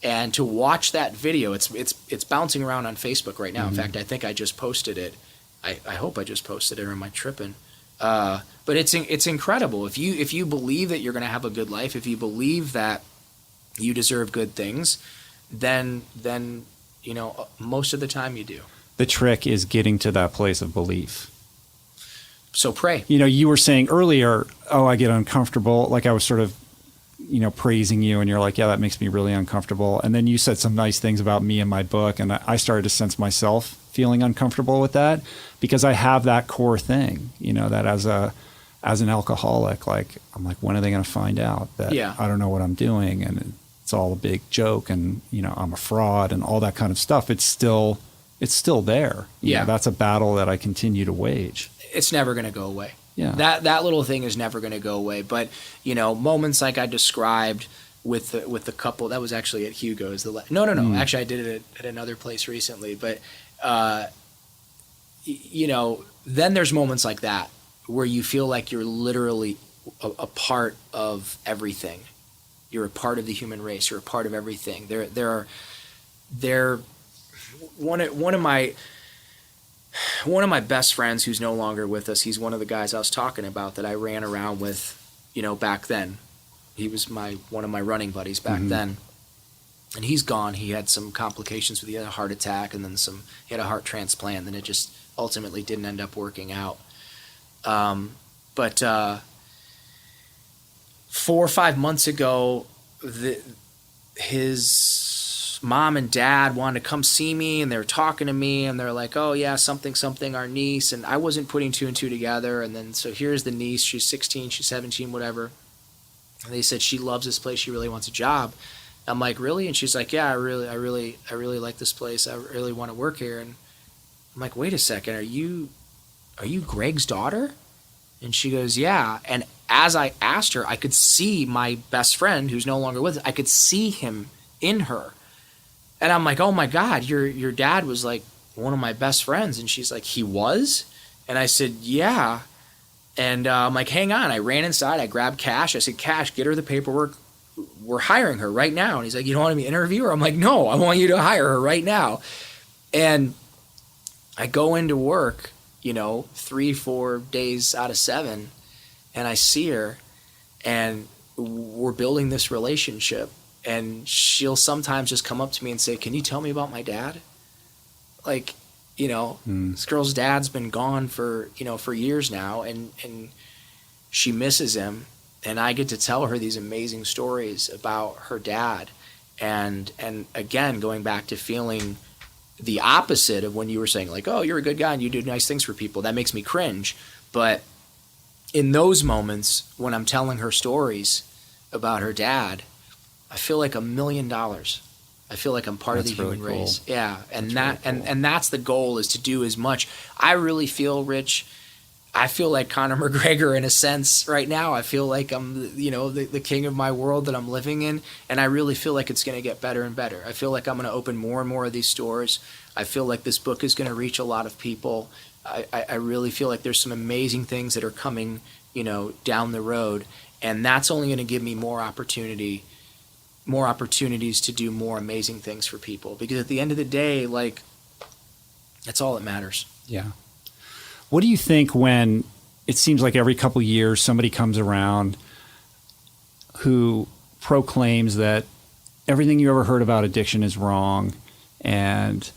And to watch that video, it's bouncing around on Facebook right now. In fact, I think I just posted it. I hope I just posted it, or am I tripping? But it's incredible. If you believe that you're going to have a good life, if you believe that you deserve good things, then you know, most of the time you do.
The trick is getting to that place of belief.
So pray.
You know, you were saying earlier, oh, I get uncomfortable. Like, I was sort of, you know, praising you, and you're like, yeah, that makes me really uncomfortable. And then you said some nice things about me and my book, and I started to sense myself feeling uncomfortable with that, because I have that core thing, you know, that as an alcoholic, like, I'm like, when are they going to find out that I don't know what I'm doing, and it's all a big joke, and, you know, I'm a fraud and all that kind of stuff. It's still there. You know, that's a battle that I continue to wage.
It's never going to go away.
Yeah.
That little thing is never going to go away. But, you know, moments like I described with the couple, that was actually at Hugo's. No. Actually, I did it at another place recently. But, you know, then there's moments like that where you feel like you're literally a part of everything. You're a part of the human race. You're a part of everything. They're one of my best friends who's no longer with us. He's one of the guys I was talking about that I ran around with, you know, back then. He was one of my running buddies back then. And he's gone. He had some complications he had a heart attack, and then he had a heart transplant, and it just ultimately didn't end up working out. But 4 or 5 months ago, his mom and dad wanted to come see me, and they were talking to me, and they're like, oh yeah, something, our niece. And I wasn't putting two and two together. And then, so here's the niece, she's 16, she's 17, whatever. And they said she loves this place, she really wants a job. I'm like, really? And she's like, yeah, I really like this place, I really want to work here. And I'm like, wait a second, are you Greg's daughter? And she goes, yeah. And as I asked her, I could see my best friend, who's no longer with us, I could see him in her. And I'm like, oh my God, your dad was like one of my best friends. And she's like, he was? And I said, yeah. And I'm like, hang on. I ran inside, I grabbed Cash. I said, Cash, get her the paperwork. We're hiring her right now. And he's like, you don't want me to interview her? I'm like, no, I want you to hire her right now. And I go into work, 3-4 days out of 7, and I see her, and we're building this relationship. And she'll sometimes just come up to me and say, can you tell me about my dad? Like, this girl's dad's been gone for years now, and she misses him. And I get to tell her these amazing stories about her dad. And again, going back to feeling the opposite of when you were saying, like, oh, you're a good guy and you do nice things for people, that makes me cringe. But in those moments, when I'm telling her stories about her dad, I feel like $1 million. I feel like I'm part of the human race. Yeah. And and that's the goal, is to do as much. I really feel, Rich, I feel like Conor McGregor in a sense right now. I feel like I'm, the king of my world that I'm living in. And I really feel like it's going to get better and better. I feel like I'm going to open more and more of these stores. I feel like this book is going to reach a lot of people. I really feel like there's some amazing things that are coming, down the road. And that's only going to give me more opportunities to do more amazing things for people. Because at the end of the day, like, that's all that matters.
Yeah. What do you think when it seems like every couple of years somebody comes around who proclaims that everything you ever heard about addiction is wrong, and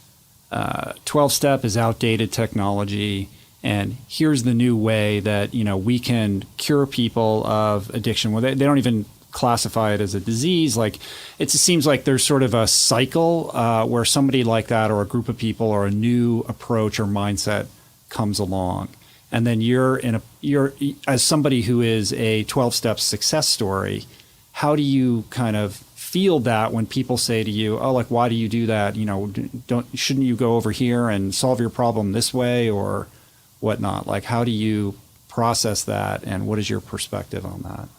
12-step is outdated technology, and here's the new way that, we can cure people of addiction? Well, they don't even classify it as a disease. Like, it seems like there's sort of a cycle where somebody like that, or a group of people, or a new approach or mindset comes along, and then you're as somebody who is a 12-step success story. How do you kind of feel that when people say to you, oh, like, why do you do that? Shouldn't you go over here and solve your problem this way or whatnot? Like, how do you process that, and what is your perspective on that?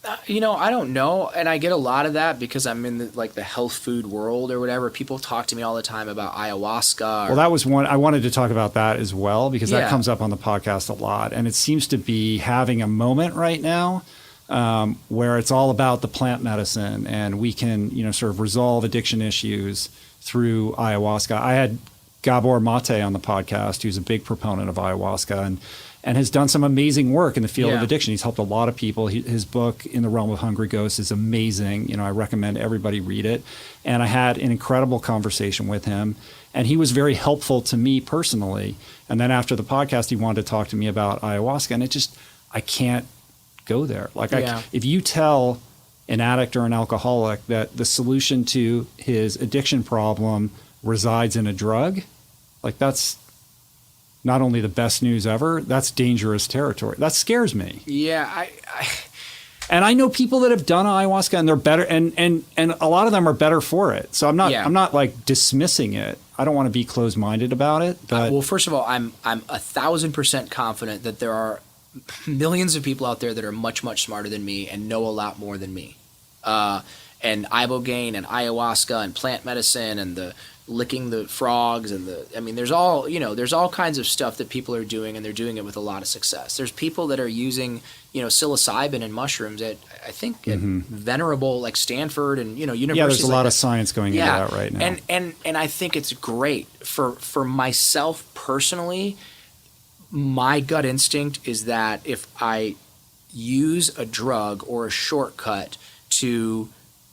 I don't know. And I get a lot of that because I'm in the health food world or whatever. People talk to me all the time about ayahuasca.
Well, that was one. I wanted to talk about that as well, because that comes up on the podcast a lot. And it seems to be having a moment right now where it's all about the plant medicine, and we can, sort of resolve addiction issues through ayahuasca. I had Gabor Mate on the podcast, who's a big proponent of ayahuasca, and has done some amazing work in the field of addiction. He's helped a lot of people. His book, In the Realm of Hungry Ghosts, is amazing. I recommend everybody read it. And I had an incredible conversation with him, and he was very helpful to me personally. And then after the podcast, he wanted to talk to me about ayahuasca, and I can't go there. If you tell an addict or an alcoholic that the solution to his addiction problem resides in a drug, that's not only the best news ever, that's dangerous territory. That scares me.
Yeah,
and I know people that have done ayahuasca, and they're better, and a lot of them are better for it. So I'm not like dismissing it. I don't want to be closed-minded about it. But
well, first of all, I'm 1,000% confident that there are millions of people out there that are much, much smarter than me and know a lot more than me. And ibogaine and ayahuasca and plant medicine and the licking the frogs and there's all kinds of stuff that people are doing, and they're doing it with a lot of success. There's people that are using, psilocybin and mushrooms at, I think, at venerable, like Stanford and, universities.
Yeah, there's a lot of science going into that right now.
And I think it's great. For myself personally, my gut instinct is that if I use a drug or a shortcut to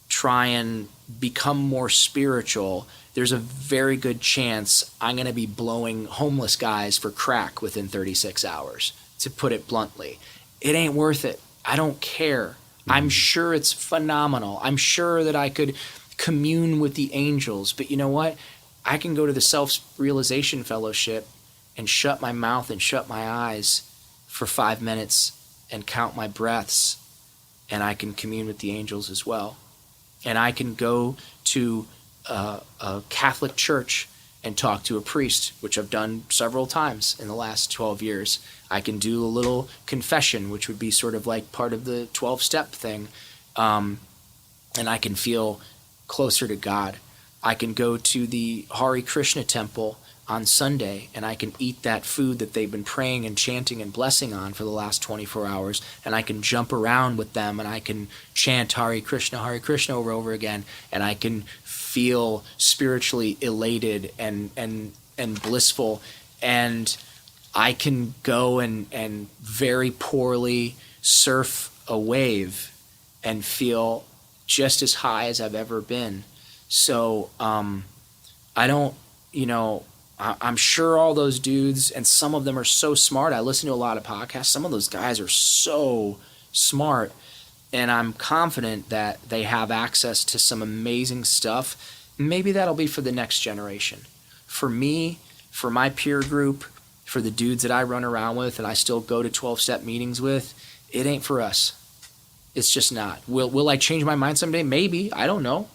try and become more spiritual, there's a very good chance I'm going to be blowing homeless guys for crack within 36 hours. to put it bluntly. It ain't worth it. I don't care. I'm sure it's phenomenal. I'm sure that I could commune with the angels. But you know what? I can go to the Self-Realization Fellowship and shut my mouth and shut my eyes for 5 minutes and count my breaths, and I can commune with the angels as well. And I can go to a Catholic church and talk to a priest, which I've done several times in the last 12 years. I can do a little confession, which would be sort of like part of the 12-step thing, and I can feel closer to God. I can go to the Hare Krishna temple on Sunday, and I can eat that food that they've been praying and chanting and blessing on for the last 24 hours, and I can jump around with them, and I can chant Hare Krishna over and over again, and I can feel spiritually elated and blissful, and I can go and very poorly surf a wave and feel just as high as I've ever been. So I don't, I'm sure all those dudes, and some of them are so smart. I listen to a lot of podcasts. Some of those guys are so smart, and I'm confident that they have access to some amazing stuff. Maybe that'll be for the next generation. For me, for my peer group, for the dudes that I run around with and I still go to 12-step meetings with, it ain't for us. It's just not. Will I change my mind someday? Maybe. I don't know.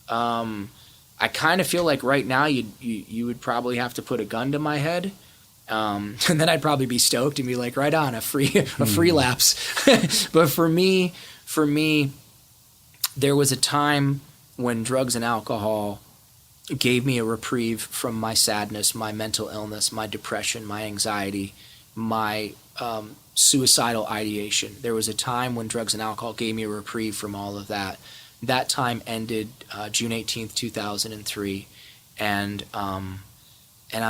I kind of feel like right now you would probably have to put a gun to my head, and then I'd probably be stoked and be like, right on, a free lapse. But for me, there was a time when drugs and alcohol gave me a reprieve from my sadness, my mental illness, my depression, my anxiety, my suicidal ideation. There was a time when drugs and alcohol gave me a reprieve from all of that. That time ended June 18th, 2003, and I'm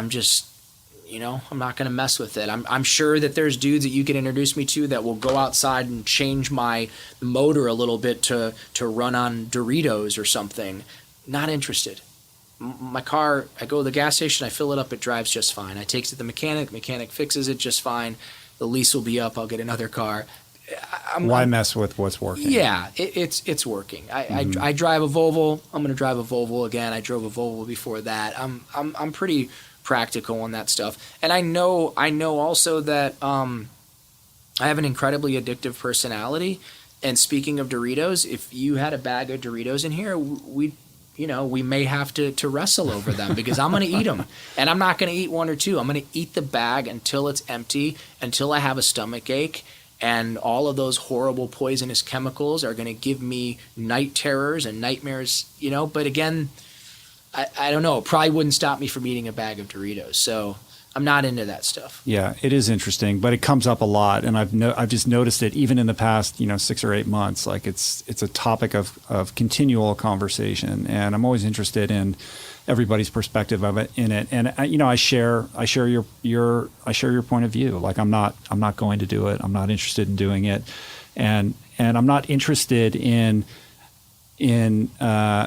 just, I'm not going to mess with it. I'm sure that there's dudes that you can introduce me to that will go outside and change my motor a little bit to run on Doritos or something. Not interested. My car, I go to the gas station, I fill it up, it drives just fine. I take it to the mechanic fixes it just fine. The lease will be up, I'll get another car.
Why mess with what's working?
Yeah, it's working. I drive a Volvo. I'm going to drive a Volvo again. I drove a Volvo before that. I'm pretty practical on that stuff, and I know also that I have an incredibly addictive personality. And speaking of Doritos, if you had a bag of Doritos in here, we may have to wrestle over them because I'm going to eat them, and I'm not going to eat one or two. I'm going to eat the bag until it's empty, until I have a stomach ache. And all of those horrible poisonous chemicals are going to give me night terrors and nightmares, But again, I don't know. It probably wouldn't stop me from eating a bag of Doritos. So I'm not into that stuff.
Yeah, it is interesting, but it comes up a lot. And I've just noticed it even in the past, 6 or 8 months. Like it's a topic of continual conversation. And I'm always interested in everybody's perspective of it in it. And I share your point of view. Like I'm not going to do it. I'm not interested in doing it. And I'm not interested in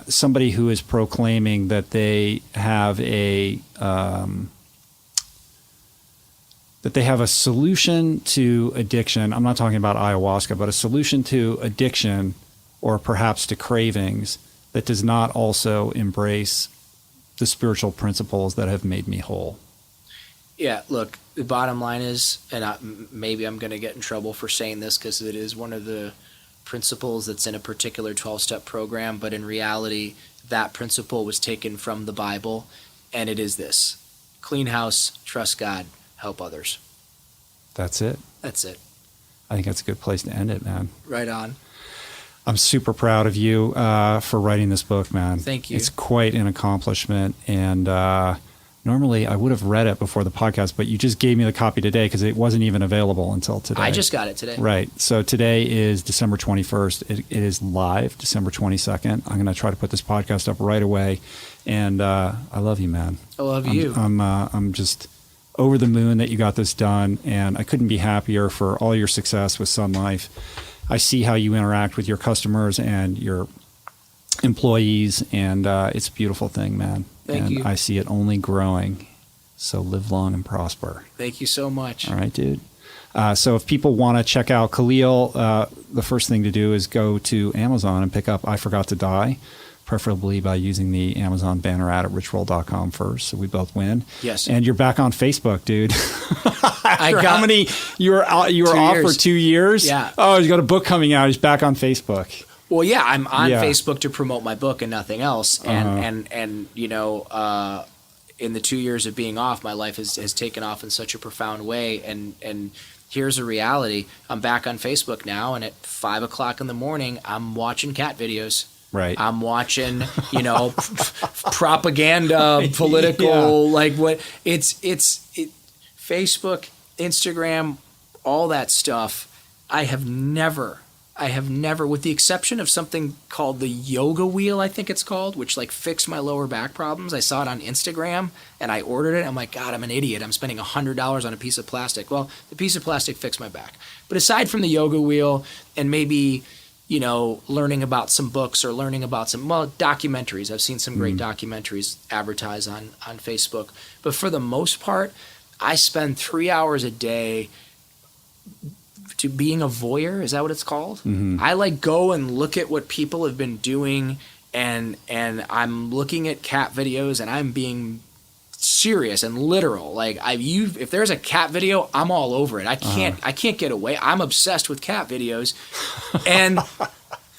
somebody who is proclaiming that they have a solution to addiction. I'm not talking about ayahuasca, but a solution to addiction or perhaps to cravings that does not also embrace the spiritual principles that have made me whole.
Yeah, look, the bottom line is, and maybe I'm going to get in trouble for saying this because it is one of the principles that's in a particular 12-step program, but in reality, that principle was taken from the Bible, and it is this: clean house, trust God, help others.
That's it.
That's it.
I think that's a good place to end it, man.
Right on.
I'm super proud of you for writing this book, man.
Thank you.
It's quite an accomplishment. And normally I would have read it before the podcast, but you just gave me the copy today because it wasn't even available until today.
I just got it today.
Right. So today is December 21st. It is live, December 22nd. I'm going to try to put this podcast up right away. And I love you, man.
I love you.
I'm just over the moon that you got this done. And I couldn't be happier for all your success with SunLife. I see how you interact with your customers and your employees, and it's a beautiful thing, man.
Thank you.
I see it only growing. So live long and prosper.
Thank you so much.
All right, dude. So if people want to check out Khalil, the first thing to do is go to Amazon and pick up I Forgot to Die, preferably by using the Amazon banner ad at richroll.com first, so we both win.
Yes.
And you're back on Facebook, dude. How many? You were off for 2 years?
Yeah.
Oh, he's got a book coming out. He's back on Facebook.
Well, yeah, I'm on Facebook to promote my book and nothing else. And in the 2 years of being off, my life has taken off in such a profound way. And here's a reality. I'm back on Facebook now, and at 5 o'clock in the morning, I'm watching cat videos.
Right.
I'm watching, propaganda, political, Facebook, Instagram, all that stuff. I have never, with the exception of something called the yoga wheel, I think it's called, which fixed my lower back problems. I saw it on Instagram and I ordered it. I'm like, God, I'm an idiot. I'm spending $100 on a piece of plastic. Well, the piece of plastic fixed my back. But aside from the yoga wheel and maybe, learning about some books or learning about some documentaries. I've seen some great documentaries advertised on Facebook. But for the most part, I spend 3 hours a day to being a voyeur. Is that what it's called? Mm-hmm. I go and look at what people have been doing, and I'm looking at cat videos, and I'm being serious and literal. If there's a cat video, I'm all over it. I can't get away. I'm obsessed with cat videos. And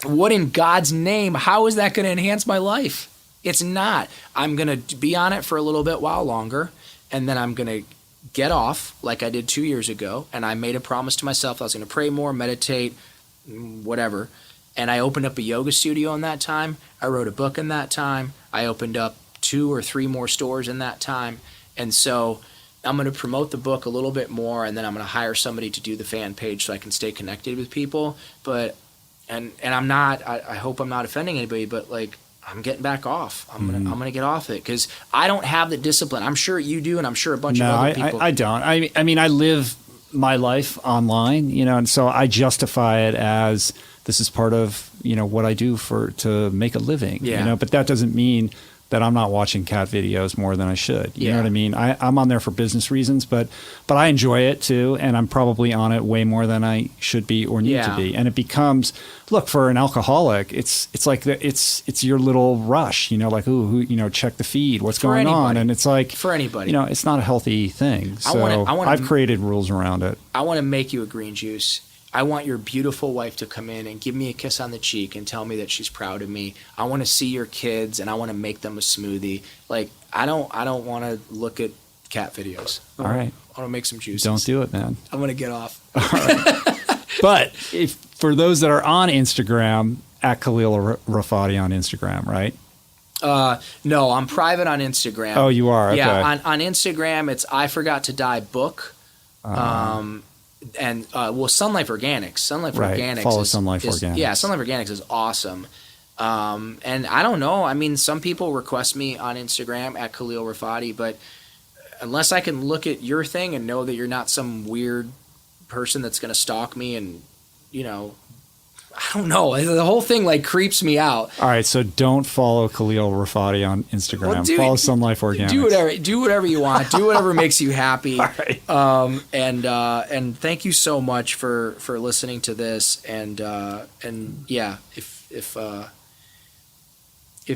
what in God's name, how is that going to enhance my life? It's not. I'm going to be on it for a little bit while longer, and then I'm going to get off like I did 2 years ago. And I made a promise to myself I was going to pray more, meditate, whatever. And I opened up a yoga studio in that time. I wrote a book in that time. I opened up 2 or 3 more stores in that time. And so I'm going to promote the book a little bit more, and then I'm going to hire somebody to do the fan page so I can stay connected with people. But and I'm not, I hope I'm not offending anybody, but I'm getting back off. I'm gonna get off it because I don't have the discipline. I'm sure you do, and I'm sure a bunch of other people.
I don't. I mean, I live my life online, and so I justify it as this is part of what I do to make a living. But that doesn't mean that I'm not watching cat videos more than I should. You know what I mean? I'm on there for business reasons, but I enjoy it too, and I'm probably on it way more than I should be or need to be. And it becomes, look, for an alcoholic, it's your little rush, check the feed, what's going on, and it's for
anybody,
it's not a healthy thing. So I've created rules around it.
I want to make you a green juice. I want your beautiful wife to come in and give me a kiss on the cheek and tell me that she's proud of me. I want to see your kids, and I want to make them a smoothie. I don't want to look at cat videos.
All right.
I want to make some juices.
Don't do it, man.
I'm going to get off.
All right. But for those that are on Instagram, at Khalil Rafati on Instagram, right?
No, I'm private on Instagram.
Oh, you are? Okay.
Yeah, on Instagram, it's I Forgot to Die book. And SunLife Organics. SunLife Organics.
Follow SunLife Organics.
Yeah, SunLife Organics is awesome. And I don't know. I mean, some people request me on Instagram at Khalil Rafati, but unless I can look at your thing and know that you're not some weird person that's going to stalk me and, I don't know. The whole thing creeps me out.
All right, so don't follow Khalil Rafati on Instagram. Well, follow SunLife Organics.
Do whatever you want. Do whatever makes you happy.
All right.
And thank you so much for listening to this. And yeah, if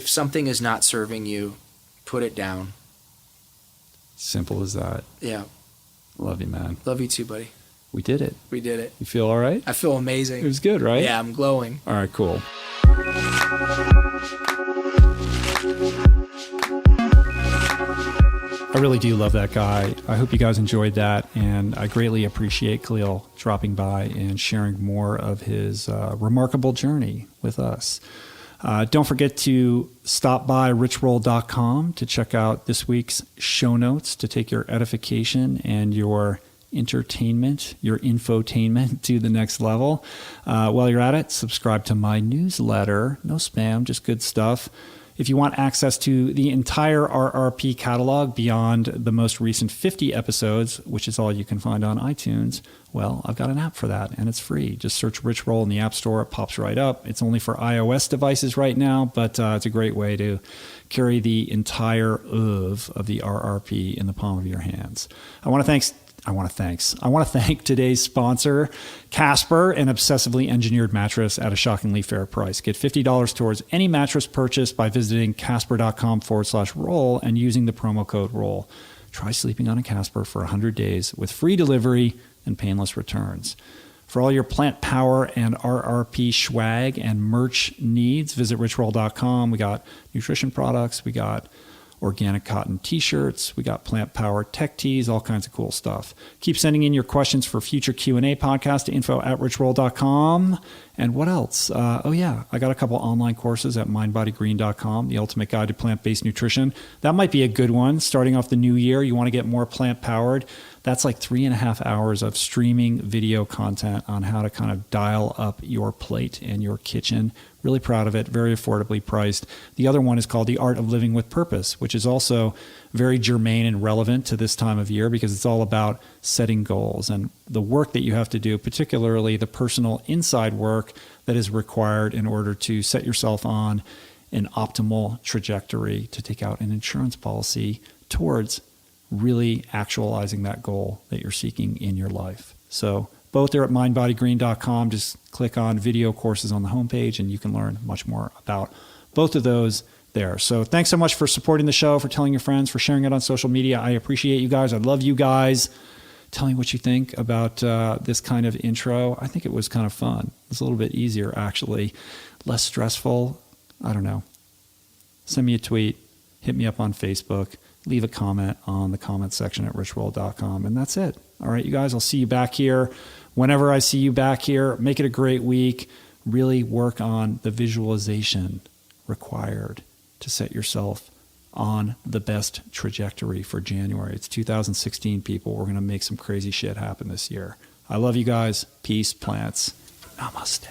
something is not serving you, put it down.
Simple as that.
Yeah.
Love you, man.
Love you too, buddy.
We did it.
We did it.
You feel all right?
I feel amazing.
It was good, right?
Yeah, I'm glowing.
All right, cool. I really do love that guy. I hope you guys enjoyed that, and I greatly appreciate Khalil dropping by and sharing more of his remarkable journey with us. Don't forget to stop by richroll.com to check out this week's show notes to take your edification and your entertainment, your infotainment to the next level. While you're at it, subscribe to my newsletter. No spam, just good stuff. If you want access to the entire RRP catalog beyond the most recent 50 episodes, which is all you can find on iTunes, well, I've got an app for that, and it's free. Just search Rich Roll in the App Store. It pops right up. It's only for iOS devices right now, but it's a great way to carry the entire of the RRP in the palm of your hands. I want to I want to thank today's sponsor, Casper, an obsessively engineered mattress at a shockingly fair price. Get $50 towards any mattress purchase by visiting casper.com/roll and using the promo code ROLL. Try sleeping on a Casper for 100 days with free delivery and painless returns. For all your plant power and RRP swag and merch needs, visit richroll.com. We got nutrition products. We got organic cotton t-shirts. We got plant power tech tees, all kinds of cool stuff. Keep sending in your questions for future Q&A podcast to info@richroll.com. And what else? I got a couple online courses at mindbodygreen.com, the ultimate guide to plant-based nutrition. That might be a good one. Starting off the new year, you want to get more plant-powered. That's like 3.5 hours of streaming video content on how to kind of dial up your plate and your kitchen. Really proud of it. Very affordably priced. The other one is called The Art of Living with Purpose, which is also very germane and relevant to this time of year because it's all about setting goals and the work that you have to do, particularly the personal inside work that is required in order to set yourself on an optimal trajectory to take out an insurance policy towards really actualizing that goal that you're seeking in your life. So both are at mindbodygreen.com. Just click on video courses on the homepage and you can learn much more about both of those there. So thanks so much for supporting the show, for telling your friends, for sharing it on social media. I appreciate you guys. I love you guys. Tell me what you think about this kind of intro. I think it was kind of fun. It's a little bit easier, actually. Less stressful. I don't know. Send me a tweet. Hit me up on Facebook. Leave a comment on the comment section at richroll.com. And that's it. All right, you guys, I'll see you back here. Whenever I see you back here, make it a great week. Really work on the visualization required to set yourself on the best trajectory for January. It's 2016, people. We're going to make some crazy shit happen this year. I love you guys. Peace, plants. Namaste.